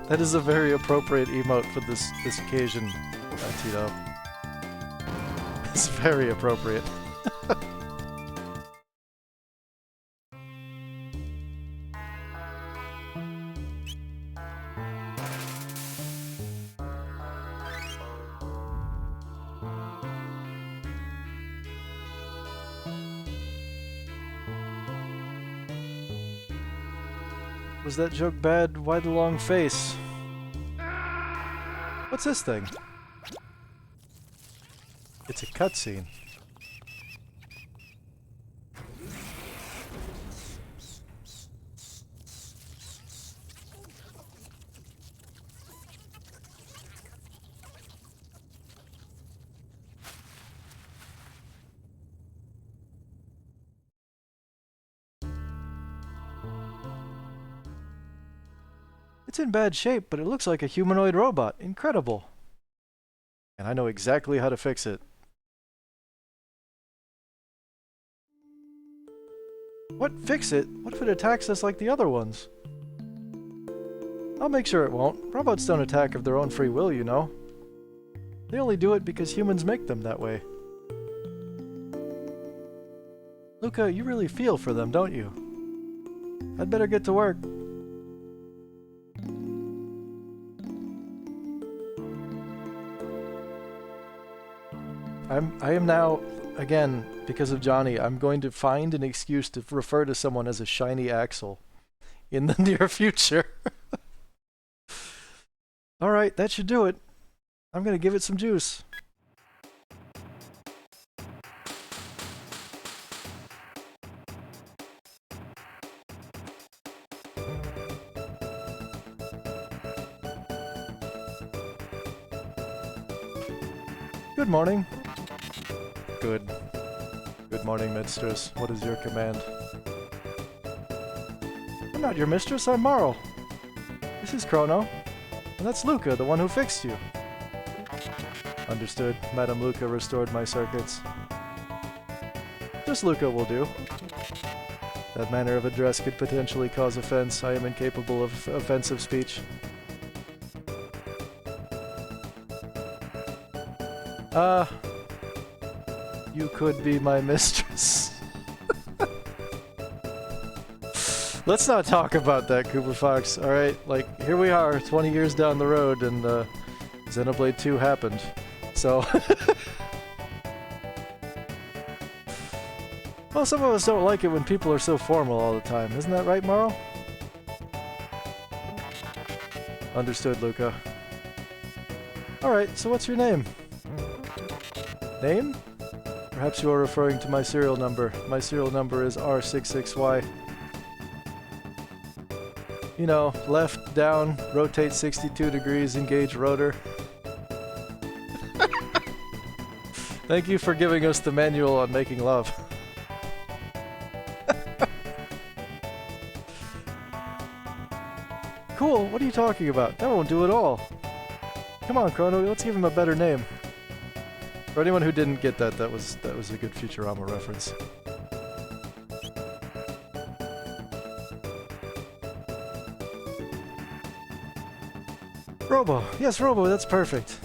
That is a very appropriate emote for this occasion, Tito. It's very appropriate. Was that joke bad? Why the long face? What's this thing? It's a cutscene. It's in bad shape, but it looks like a humanoid robot. Incredible. And I know exactly how to fix it. What? Fix it? What if it attacks us like the other ones? I'll make sure it won't. Robots don't attack of their own free will, you know. They only do it because humans make them that way. Luca, you really feel for them, don't you? I'd better get to work. I am now, again, because of Johnny, I'm going to find an excuse to refer to someone as a shiny axle in the near future. Alright, that should do it. I'm gonna give it some juice. Good morning. Good. Good morning, mistress. What is your command? I'm not your mistress, I'm Marl. This is Chrono. And that's Luca, the one who fixed you. Understood. Madam Luca restored my circuits. Just Luca will do. That manner of address could potentially cause offense. I am incapable of offensive speech. You could be my mistress. Let's not talk about that, Cooper Fox, alright? Like, here we are, 20 years down the road, and, Xenoblade 2 happened. So... Well, some of us don't like it when people are so formal all the time. Isn't that right, Marl? Understood, Luca. Alright, so what's your name? Name? Perhaps you are referring to my serial number. My serial number is R66Y. You know, left, down, rotate 62 degrees, engage rotor. Thank you for giving us the manual on making love. Cool, what are you talking about? That won't do at all. Come on, Chrono, let's give him a better name. For anyone who didn't get that, that was a good Futurama reference. Robo. Yes, Robo, that's perfect.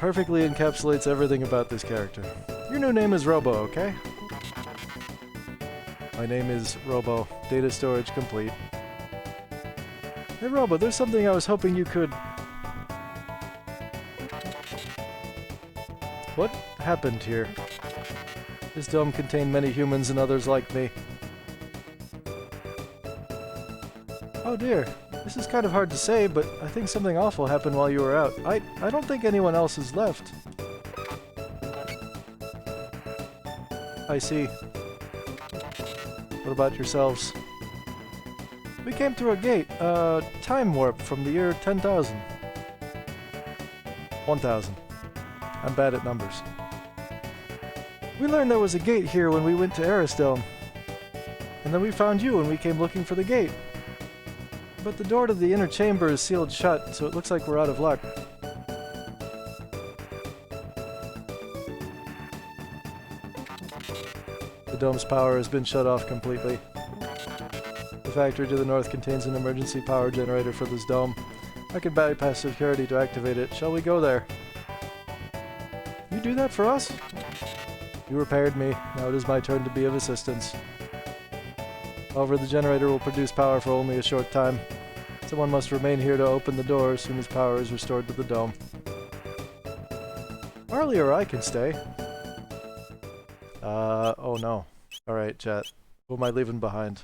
perfectly encapsulates everything about this character. Your new name is Robo, okay? My name is Robo. Data storage complete. Hey Robo, there's something I was hoping you could... What happened here? This dome contained many humans and others like me. Oh dear, this is kind of hard to say, but I think something awful happened while you were out. I don't think anyone else has left. I see. What about yourselves? We came through a gate, time warp from the year 10,000. 1,000. I'm bad at numbers. We learned there was a gate here when we went to Arisdome. And then we found you when we came looking for the gate. But the door to the inner chamber is sealed shut, so it looks like we're out of luck. The dome's power has been shut off completely. The factory to the north contains an emergency power generator for this dome. I can bypass security to activate it. Shall we go there? You do that for us? You repaired me. Now it is my turn to be of assistance. However, the generator will produce power for only a short time. Someone must remain here to open the door as soon as power is restored to the dome. Marley or I can stay. Oh no. Alright, chat. Who am I leaving behind?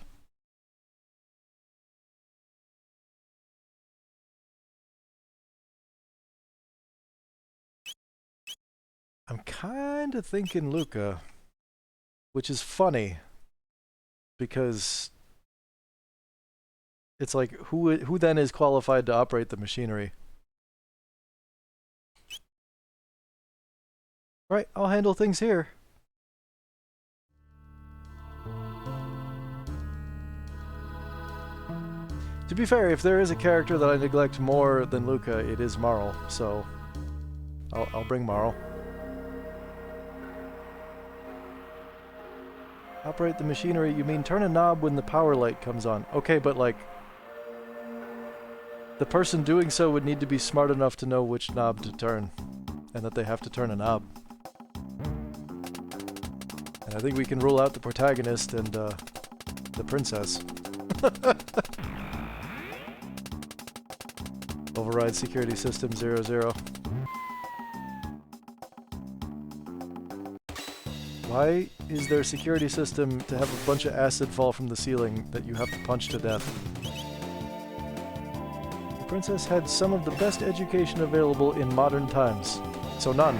I'm kinda thinking Luca. Which is funny. Because it's like, who then is qualified to operate the machinery? Right, I'll handle things here. To be fair, if there is a character that I neglect more than Luca, it is Marl, so I'll bring Marl. Operate the machinery, you mean turn a knob when the power light comes on. Okay, but like, the person doing so would need to be smart enough to know which knob to turn, and that they have to turn a knob. And I think we can rule out the protagonist and the princess. Override security system 00. Why is their security system to have a bunch of acid fall from the ceiling that you have to punch to death? The princess had some of the best education available in modern times, so none.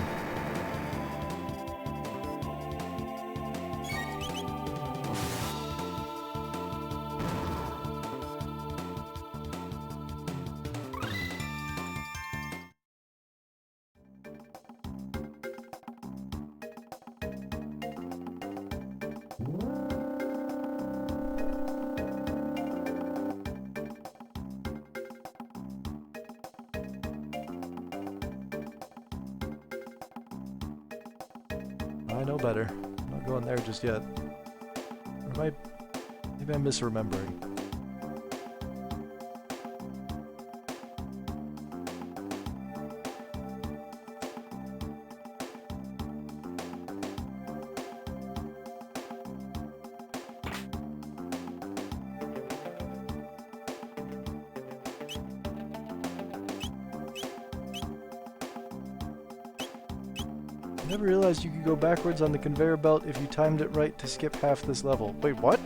I know better. I'm not going there just yet. Or am I... maybe I'm misremembering. I never realized you could go backwards on the conveyor belt if you timed it right to skip half this level. Wait, what?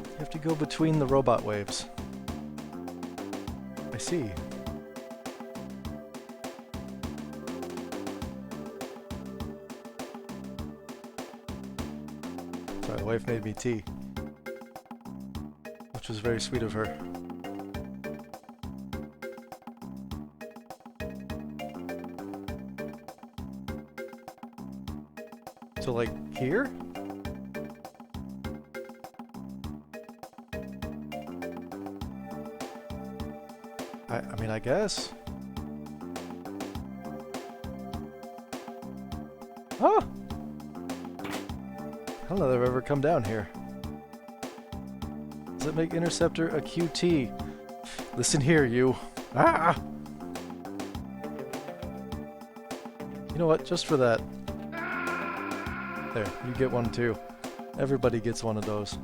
You have to go between the robot waves. I see. My wife made me tea, which was very sweet of her. So, like, here? I mean, I guess. Ah! I don't know if I've ever come down here. Does that make Interceptor a QT? Listen here, you. Ah! You know what? Just for that. There, you get one too. Everybody gets one of those.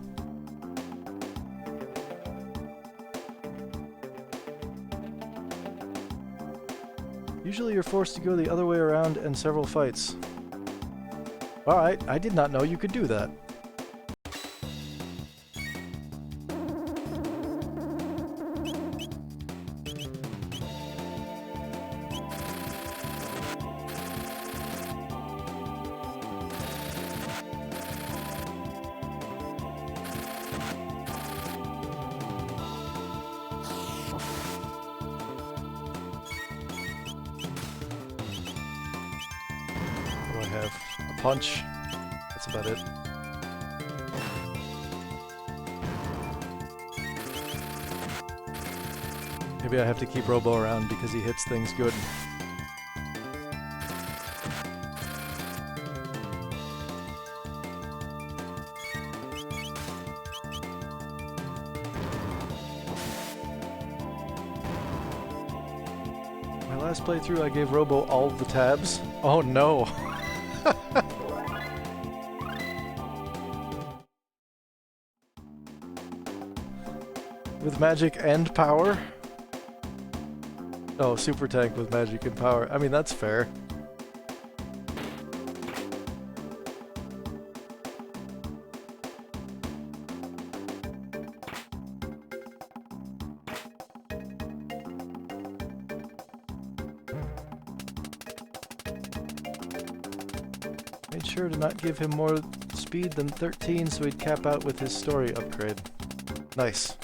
Usually you're forced to go the other way around in several fights. Alright, I did not know you could do that. Punch. That's about it. Maybe I have to keep Robo around because he hits things good. My last playthrough I gave Robo all the tabs. Oh no! With magic and power? Oh, super tank with magic and power. I mean, that's fair. Made sure to not give him more speed than 13 so he'd cap out with his story upgrade. Nice.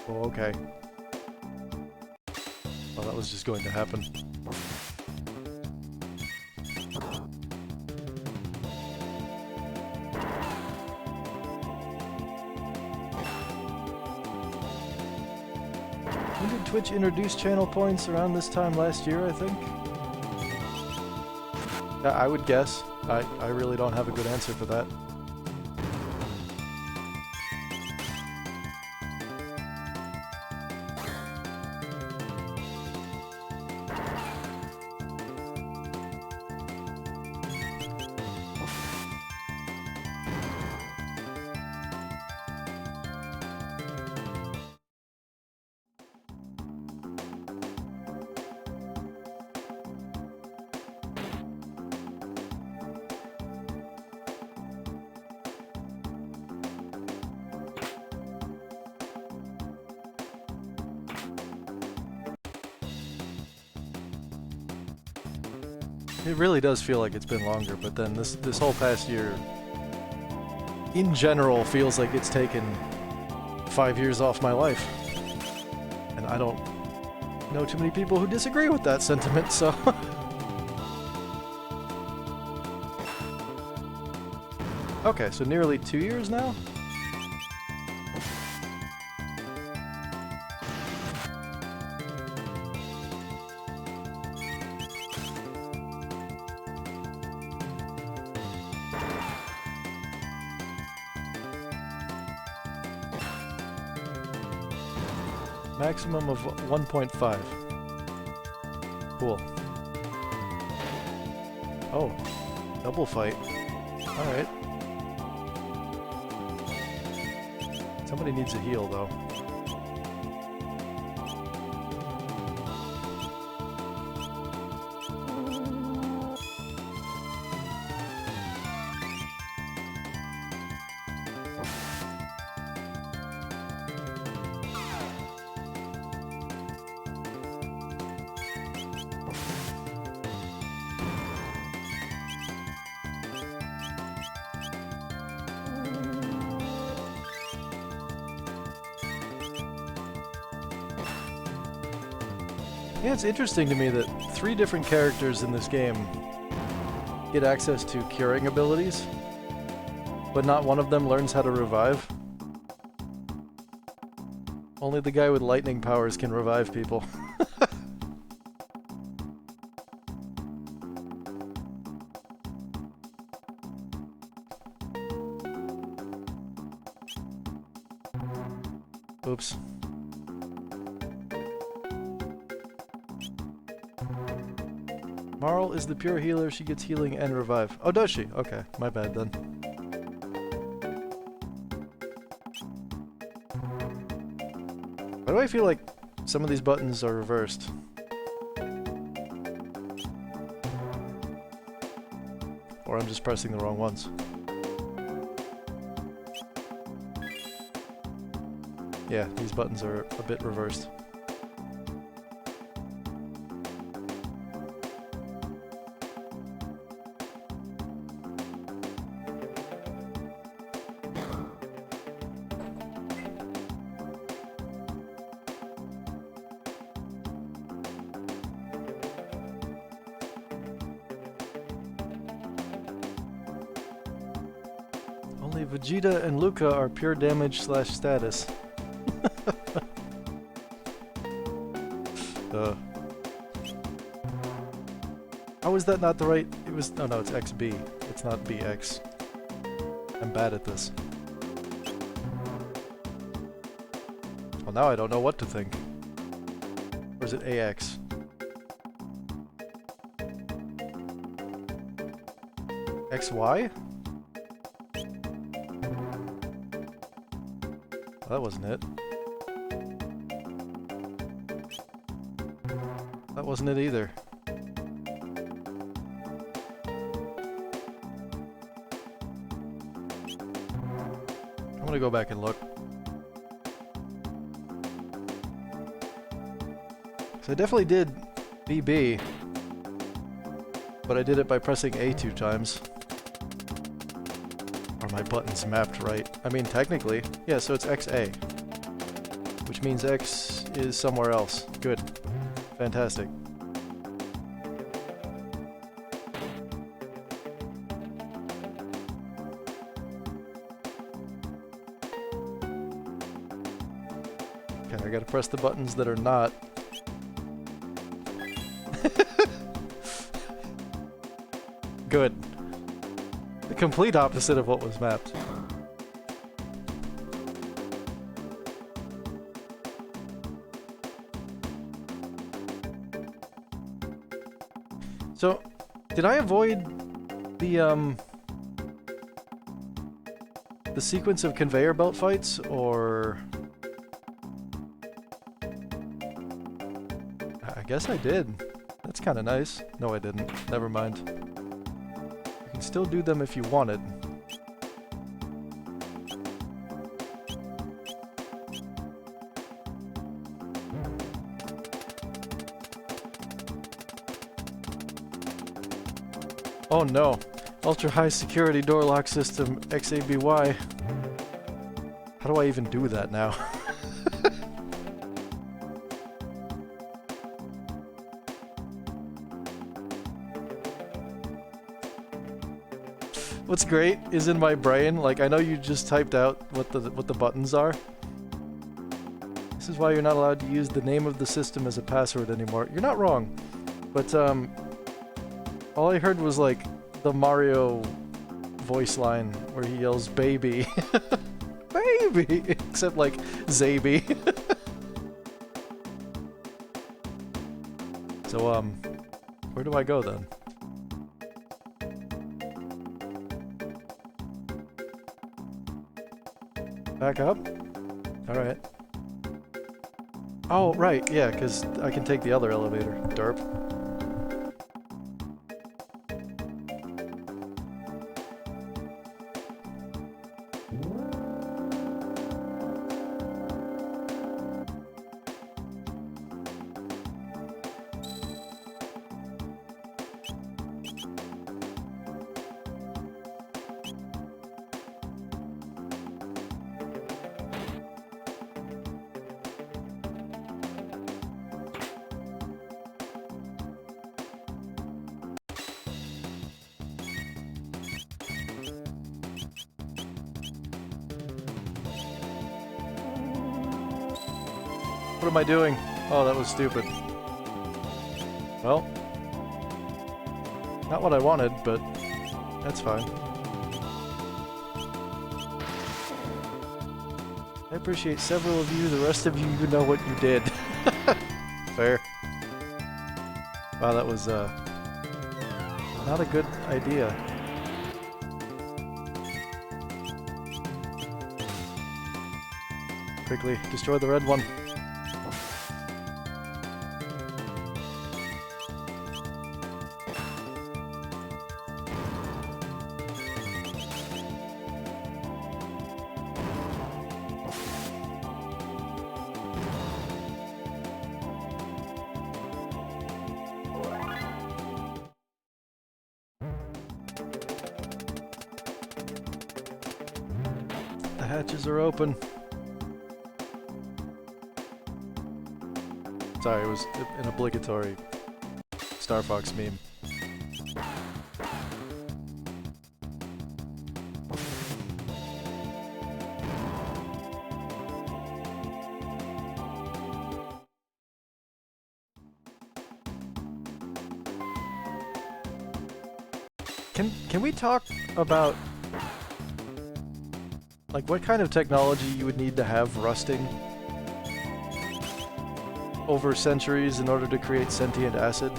Oh, okay. Well, that was just going to happen. When did Twitch introduce channel points? Around this time last year, I think? Yeah, I would guess. I really don't have a good answer for that. It really does feel like it's been longer, but then this whole past year, in general, feels like it's taken 5 years off my life. And I don't know too many people who disagree with that sentiment, so... Okay, so nearly 2 years now? Maximum of 1.5. Cool. Oh, double fight. Alright. Somebody needs a heal, though. Yeah, it's interesting to me that 3 different characters in this game get access to curing abilities, but not one of them learns how to revive. Only the guy with lightning powers can revive people. Oops. Marl is the pure healer. She gets healing and revive. Oh, does she? Okay, my bad then. Why do I feel like some of these buttons are reversed? Or I'm just pressing the wrong ones. Yeah, these buttons are a bit reversed. Only Vegeta and Luca are pure damage / status. How is that not the right? It was. Oh no, it's XB. It's not BX. I'm bad at this. Well, now I don't know what to think. Or is it AX? XY? Well, that wasn't it. That wasn't it either. I'm gonna go back and look. So I definitely did BB, but I did it by pressing A 2 times. Are my buttons mapped right? I mean, technically. Yeah, so it's XA. Which means X is somewhere else. Good. Fantastic. Okay, I gotta press the buttons that are not. Good. The complete opposite of what was mapped. So, did I avoid the sequence of conveyor belt fights, or... I guess I did. That's kind of nice. No, I didn't. Never mind. You can still do them if you wanted. Oh no. Ultra high security door lock system XABY. How do I even do that now? What's great is in my brain, like I know you just typed out what the buttons are. This is why you're not allowed to use the name of the system as a password anymore. You're not wrong. But all I heard was like the Mario voice line where he yells baby. Baby! Except like Zaby. So where do I go then? Back up? Alright. Oh, right, yeah, because I can take the other elevator. Derp. What am I doing? Oh, that was stupid. Well, not what I wanted, but that's fine. I appreciate several of you, the rest of you know what you did. Fair. Wow, that was not a good idea. Quickly, destroy the red one. The hatches are open. Sorry, it was an obligatory Star Fox meme. Can we talk about like what kind of technology you would need to have rusting over centuries in order to create sentient acid?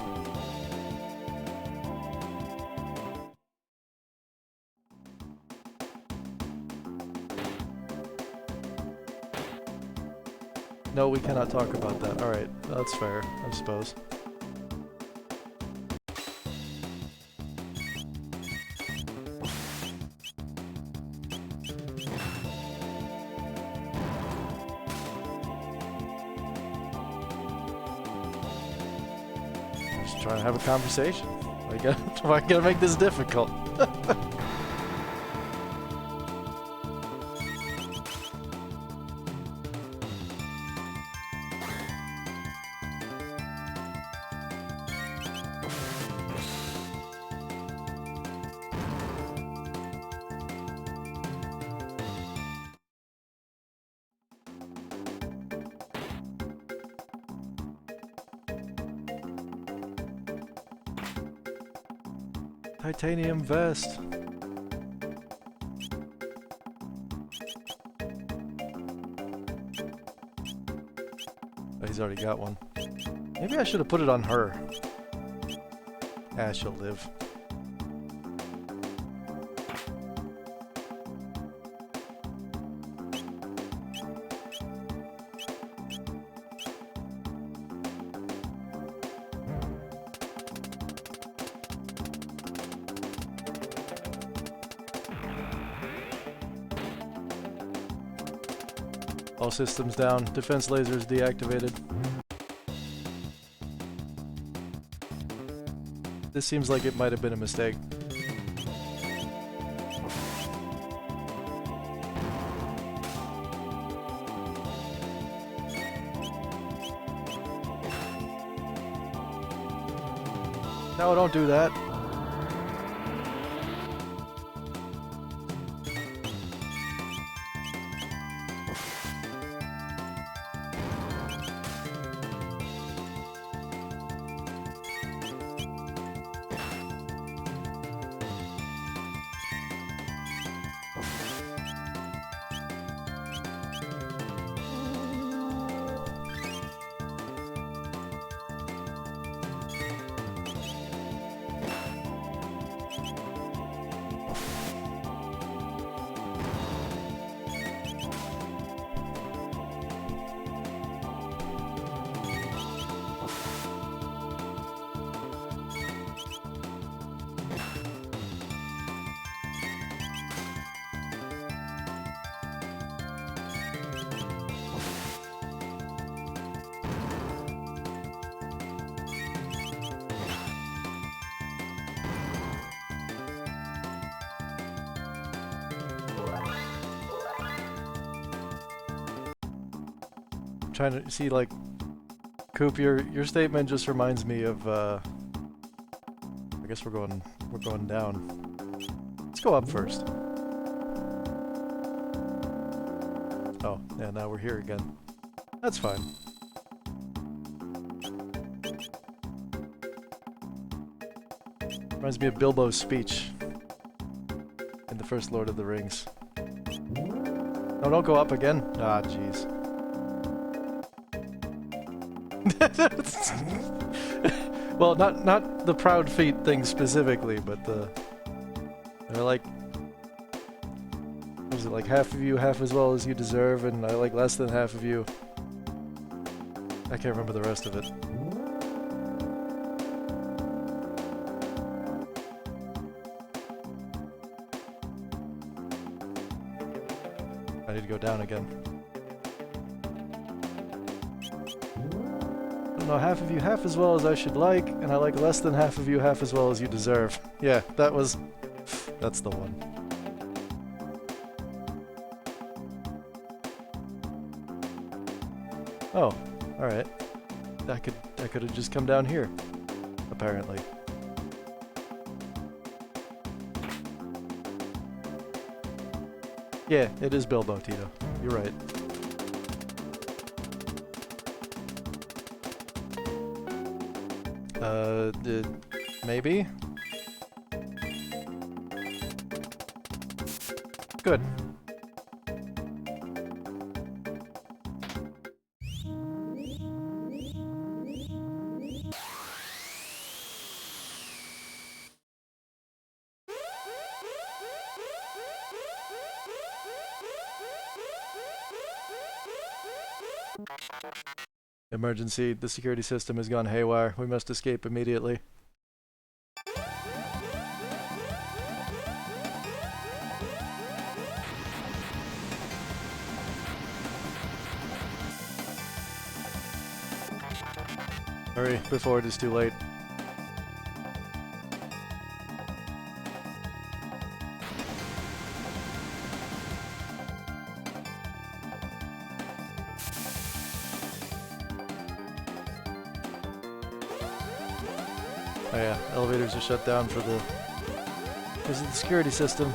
No, we cannot talk about that. Alright, that's fair, I suppose. Just trying to have a conversation. Why gotta make this difficult? Titanium vest. Oh, he's already got one. Maybe I should have put it on her. Ah, she'll live. All systems down. Defense lasers deactivated. This seems like it might have been a mistake. No, don't do that. Trying to see, like, Coop, your statement just reminds me of I guess we're going down. Let's go up first. Oh, yeah, now we're here again. That's fine. Reminds me of Bilbo's speech in the first Lord of the Rings. Oh, don't go up again. Ah, jeez. Well, not the proud feet thing specifically, but they're like, what was it, like half of you, half as well as you deserve, and I like less than half of you. I can't remember the rest of it. I need to go down again. I don't know, half of you half as well as I should like, and I like less than half of you half as well as you deserve. Yeah, that's the one. Oh, alright. I could have just come down here, apparently. Yeah, it is Bilbo, Tito. You're right. Maybe? Good. Emergency, the security system has gone haywire. We must escape immediately. Hurry, before it is too late. Oh yeah, elevators are shut down for because of the security system.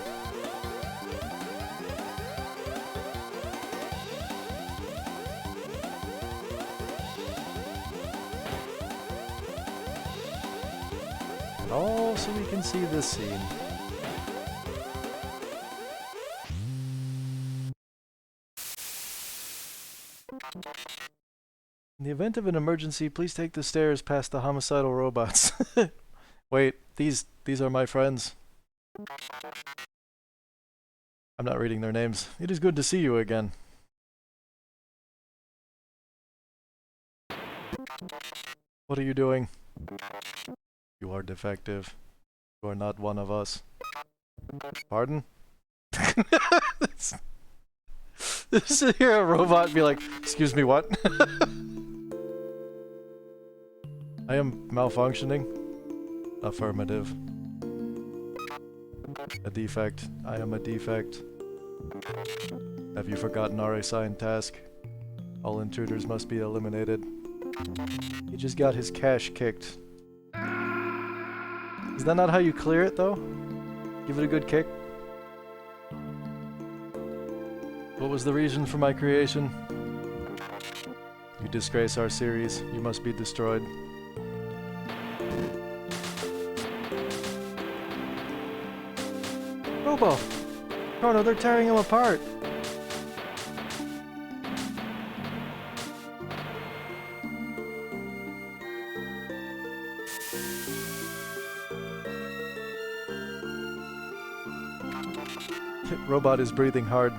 And all so we can see this scene. In the event of an emergency, please take the stairs past the homicidal robots. Wait, these are my friends. I'm not reading their names. It is good to see you again. What are you doing? You are defective. You are not one of us. Pardon? This is here a robot and be like, excuse me, what? I am malfunctioning. Affirmative. A defect. I am a defect. Have you forgotten our assigned task? All intruders must be eliminated. He just got his cash kicked. Is that not how you clear it, though? Give it a good kick? What was the reason for my creation? You disgrace our series. You must be destroyed. Robo! Chrono, they're tearing him apart! Robot is breathing hard.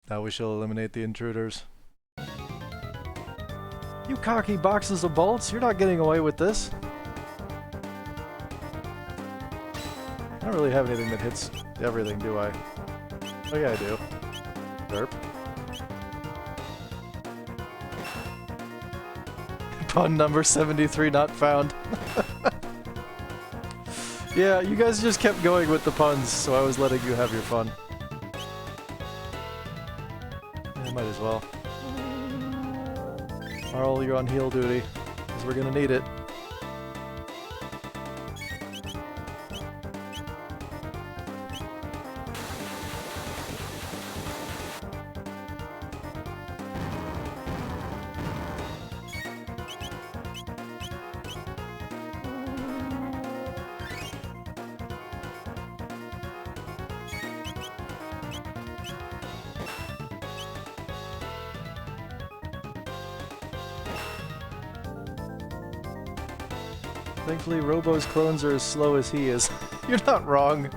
Now we shall eliminate the intruders. You cocky boxes of bolts, you're not getting away with this. I don't really have anything that hits everything, do I? Oh yeah, I do. Derp. Pun number 73 not found. Yeah, you guys just kept going with the puns, so I was letting you have your fun. Yeah, might as well. Marl, you're on heal duty, because we're gonna need it. Thankfully, Robo's clones are as slow as he is. You're not wrong.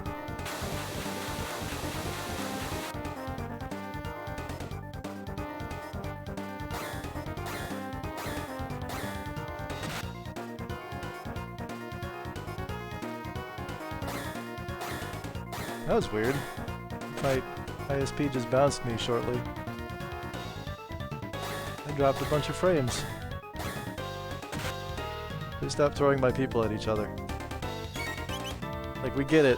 That was weird. My ISP just bounced me shortly. I dropped a bunch of frames. Please stop throwing my people at each other. Like, we get it.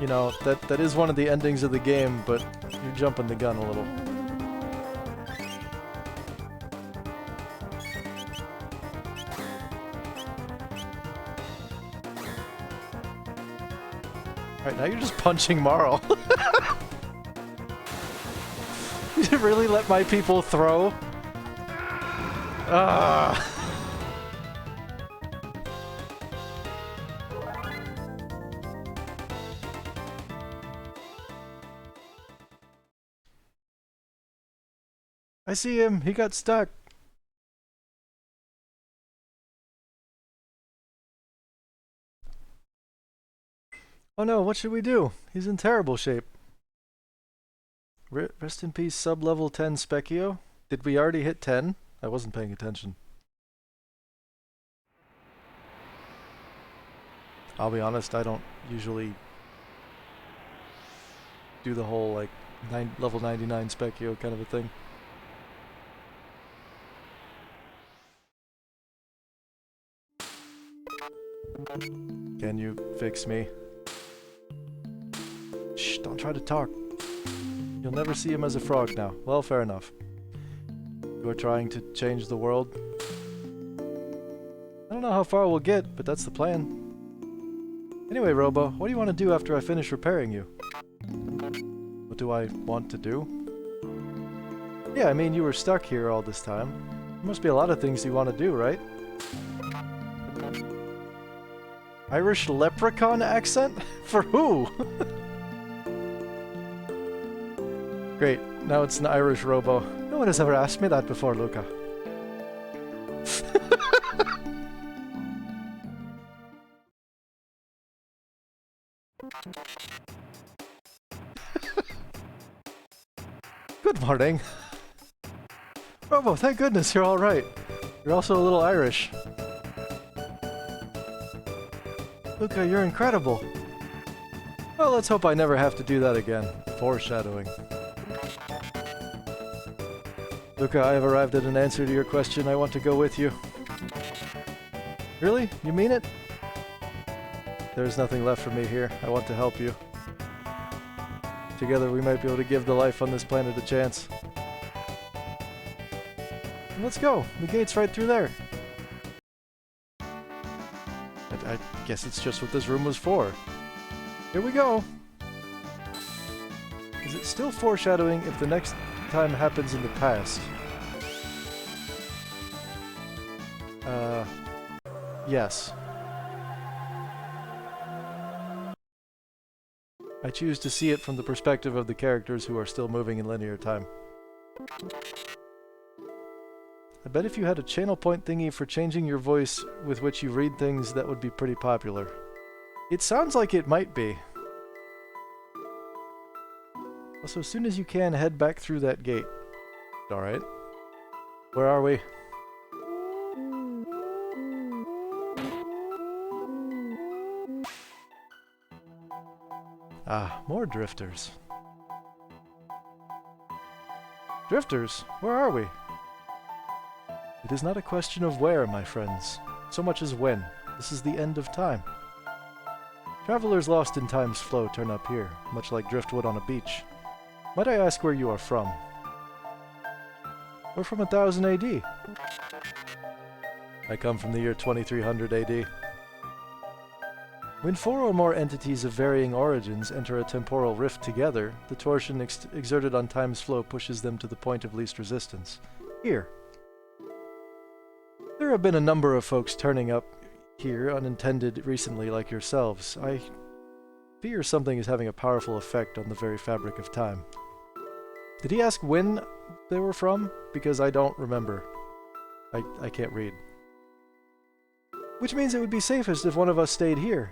You know, that is one of the endings of the game, but you're jumping the gun a little. Alright, now you're just punching Marl. You really let my people throw? Ah. I see him. He got stuck. Oh no, what should we do? He's in terrible shape. Rest in peace, sub-level 10 Specchio. Did we already hit 10? I wasn't paying attention. I'll be honest, I don't usually do the whole, like, level 99 Specchio kind of a thing. Can you fix me? Shh, don't try to talk. You'll never see him as a frog now. Well, fair enough. You are trying to change the world. I don't know how far we'll get, but that's the plan. Anyway, Robo, what do you want to do after I finish repairing you? What do I want to do? Yeah, I mean, you were stuck here all this time. There must be a lot of things you want to do, right? Irish leprechaun accent? For who? Great, now it's an Irish Robo. No one has ever asked me that before, Luca. Good morning. Robo, thank goodness you're alright. You're also a little Irish. Luca, you're incredible. Well, let's hope I never have to do that again. Foreshadowing. Luca, I have arrived at an answer to your question. I want to go with you. Really? You mean it? There's nothing left for me here. I want to help you. Together we might be able to give the life on this planet a chance. Let's go. The gate's right through there. I guess it's just what this room was for. Here we go. Is it still foreshadowing if the next time happens in the past? Yes. I choose to see it from the perspective of the characters who are still moving in linear time. I bet if you had a channel point thingy for changing your voice with which you read things, that would be pretty popular. It sounds like it might be. Also, as soon as you can, head back through that gate. Alright. Where are we? Ah, more drifters. Drifters? Where are we? It is not a question of where, my friends, so much as when. This is the end of time. Travelers lost in time's flow turn up here, much like driftwood on a beach. Might I ask where you are from? We're from 1000 AD. I come from the year 2300 AD. When four or more entities of varying origins enter a temporal rift together, the torsion exerted on time's flow pushes them to the point of least resistance. Here. There have been a number of folks turning up here unintended recently like yourselves. I fear something is having a powerful effect on the very fabric of time. Did he ask when they were from? Because I don't remember. I can't read. Which means it would be safest if one of us stayed here.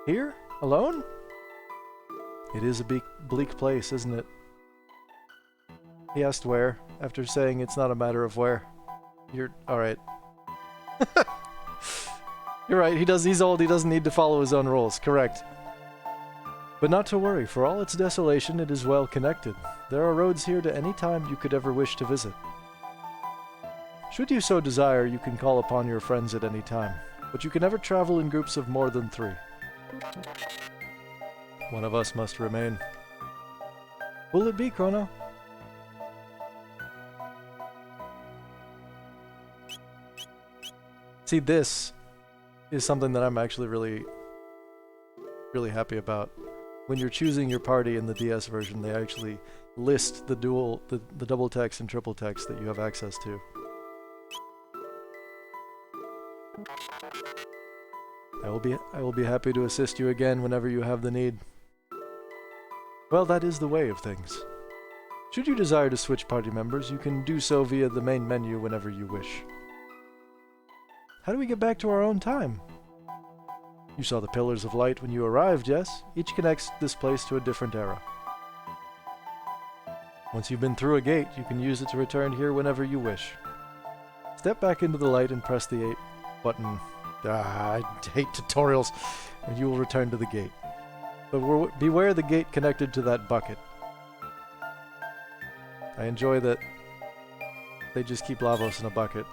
Here? Alone? It is a bleak place, isn't it? He asked where, after saying it's not a matter of where. You're... alright. You're right, he's old, he doesn't need to follow his own rules, correct. But not to worry, for all its desolation, it is well connected. There are roads here to any time you could ever wish to visit. Should you so desire, you can call upon your friends at any time, but you can never travel in groups of more than 3. One of us must remain. Will it be, Chrono? See, this is something that I'm actually really happy about. When you're choosing your party in the DS version, they actually list the double text and triple text that you have access to. I will be happy to assist you again whenever you have the need. Well, that is the way of things. Should you desire to switch party members, you can do so via the main menu whenever you wish. How do we get back to our own time? You saw the pillars of light when you arrived, yes? Each connects this place to a different era. Once you've been through a gate, you can use it to return here whenever you wish. Step back into the light and press the 8 button. I hate tutorials. And you will return to the gate. But beware the gate connected to that bucket. I enjoy that they just keep Lavos in a bucket.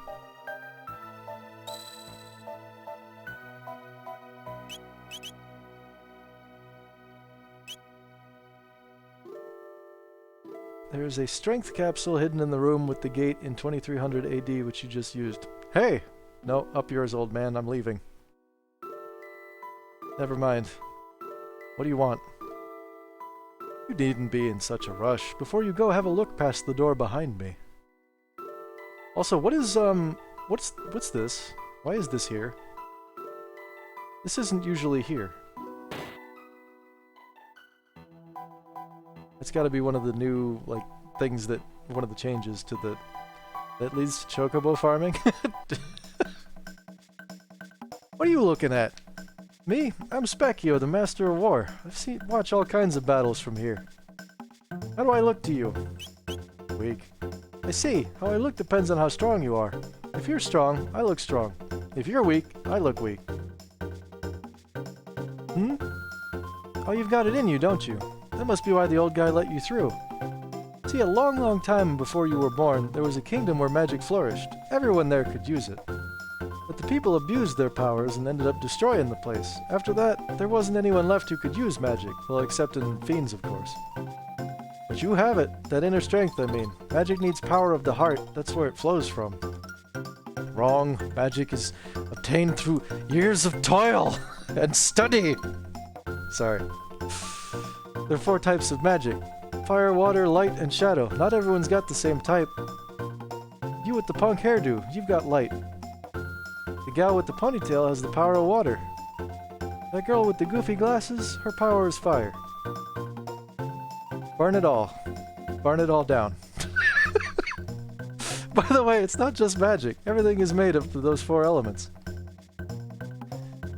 There is a strength capsule hidden in the room with the gate in 2300 AD which you just used. Hey! No, up yours, old man. I'm leaving. Never mind. What do you want? You needn't be in such a rush. Before you go, have a look past the door behind me. Also, what is, what's this? Why is this here? This isn't usually here. It's gotta be one of the new, like, things that, one of the changes to the, that leads to chocobo farming? What are you looking at? Me? I'm Specchio, the Master of War. Watch all kinds of battles from here. How do I look to you? Weak. I see. How I look depends on how strong you are. If you're strong, I look strong. If you're weak, I look weak. Hmm? Oh, you've got it in you, don't you? That must be why the old guy let you through. See, a long time before you were born, there was a kingdom where magic flourished. Everyone there could use it. But the people abused their powers and ended up destroying the place. After that, there wasn't anyone left who could use magic. Well, except in fiends, of course. But you have it. That inner strength, I mean. Magic needs power of the heart. That's where it flows from. Wrong. Magic is obtained through years of toil and study. Sorry. There are 4 types of magic. Fire, water, light, and shadow. Not everyone's got the same type. You with the punk hairdo, you've got light. The gal with the ponytail has the power of water. That girl with the goofy glasses, her power is fire. Burn it all. Burn it all down. By the way, it's not just magic. Everything is made of those 4 elements.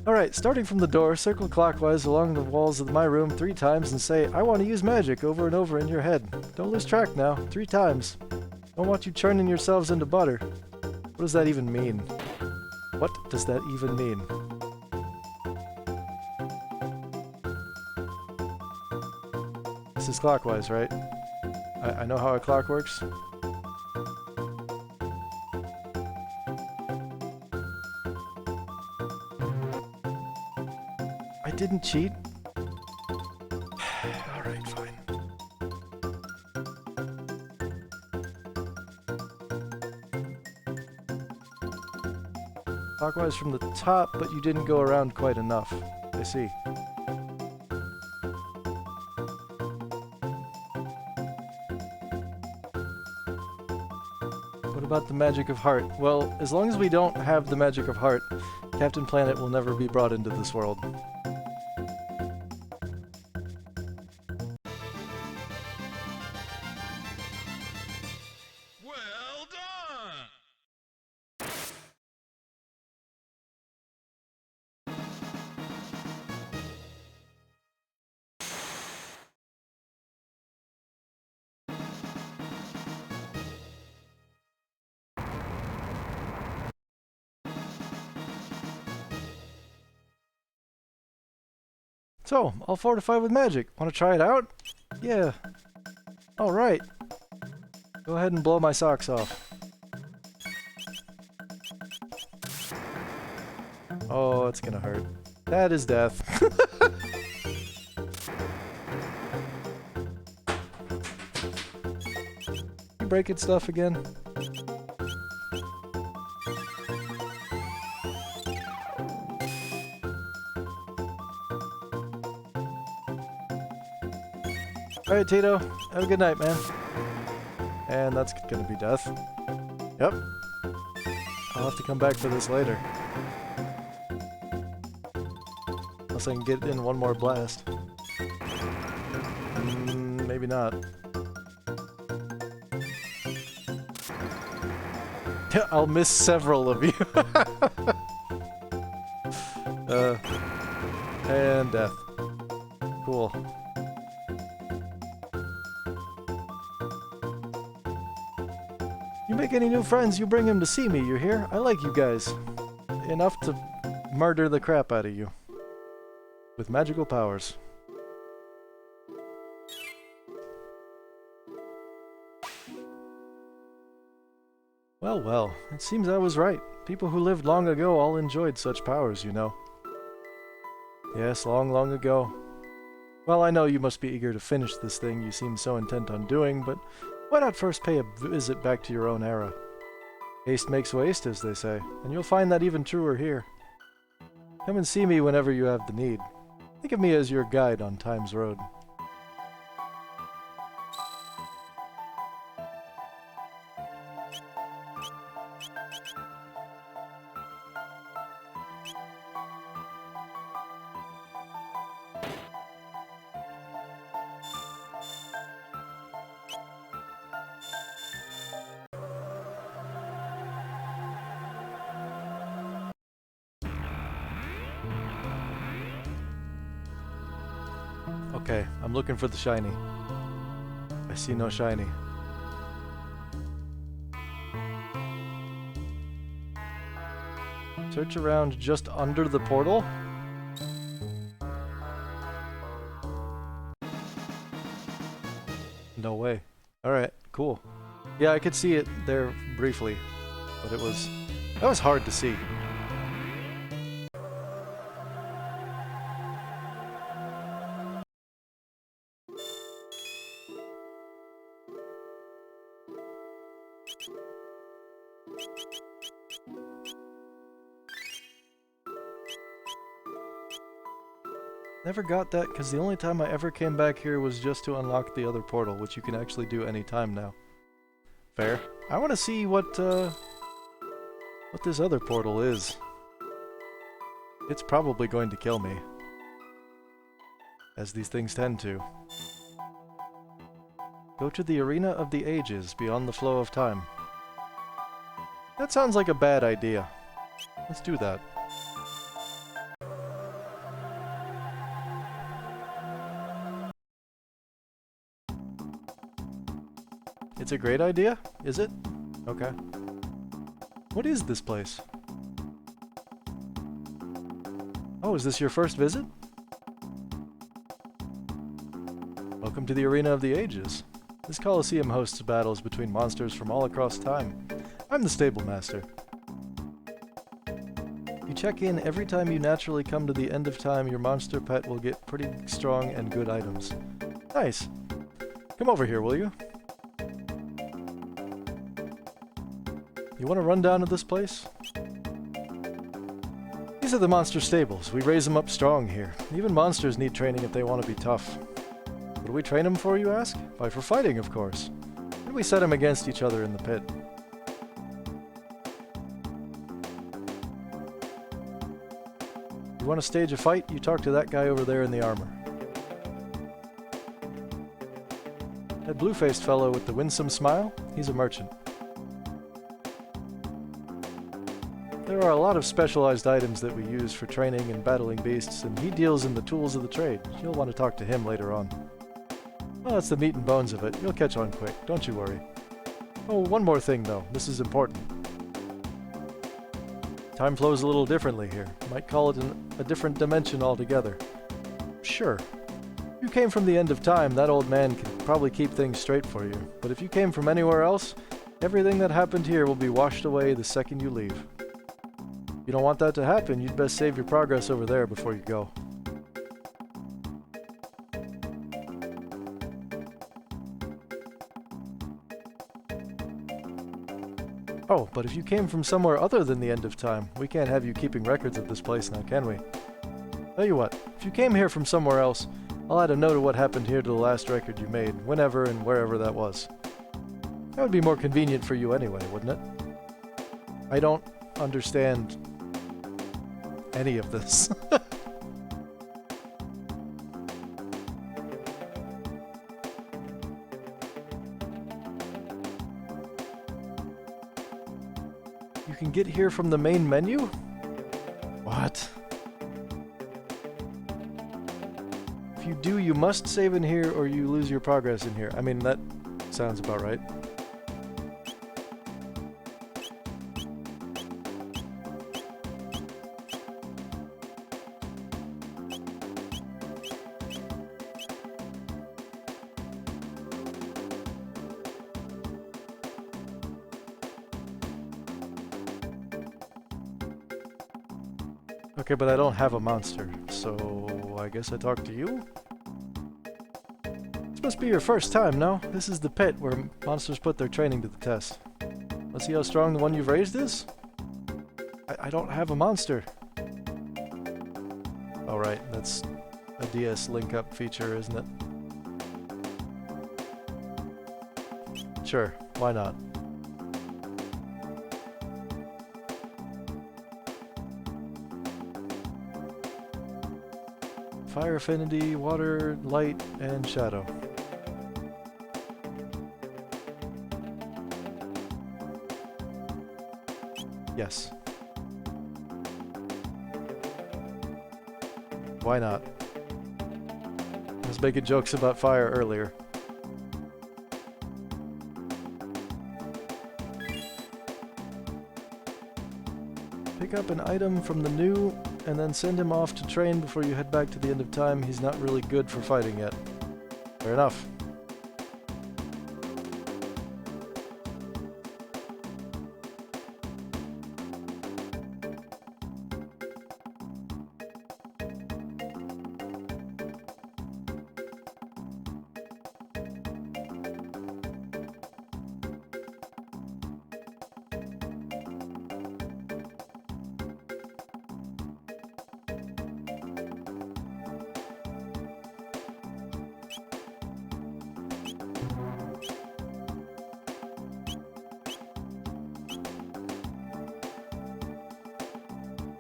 Alright, starting from the door, circle clockwise along the walls of my room 3 times and say, I want to use magic over and over in your head. Don't lose track now. 3 times. Don't want you churning yourselves into butter. What does that even mean? What does that even mean? This is clockwise, right? I know how a clock works. didn't cheat? Alright, fine. Clockwise from the top, but you didn't go around quite enough. I see. What about the magic of heart? Well, as long as we don't have the magic of heart, Captain Planet will never be brought into this world. Well done! So, all fortified with magic. Want to try it out? Yeah. Alright. Go ahead and blow my socks off. Oh, it's gonna hurt. That is death. You breaking stuff again? Alright, Tito. Have a good night, man. And that's gonna be death. Yep. I'll have to come back for this later. Unless I can get in one more blast. Maybe not. I'll miss several of you. And death. Cool. You make any new friends, you bring them to see me, you hear? I like you guys. Enough to murder the crap out of you. With magical powers. Well, well, it seems I was right. People who lived long ago all enjoyed such powers, you know. Yes, long, long ago. Well, I know you must be eager to finish this thing you seem so intent on doing, but why not first pay a visit back to your own era? Haste makes waste, as they say, and you'll find that even truer here. Come and see me whenever you have the need. Think of me as your guide on Time's road. Okay, I'm looking for the shiny. I see no shiny. Search around just under the portal? No way. Alright, cool. Yeah, I could see it there briefly, but that was hard to see. Never got that, because the only time I ever came back here was just to unlock the other portal, which you can actually do any time now. Fair. I want to see what this other portal is. It's probably going to kill me. As these things tend to. Go to the Arena of the Ages, beyond the flow of time. That sounds like a bad idea. Let's do that. It's a great idea? Is it? Okay. What is this place? Oh, is this your first visit? Welcome to the Arena of the Ages. This Colosseum hosts battles between monsters from all across time. I'm the Stable Master. You check in every time you naturally come to the end of time, your monster pet will get pretty strong and good items. Nice. Come over here, will you? You want to run down to this place? These are the monster stables. We raise them up strong here. Even monsters need training if they want to be tough. What do we train them for, you ask? Why, for fighting, of course. And we set them against each other in the pit. You want to stage a fight? You talk to that guy over there in the armor. That blue-faced fellow with the winsome smile? He's a merchant. There are a lot of specialized items that we use for training and battling beasts, and he deals in the tools of the trade. You'll want to talk to him later on. Well, that's the meat and bones of it. You'll catch on quick, don't you worry. Oh, one more thing though. This is important. Time flows a little differently here. Might call it a different dimension altogether. Sure. If you came from the end of time, that old man can probably keep things straight for you. But if you came from anywhere else, everything that happened here will be washed away the second you leave. If you don't want that to happen, you'd best save your progress over there before you go. Oh, but if you came from somewhere other than the end of time, we can't have you keeping records of this place now, can we? Tell you what, if you came here from somewhere else, I'll add a note of what happened here to the last record you made, whenever and wherever that was. That would be more convenient for you anyway, wouldn't it? I don't understand any of this. You can get here from the main menu? What? If you do, you must save in here or you lose your progress in here. I mean, that sounds about right. Okay, but I don't have a monster, so I guess I talk to you? This must be your first time, no? This is the pit where monsters put their training to the test. Let's see how strong the one you've raised is? I don't have a monster. Oh right, that's a DS link-up feature, isn't it? Sure, why not? Fire affinity, water, light, and shadow. Yes. Why not? I was making jokes about fire earlier. Pick up an item from the new and then send him off to train before you head back to the end of time. He's not really good for fighting yet. Fair enough.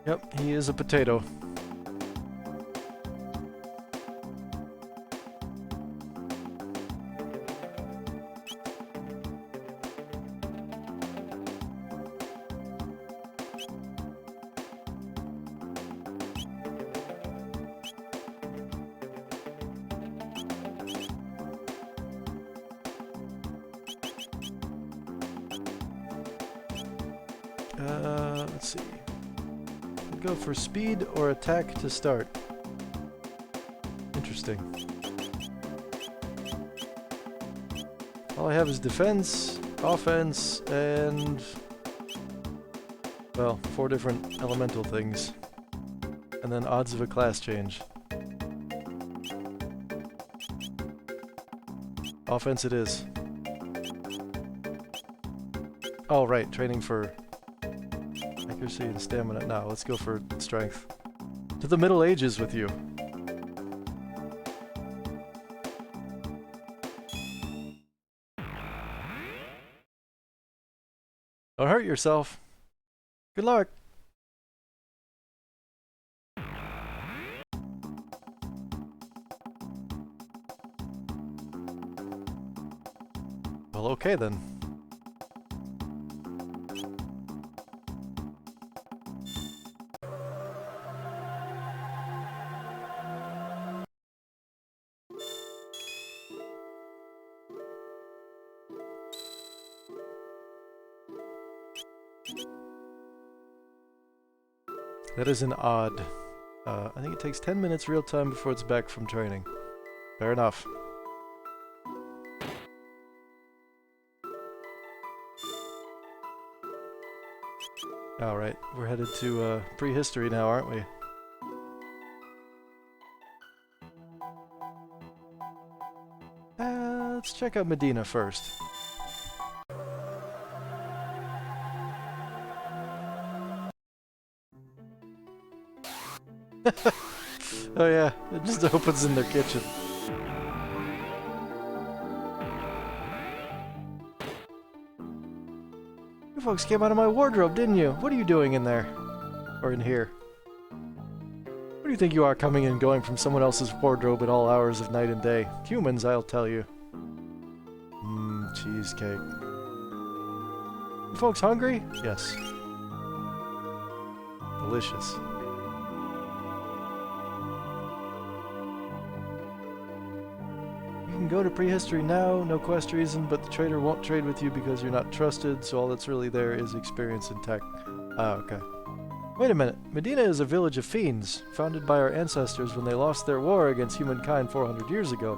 Yep, he is a potato. Let's see. Go for speed or attack to start. Interesting. All I have is defense, offense, and... Well, 4 different elemental things. And then odds of a class change. Offense it is. Oh, right, training for accuracy and stamina. Now, let's go for strength. To the Middle Ages with you. Don't hurt yourself. Good luck. Well, okay then. That is an odd. I think it takes 10 minutes real time before it's back from training. Fair enough. Alright, we're headed to prehistory now, aren't we? Let's check out Medina first. Oh yeah, it just opens in their kitchen. You folks came out of my wardrobe, didn't you? What are you doing in there? Or in here? What do you think you are, coming and going from someone else's wardrobe at all hours of night and day? Humans, I'll tell you. Cheesecake. You folks hungry? Yes. Delicious. You can go to prehistory now, no quest reason, but the trader won't trade with you because you're not trusted, so all that's really there is experience and tech. Ah, okay. Wait a minute. Medina is a village of fiends, founded by our ancestors when they lost their war against humankind 400 years ago.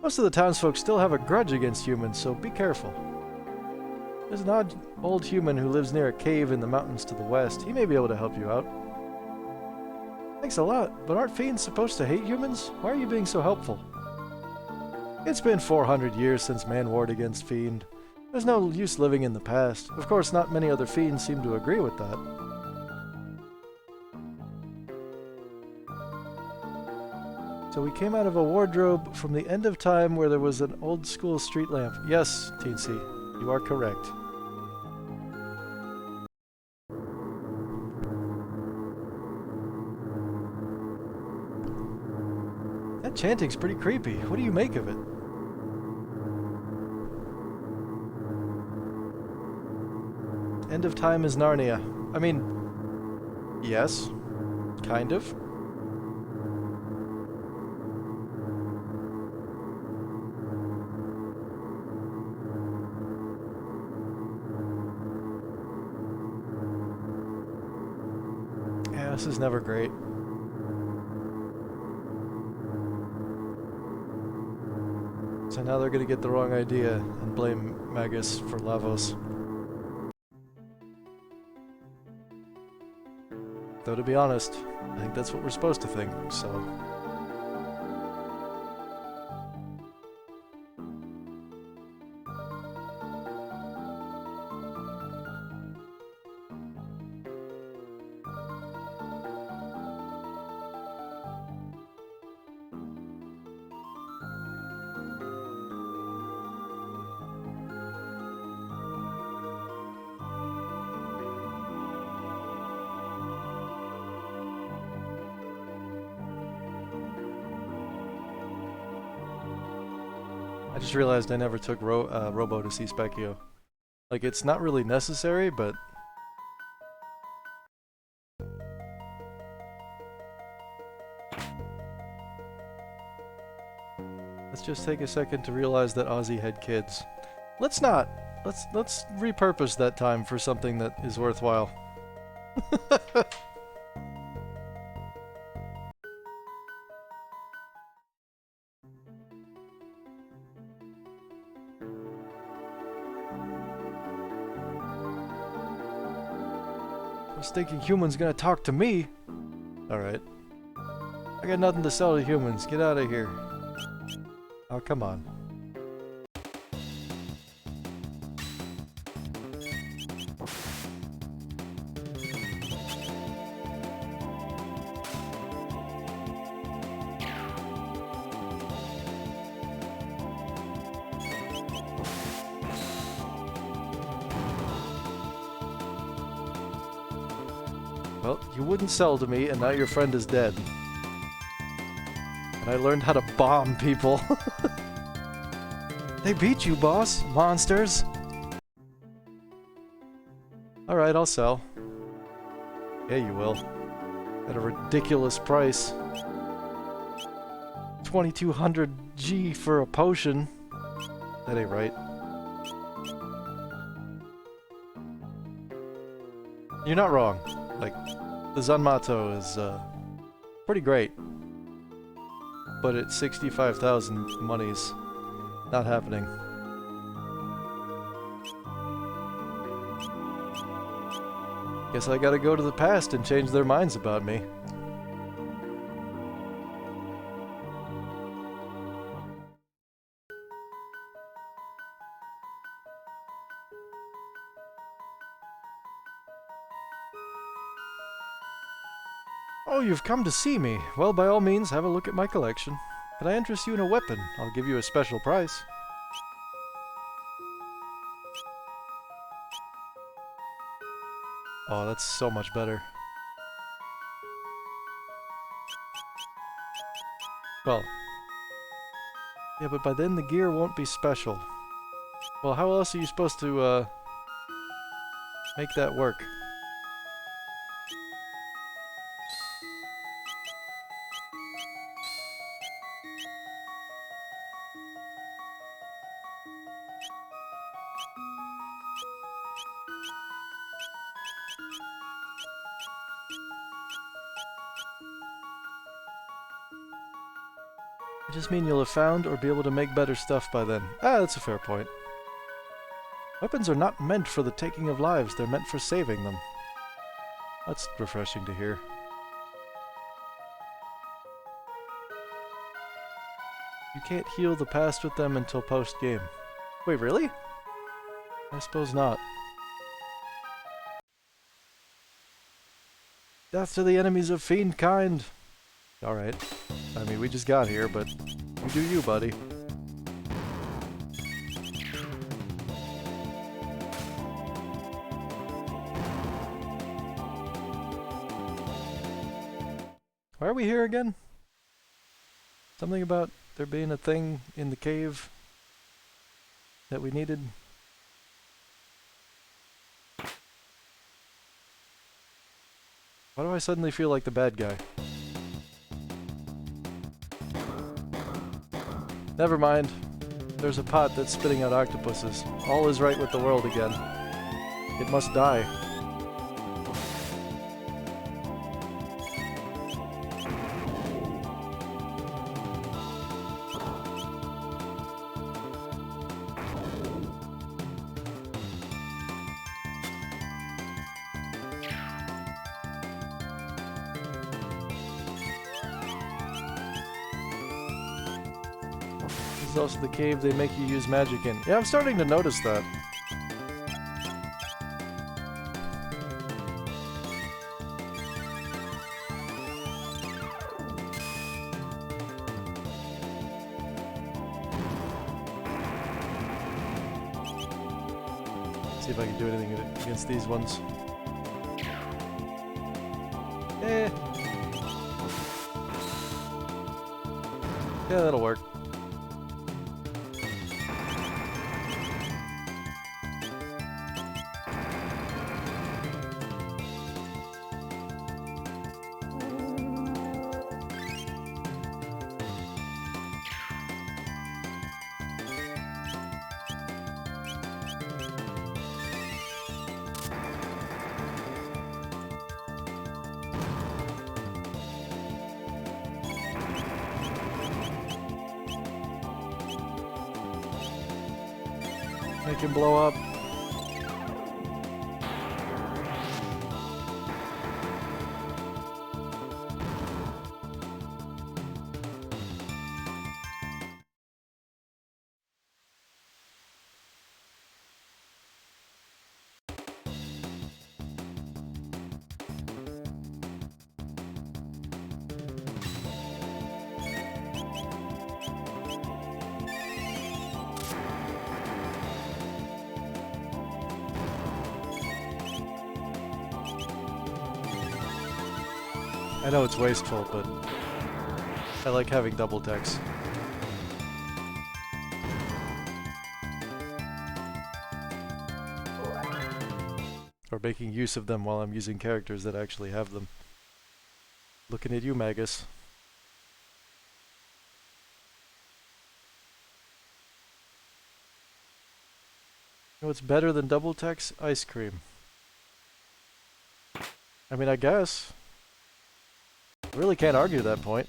Most of the townsfolk still have a grudge against humans, so be careful. There's an odd old human who lives near a cave in the mountains to the west. He may be able to help you out. Thanks a lot, but aren't fiends supposed to hate humans? Why are you being so helpful? It's been 400 years since man warred against fiend. There's no use living in the past. Of course, not many other fiends seem to agree with that. So we came out of a wardrobe from the end of time where there was an old school street lamp. Yes, Teensy, you are correct. That chanting's pretty creepy. What do you make of it? End of time is Narnia. I mean, yes, kind of. Yeah, this is never great. So now they're gonna get the wrong idea and blame Magus for Lavos. Though to be honest, I think that's what we're supposed to think, so... I just realized I never took Robo to see Specchio. Like, it's not really necessary, but... Let's just take a second to realize that Ozzy had kids. Let's not! Let's repurpose that time for something that is worthwhile. stinking human's gonna talk to me. Alright. I got nothing to sell to humans. Get out of here. Oh, come on. Well, you wouldn't sell to me, and now your friend is dead. And I learned how to bomb people. They beat you, boss. Monsters. Alright, I'll sell. Yeah, you will. At a ridiculous price. 2200 G for a potion. That ain't right. You're not wrong. Like, the Zanmato is, pretty great. But at 65,000 monies, not happening. Guess I gotta go to the past and change their minds about me. Oh, you've come to see me. Well, by all means, have a look at my collection. Can I interest you in a weapon? I'll give you a special price. Oh, that's so much better. Well, yeah, but by then the gear won't be special. Well, how else are you supposed to, make that work? I just mean you'll have found or be able to make better stuff by then. Ah, that's a fair point. Weapons are not meant for the taking of lives, they're meant for saving them. That's refreshing to hear. You can't heal the past with them until post-game. Wait, really? I suppose not. Death to the enemies of fiend kind! Alright. I mean, we just got here, but you do you, buddy. Why are we here again? Something about there being a thing in the cave that we needed? Why do I suddenly feel like the bad guy? Never mind. There's a pot that's spitting out octopuses. All is right with the world again. It must die. This is also the cave they make you use magic in. Yeah, I'm starting to notice that. See if I can do anything against these ones. Eh. Yeah, that'll work. Make him blow up. I know it's wasteful, but I like having double decks. Or making use of them while I'm using characters that actually have them. Looking at you, Magus. You know what's better than double decks? Ice cream. I mean, I guess. I really can't argue that point.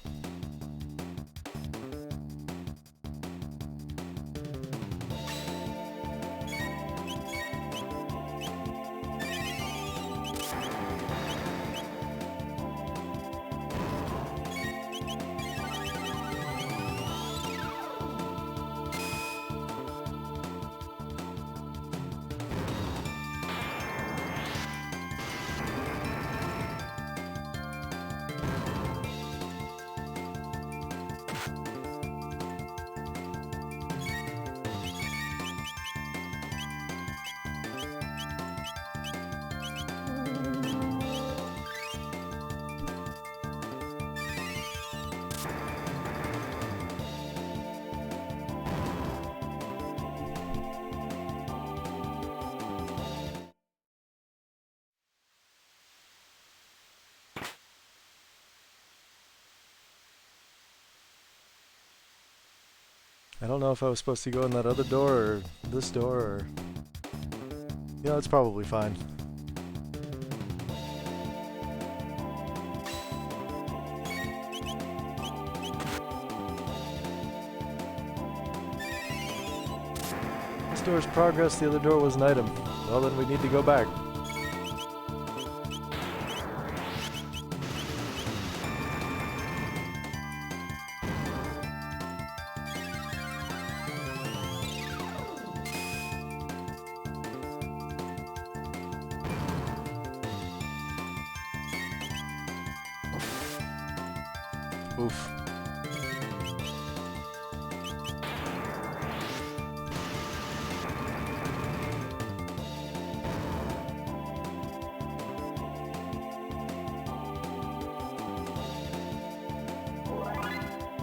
I don't know if I was supposed to go in that other door or this door or... You know, it's probably fine. This door's progress, the other door was an item. Well, then we need to go back. Oof.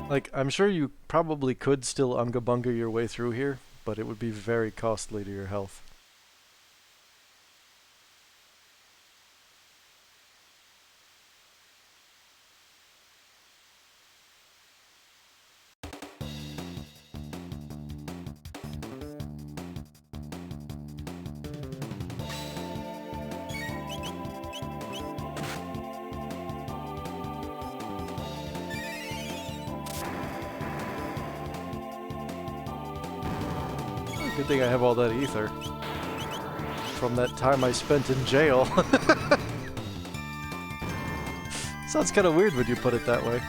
Like, I'm sure you probably could still Unga Bunga your way through here, but it would be very costly to your health. Good thing I have all that ether from that time I spent in jail. Sounds kind of weird when you put it that way.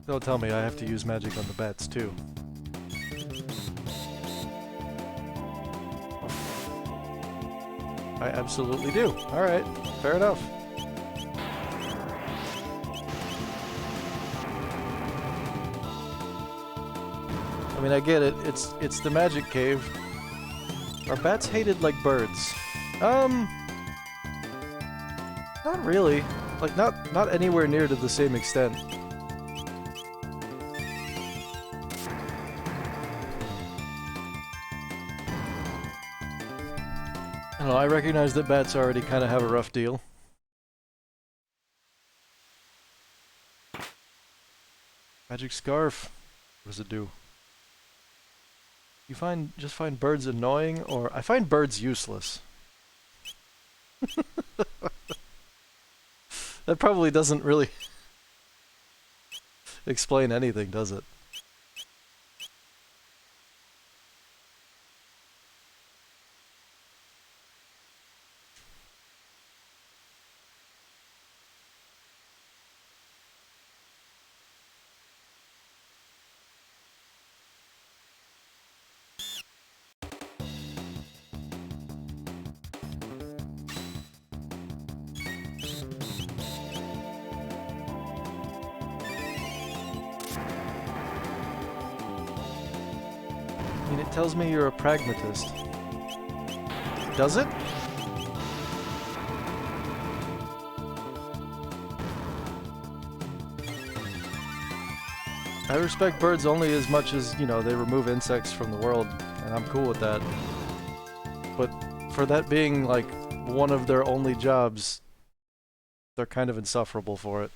Don't tell me I have to use magic on the bats too. I absolutely do. Alright, fair enough. I mean, I get it. It's the magic cave. Are bats hated like birds? Not really. Like, not anywhere near to the same extent. I don't know, I recognize that bats already kind of have a rough deal. Magic scarf. What does it do? You just find birds annoying, or I find birds useless. That probably doesn't really explain anything, does it? tells me you're a pragmatist. Does it? I respect birds only as much as, you know, they remove insects from the world, and I'm cool with that. But for that being, like, one of their only jobs, they're kind of insufferable for it.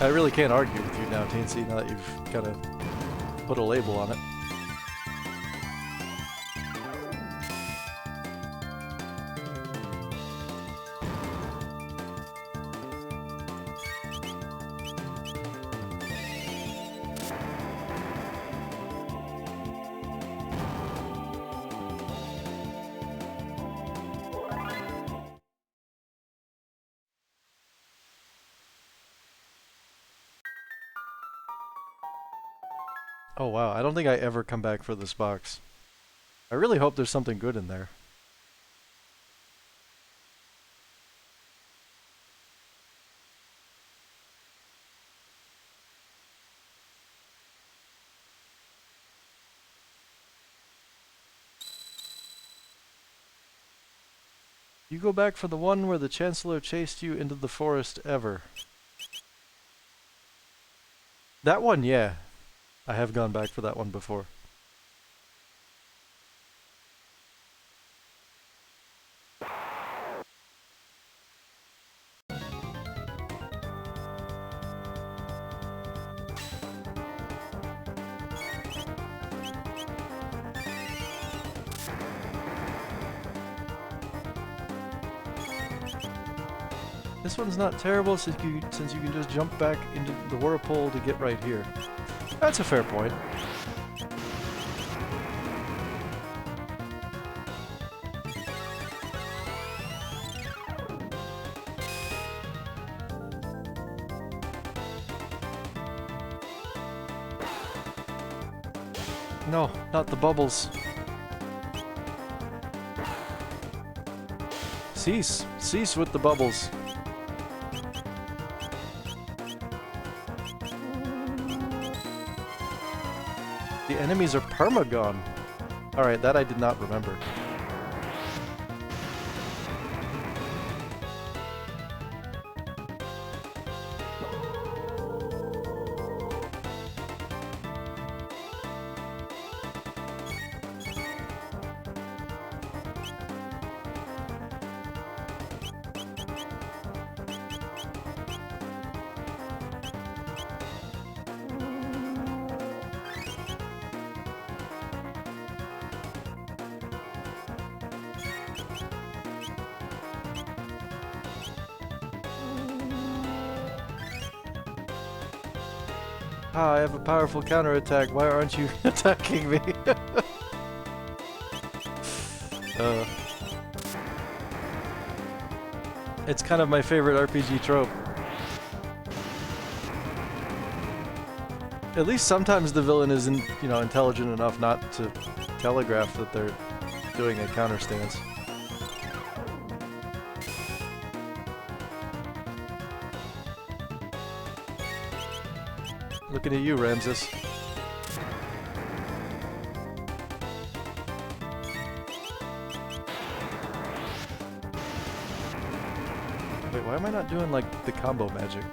I really can't argue with you now, Teensy, now that you've kind of put a label on it. Oh wow, I don't think I ever come back for this box. I really hope there's something good in there. You go back for the one where the Chancellor chased you into the forest ever. That one, yeah. I have gone back for that one before. This one's not terrible since you can just jump back into the whirlpool to get right here. That's a fair point. No, not the bubbles. Cease. Cease with the bubbles. The enemies are perma-gone. Alright, that I did not remember. Ah, I have a powerful counterattack. Why aren't you attacking me? It's kind of my favorite RPG trope. At least sometimes the villain isn't, you know, intelligent enough not to telegraph that they're doing a counter stance. Looking at you, Ramses. Wait, why am I not doing, like, the combo magic?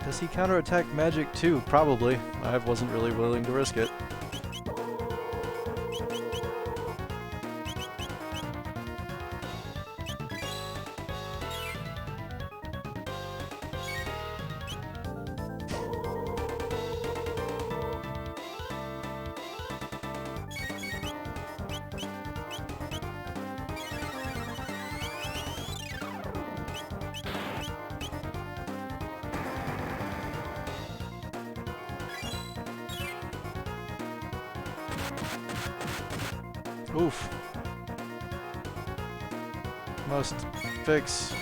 Does he counterattack magic too? Probably. I wasn't really willing to risk it. Oof. Must fix.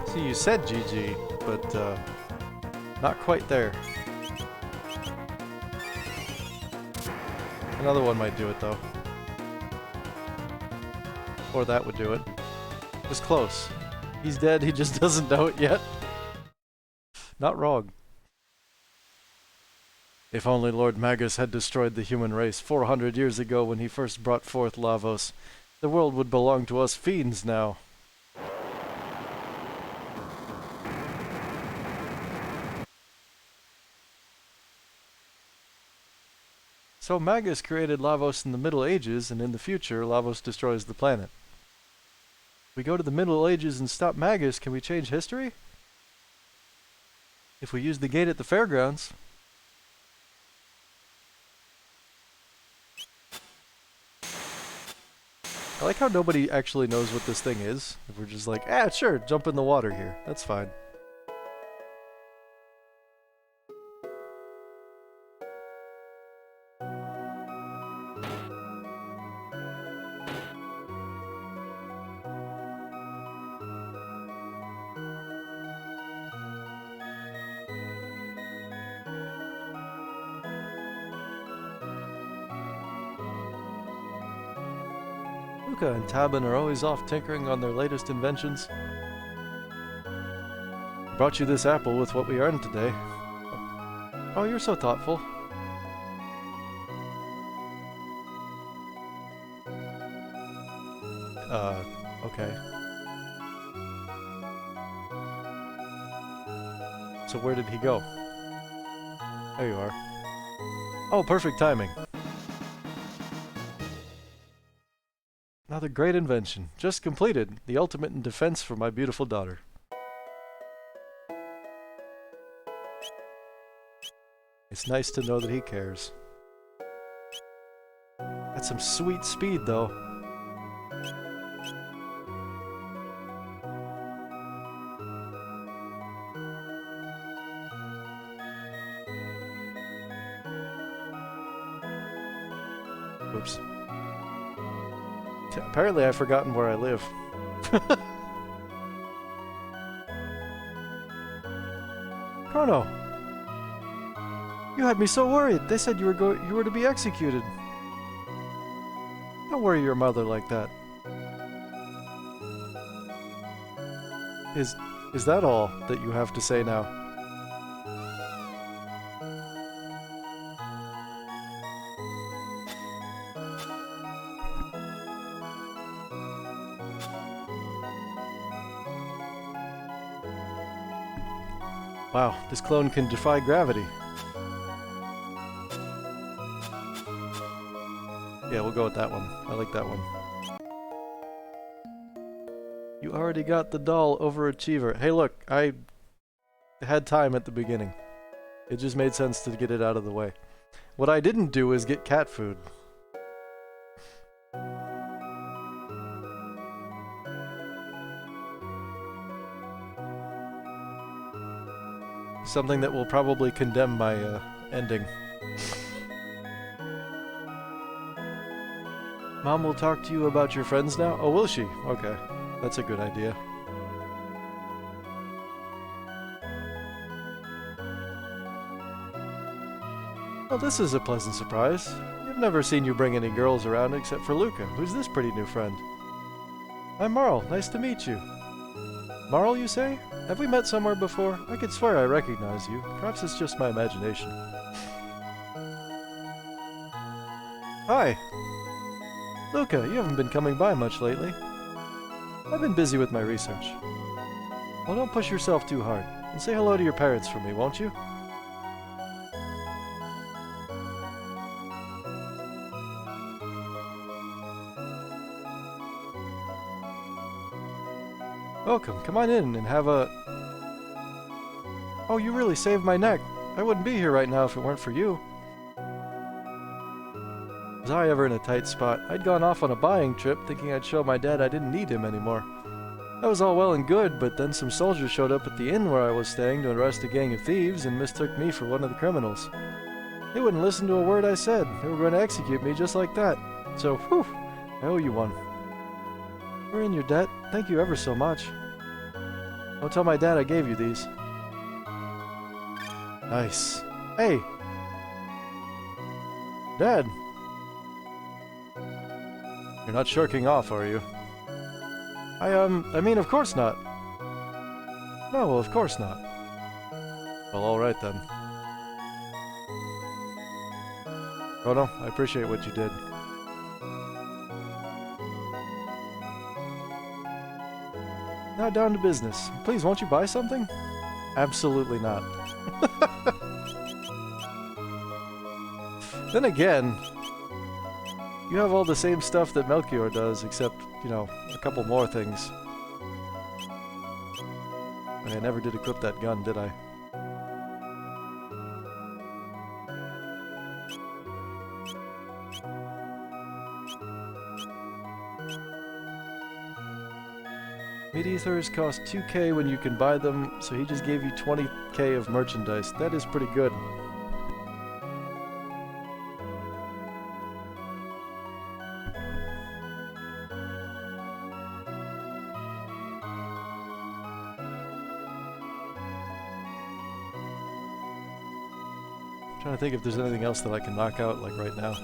See, you said GG, but not quite there. Another one might do it though. Or that would do it. It was close. He's dead, he just doesn't know it yet. Not wrong. If only Lord Magus had destroyed the human race 400 years ago when he first brought forth Lavos, the world would belong to us fiends now. So Magus created Lavos in the Middle Ages, and in the future, Lavos destroys the planet. If we go to the Middle Ages and stop Magus, can we change history? If we use the gate at the fairgrounds. I like how nobody actually knows what this thing is. If we're just like, sure, jump in the water here. That's fine. Luca and Tabin are always off tinkering on their latest inventions. Brought you this apple with what we earned today. Oh, you're so thoughtful. Okay. So where did he go? There you are. Oh, perfect timing. Another great invention. Just completed. The ultimate in defense for my beautiful daughter. It's nice to know that he cares. That's some sweet speed, though. Oops. Apparently I've forgotten where I live. Chrono! You had me so worried. They said you were to be executed. Don't worry your mother like that. Is that all that you have to say now? Wow, this clone can defy gravity. Yeah, we'll go with that one. I like that one. You already got the doll, overachiever. Hey look, I had time at the beginning. It just made sense to get it out of the way. What I didn't do is get cat food. Something that will probably condemn my ending. Mom will talk to you about your friends now? Oh, will she? Okay. That's a good idea. Well, this is a pleasant surprise. I've never seen you bring any girls around except for Luca. Who's this pretty new friend? I'm Marl. Nice to meet you. Marl, you say? Have we met somewhere before? I could swear I recognize you. Perhaps it's just my imagination. Hi. Luca, you haven't been coming by much lately. I've been busy with my research. Well, don't push yourself too hard. And say hello to your parents for me, won't you? Welcome. Come on in and have a... Oh, you really saved my neck. I wouldn't be here right now if it weren't for you. Was I ever in a tight spot? I'd gone off on a buying trip thinking I'd show my dad I didn't need him anymore. That was all well and good, but then some soldiers showed up at the inn where I was staying to arrest a gang of thieves and mistook me for one of the criminals. They wouldn't listen to a word I said. They were going to execute me just like that. So, whew, I owe you one. We're in your debt. Thank you ever so much. Don't tell my dad I gave you these. Nice. Hey! Dad! You're not shirking off, are you? I mean, of course not. No, of course not. Well, alright then. Chrono, I appreciate what you did. Now down to business. Please, won't you buy something? Absolutely not. Then again, you have all the same stuff that Melchior does, except, you know, a couple more things. I never did equip that gun, did I? Meat ethers cost 2k when you can buy them, so he just gave you 20k of merchandise. That is pretty good. Trying to think if there's anything else that I can knock out, like right now.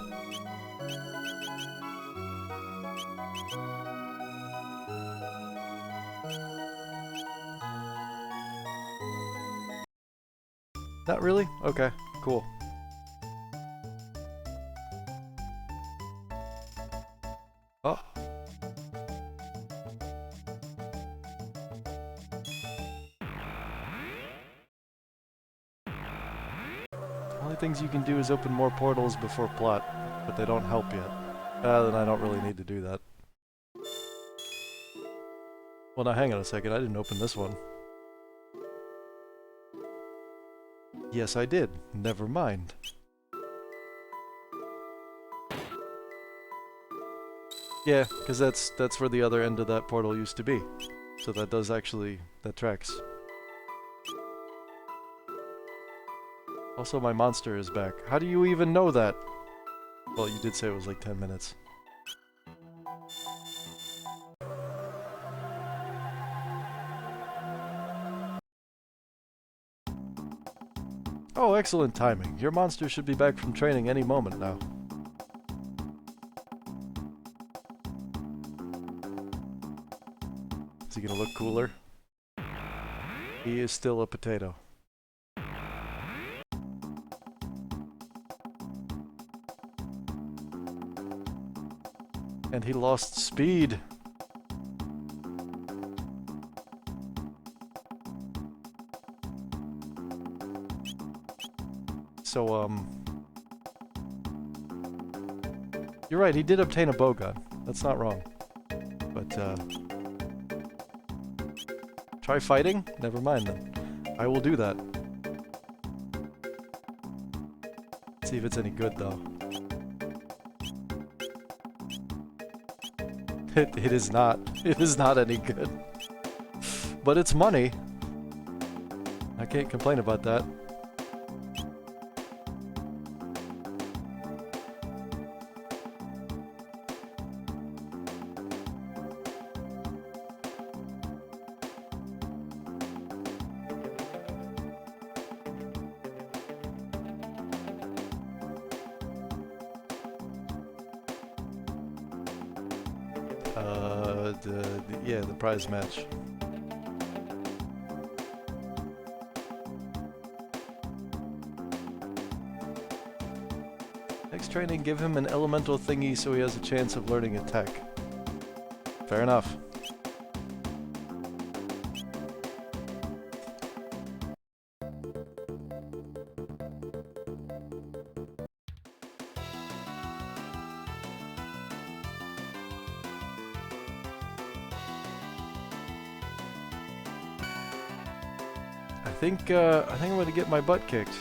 Not really? Okay, cool. Oh. Only things you can do is open more portals before plot, but they don't help yet. Then I don't really need to do that. Well, now hang on a second, I didn't open this one. Yes, I did. Never mind. Yeah, because that's where the other end of that portal used to be. So that does actually... that tracks. Also, my monster is back. How do you even know that? Well, you did say it was like 10 minutes. Oh, excellent timing. Your monster should be back from training any moment now. Is he gonna look cooler? He is still a potato. And he lost speed. So, you're right, he did obtain a bowgun. That's not wrong. But, try fighting? Never mind then. I will do that. See if it's any good, though. It is not. It is not any good. But it's money. I can't complain about that. Yeah, the prize match. Next training, give him an elemental thingy so he has a chance of learning a tech. Fair enough. I think I'm gonna get my butt kicked.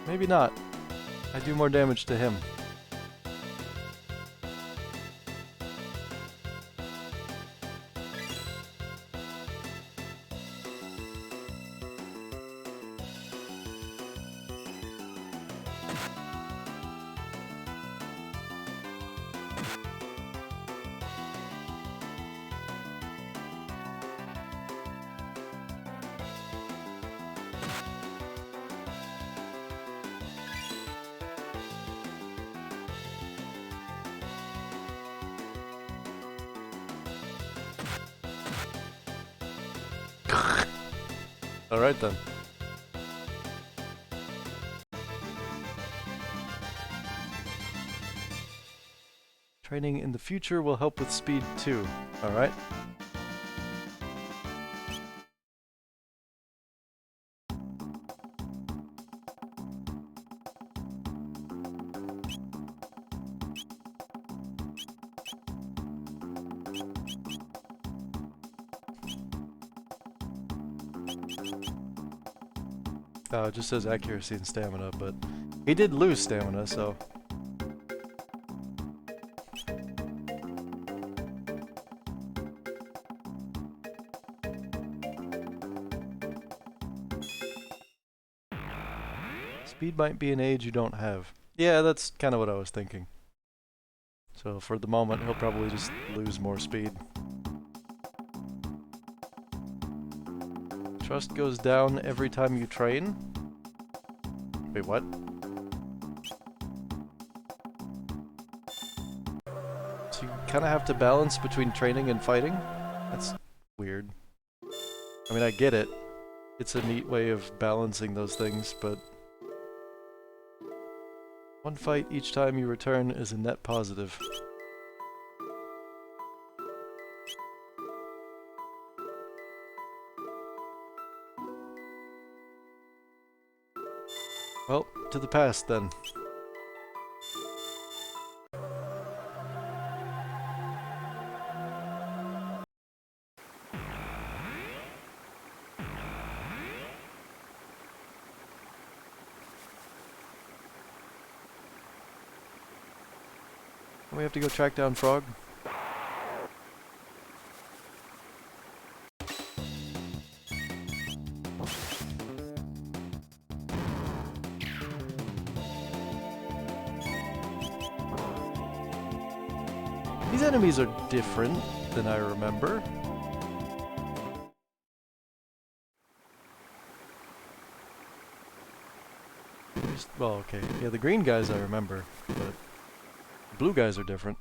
Maybe not. I do more damage to him. Alright then. Training in the future will help with speed too. Alright. It just says accuracy and stamina, but he did lose stamina, so... Speed might be an age you don't have. Yeah, that's kind of what I was thinking. So for the moment, he'll probably just lose more speed. Trust goes down every time you train? Wait, what? So you kind of have to balance between training and fighting? That's weird. I mean, I get it. It's a neat way of balancing those things, but... one fight each time you return is a net positive. Well, to the past then. We have to go track down Frog. These enemies are different than I remember. Well, okay. Yeah, the green guys I remember, but the blue guys are different.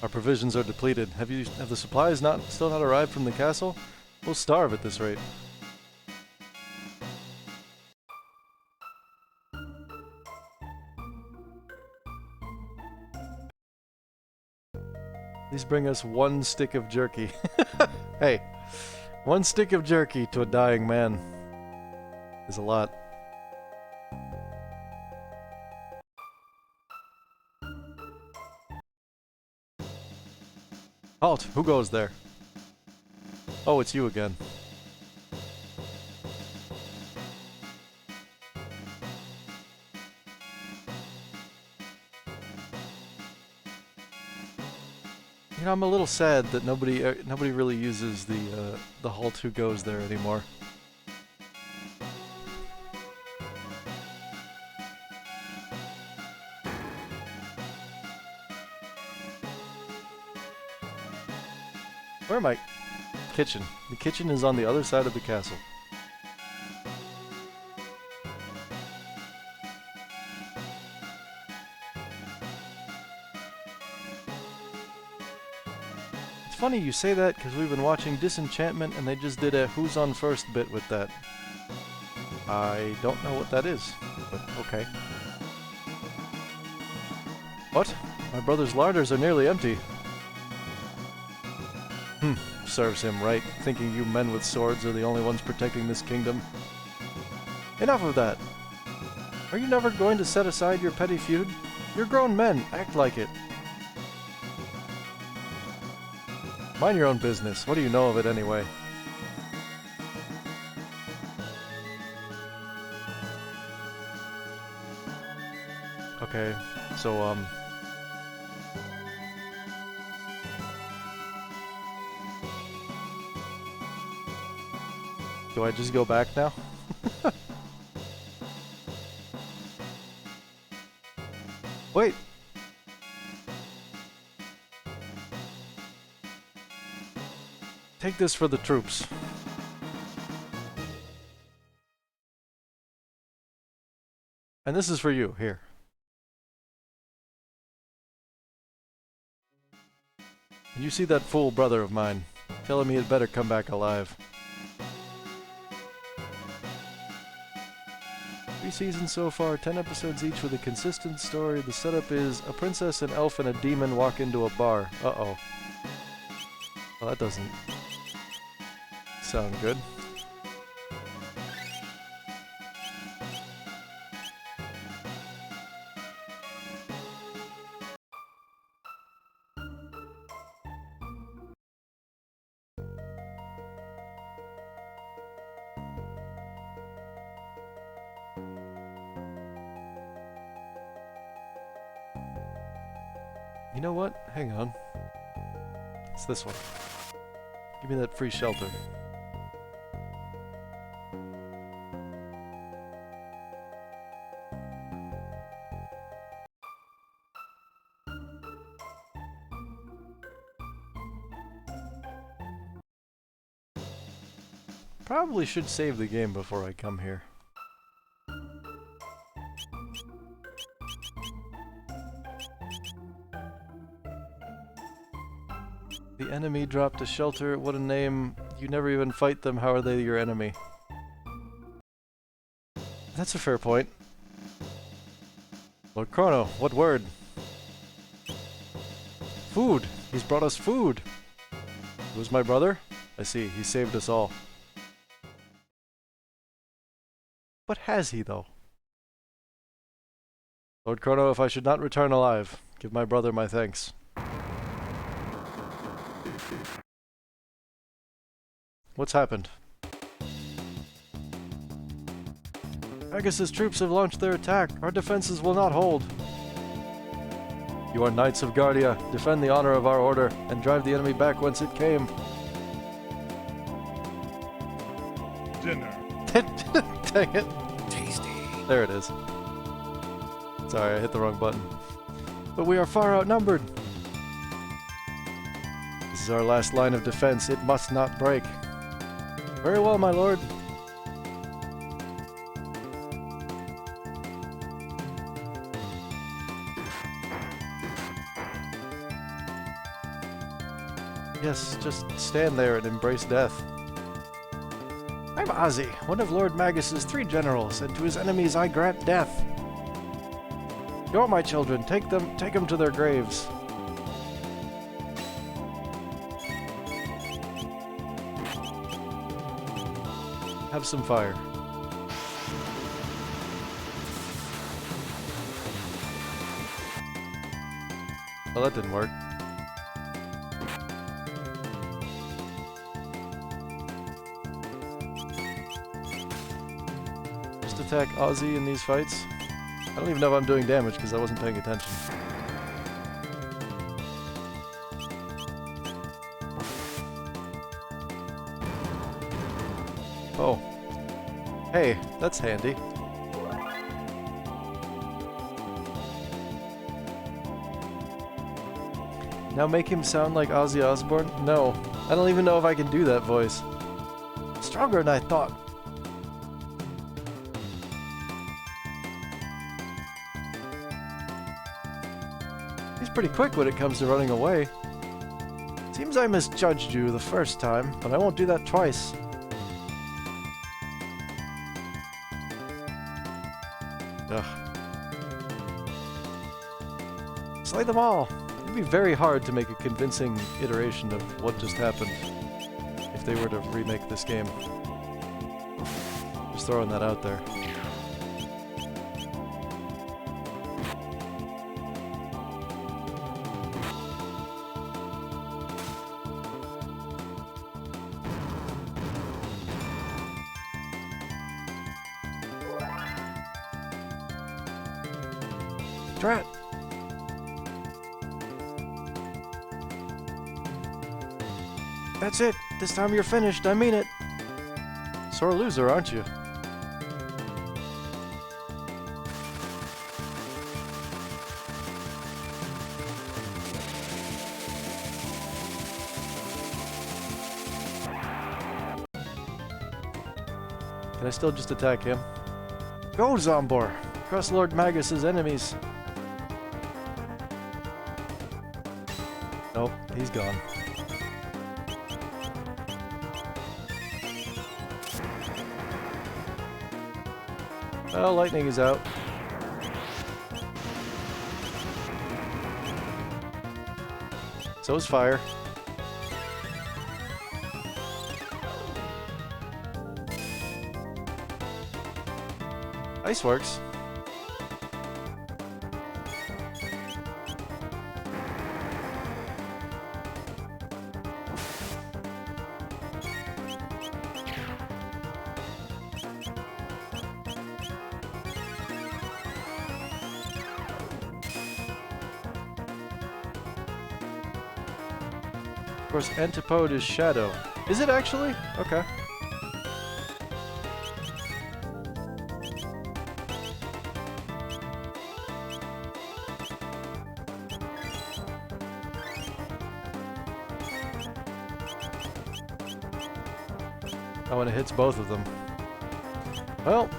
Our provisions are depleted. Have the supplies still not arrived from the castle? We'll starve at this rate. Please bring us one stick of jerky. Hey, one stick of jerky to a dying man is a lot. Halt! Who goes there? Oh, it's you again. You know, I'm a little sad that nobody really uses the halt who goes there anymore. Where am I? kitchen. The kitchen is on the other side of the castle. It's funny you say that because we've been watching Disenchantment and they just did a Who's on First bit with that. I don't know what that is, but okay. What? My brother's larders are nearly empty. Serves him right, thinking you men with swords are the only ones protecting this kingdom. Enough of that! Are you never going to set aside your petty feud? You're grown men, act like it. Mind your own business, what do you know of it anyway? Okay, so, do I just go back now? Wait! Take this for the troops. And this is for you, here. And you see that fool brother of mine. Tell him he had better come back alive. 3 seasons so far, 10 episodes each with a consistent story. The setup is a princess, an elf, and a demon walk into a bar. Uh-oh. Well, that doesn't sound good. You know what? Hang on. It's this one. Give me that free shelter. Probably should save the game before I come here. The enemy dropped a shelter. What a name. You never even fight them. How are they your enemy? That's a fair point. Lord Chrono, what word? Food! He's brought us food! Who's my brother? I see, he saved us all. But has he, though? Lord Chrono, if I should not return alive, give my brother my thanks. What's happened? Agus's troops have launched their attack. Our defenses will not hold. You are Knights of Guardia. Defend the honor of our order and drive the enemy back whence it came. Dinner. Dang it. Tasty. There it is. Sorry, I hit the wrong button. But we are far outnumbered. This is our last line of defense. It must not break. Very well, my lord. Yes, just stand there and embrace death. I'm Ozzy, one of Lord Magus's 3 generals, and to his enemies I grant death. Go, my children, take them to their graves. Have some fire. Well, that didn't work. Just attack Ozzy in these fights. I don't even know if I'm doing damage because I wasn't paying attention. Oh. Hey, that's handy. Now make him sound like Ozzy Osbourne? No. I don't even know if I can do that voice. Stronger than I thought. He's pretty quick when it comes to running away. Seems I misjudged you the first time, but I won't do that twice. Ugh. Slay them all! It'd be very hard to make a convincing iteration of what just happened if they were to remake this game. Just throwing that out there. Drat! That's it! This time you're finished, I mean it! Sore loser, aren't you? Can I still just attack him? Go, Zombor! Crush Lord Magus's enemies! Nope, he's gone. Well, lightning is out. So is fire. Ice works. Of course, Antipode is Shadow. Is it actually? Okay. Oh, and it hits both of them. Well.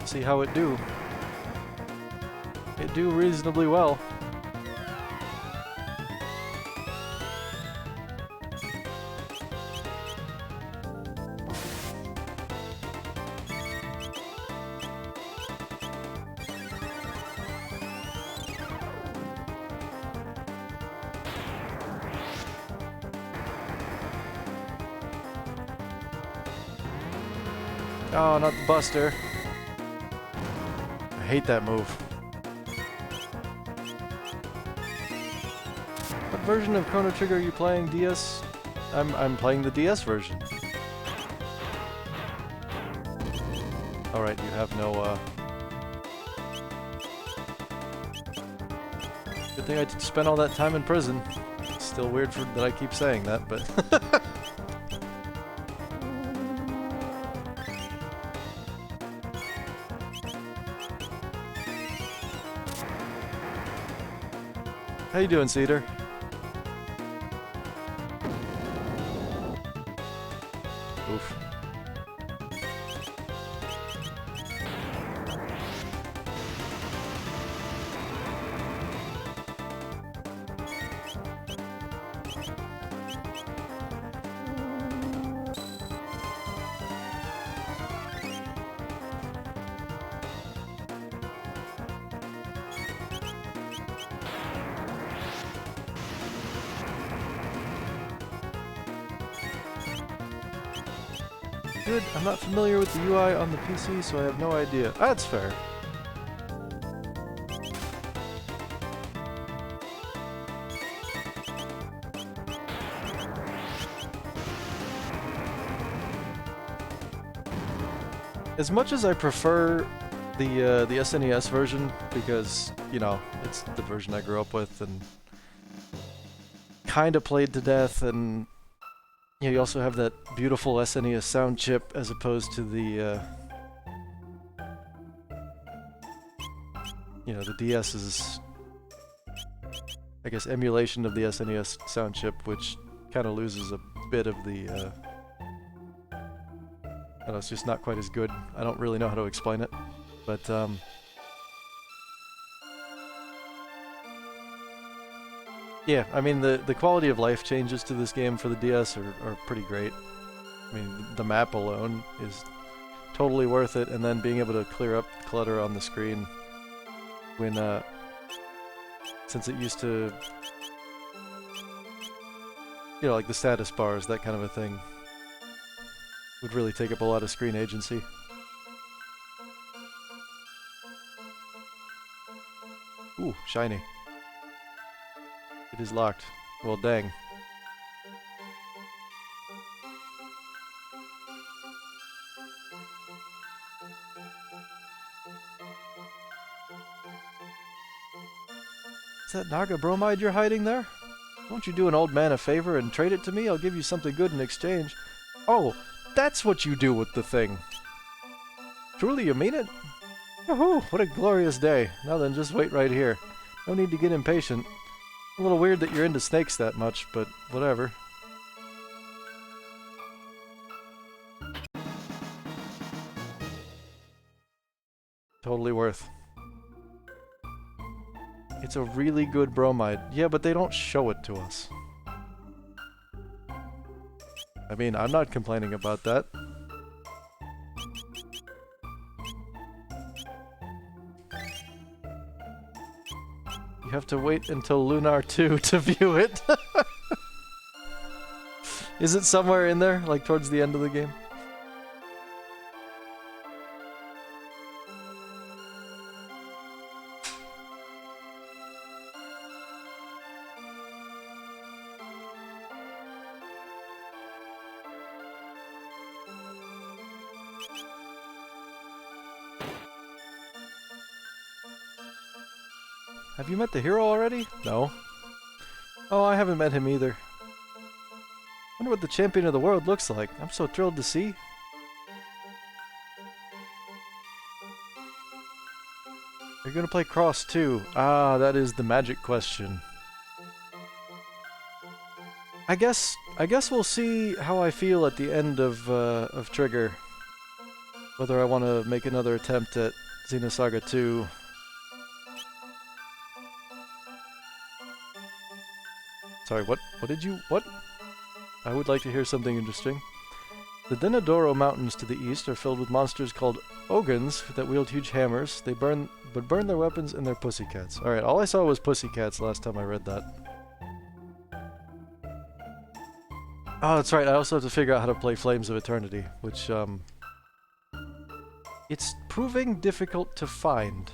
See how it do. It do reasonably well. Oh, not the Buster. I hate that move. What version of Chrono Trigger are you playing, DS? I'm playing the DS version. Alright, you have no, Good thing I spent all that time in prison. It's still weird that I keep saying that, but... How you doing, Cedar? Oof. Good, I'm not familiar with the UI on the PC, so I have no idea. That's fair. As much as I prefer the SNES version, because, you know, it's the version I grew up with and kind of played to death, and yeah, you also have that beautiful SNES sound chip as opposed to the you know, the DS's, I guess, emulation of the SNES sound chip, which kind of loses a bit of the, I don't know, it's just not quite as good. I don't really know how to explain it, but, yeah, I mean, the quality of life changes to this game for the DS are pretty great. I mean, the map alone is totally worth it, and then being able to clear up clutter on the screen when, since it used to, you know, like the status bars, that kind of a thing, would really take up a lot of screen agency. Ooh, shiny. It is locked. Well, dang. Is that Naga bromide you're hiding there? Won't you do an old man a favor and trade it to me? I'll give you something good in exchange. Oh, that's what you do with the thing. Truly, you mean it? Woohoo! What a glorious day. Now then, just wait right here. No need to get impatient. A little weird that you're into snakes that much, but whatever. Totally worth. It's a really good bromide. Yeah, but they don't show it to us. I mean, I'm not complaining about that. You have to wait until Lunar 2 to view it. Is it somewhere in there, like towards the end of the game? Have you met the hero already? No. Oh, I haven't met him either. Wonder what the champion of the world looks like. I'm so thrilled to see. You're gonna play Cross too. Ah, that is the magic question. I guess we'll see how I feel at the end of Trigger. Whether I want to make another attempt at Xenosaga 2. Sorry, what did you, what? I would like to hear something interesting. The Denadoro Mountains to the east are filled with monsters called Ogans that wield huge hammers. They burn their weapons and their pussycats. Alright, all I saw was pussycats last time I read that. Oh, that's right, I also have to figure out how to play Flames of Eternity, which, it's proving difficult to find.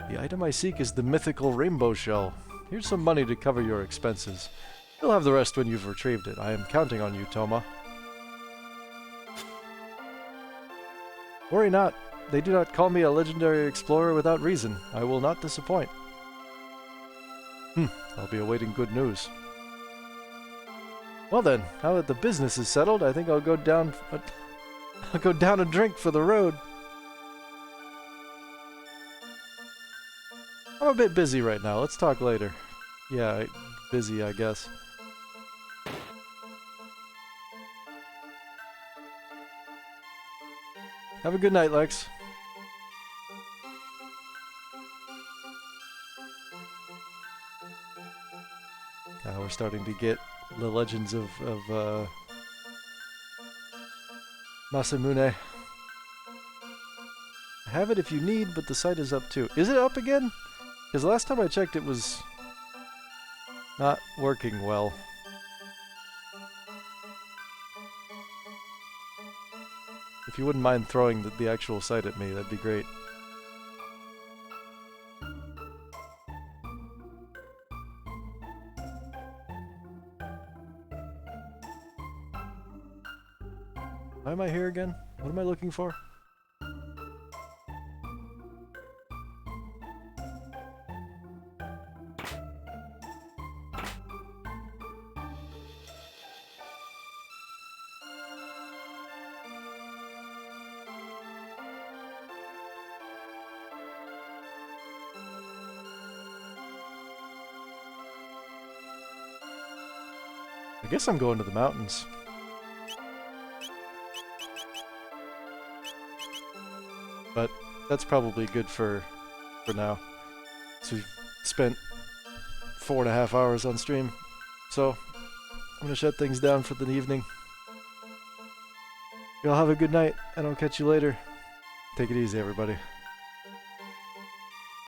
The item I seek is the mythical rainbow shell. Here's some money to cover your expenses. You'll have the rest when you've retrieved it. I am counting on you, Toma. Worry not. They do not call me a legendary explorer without reason. I will not disappoint. I'll be awaiting good news. Well then, now that the business is settled, I think I'll go down... I'll go down a drink for the road. I'm a bit busy right now. Let's talk later. Yeah, busy, I guess. Have a good night, Lex. We're starting to get the legends of Masamune. I have it if you need, but the site is up too. Is it up again? Because last time I checked it was not working well. If you wouldn't mind throwing the actual site at me, that'd be great. Why am I here again? What am I looking for? I guess I'm going to the mountains. But that's probably good for now. So we've spent 4.5 hours on stream. So I'm gonna shut things down for the evening. Y'all have a good night, and I'll catch you later. Take it easy, everybody.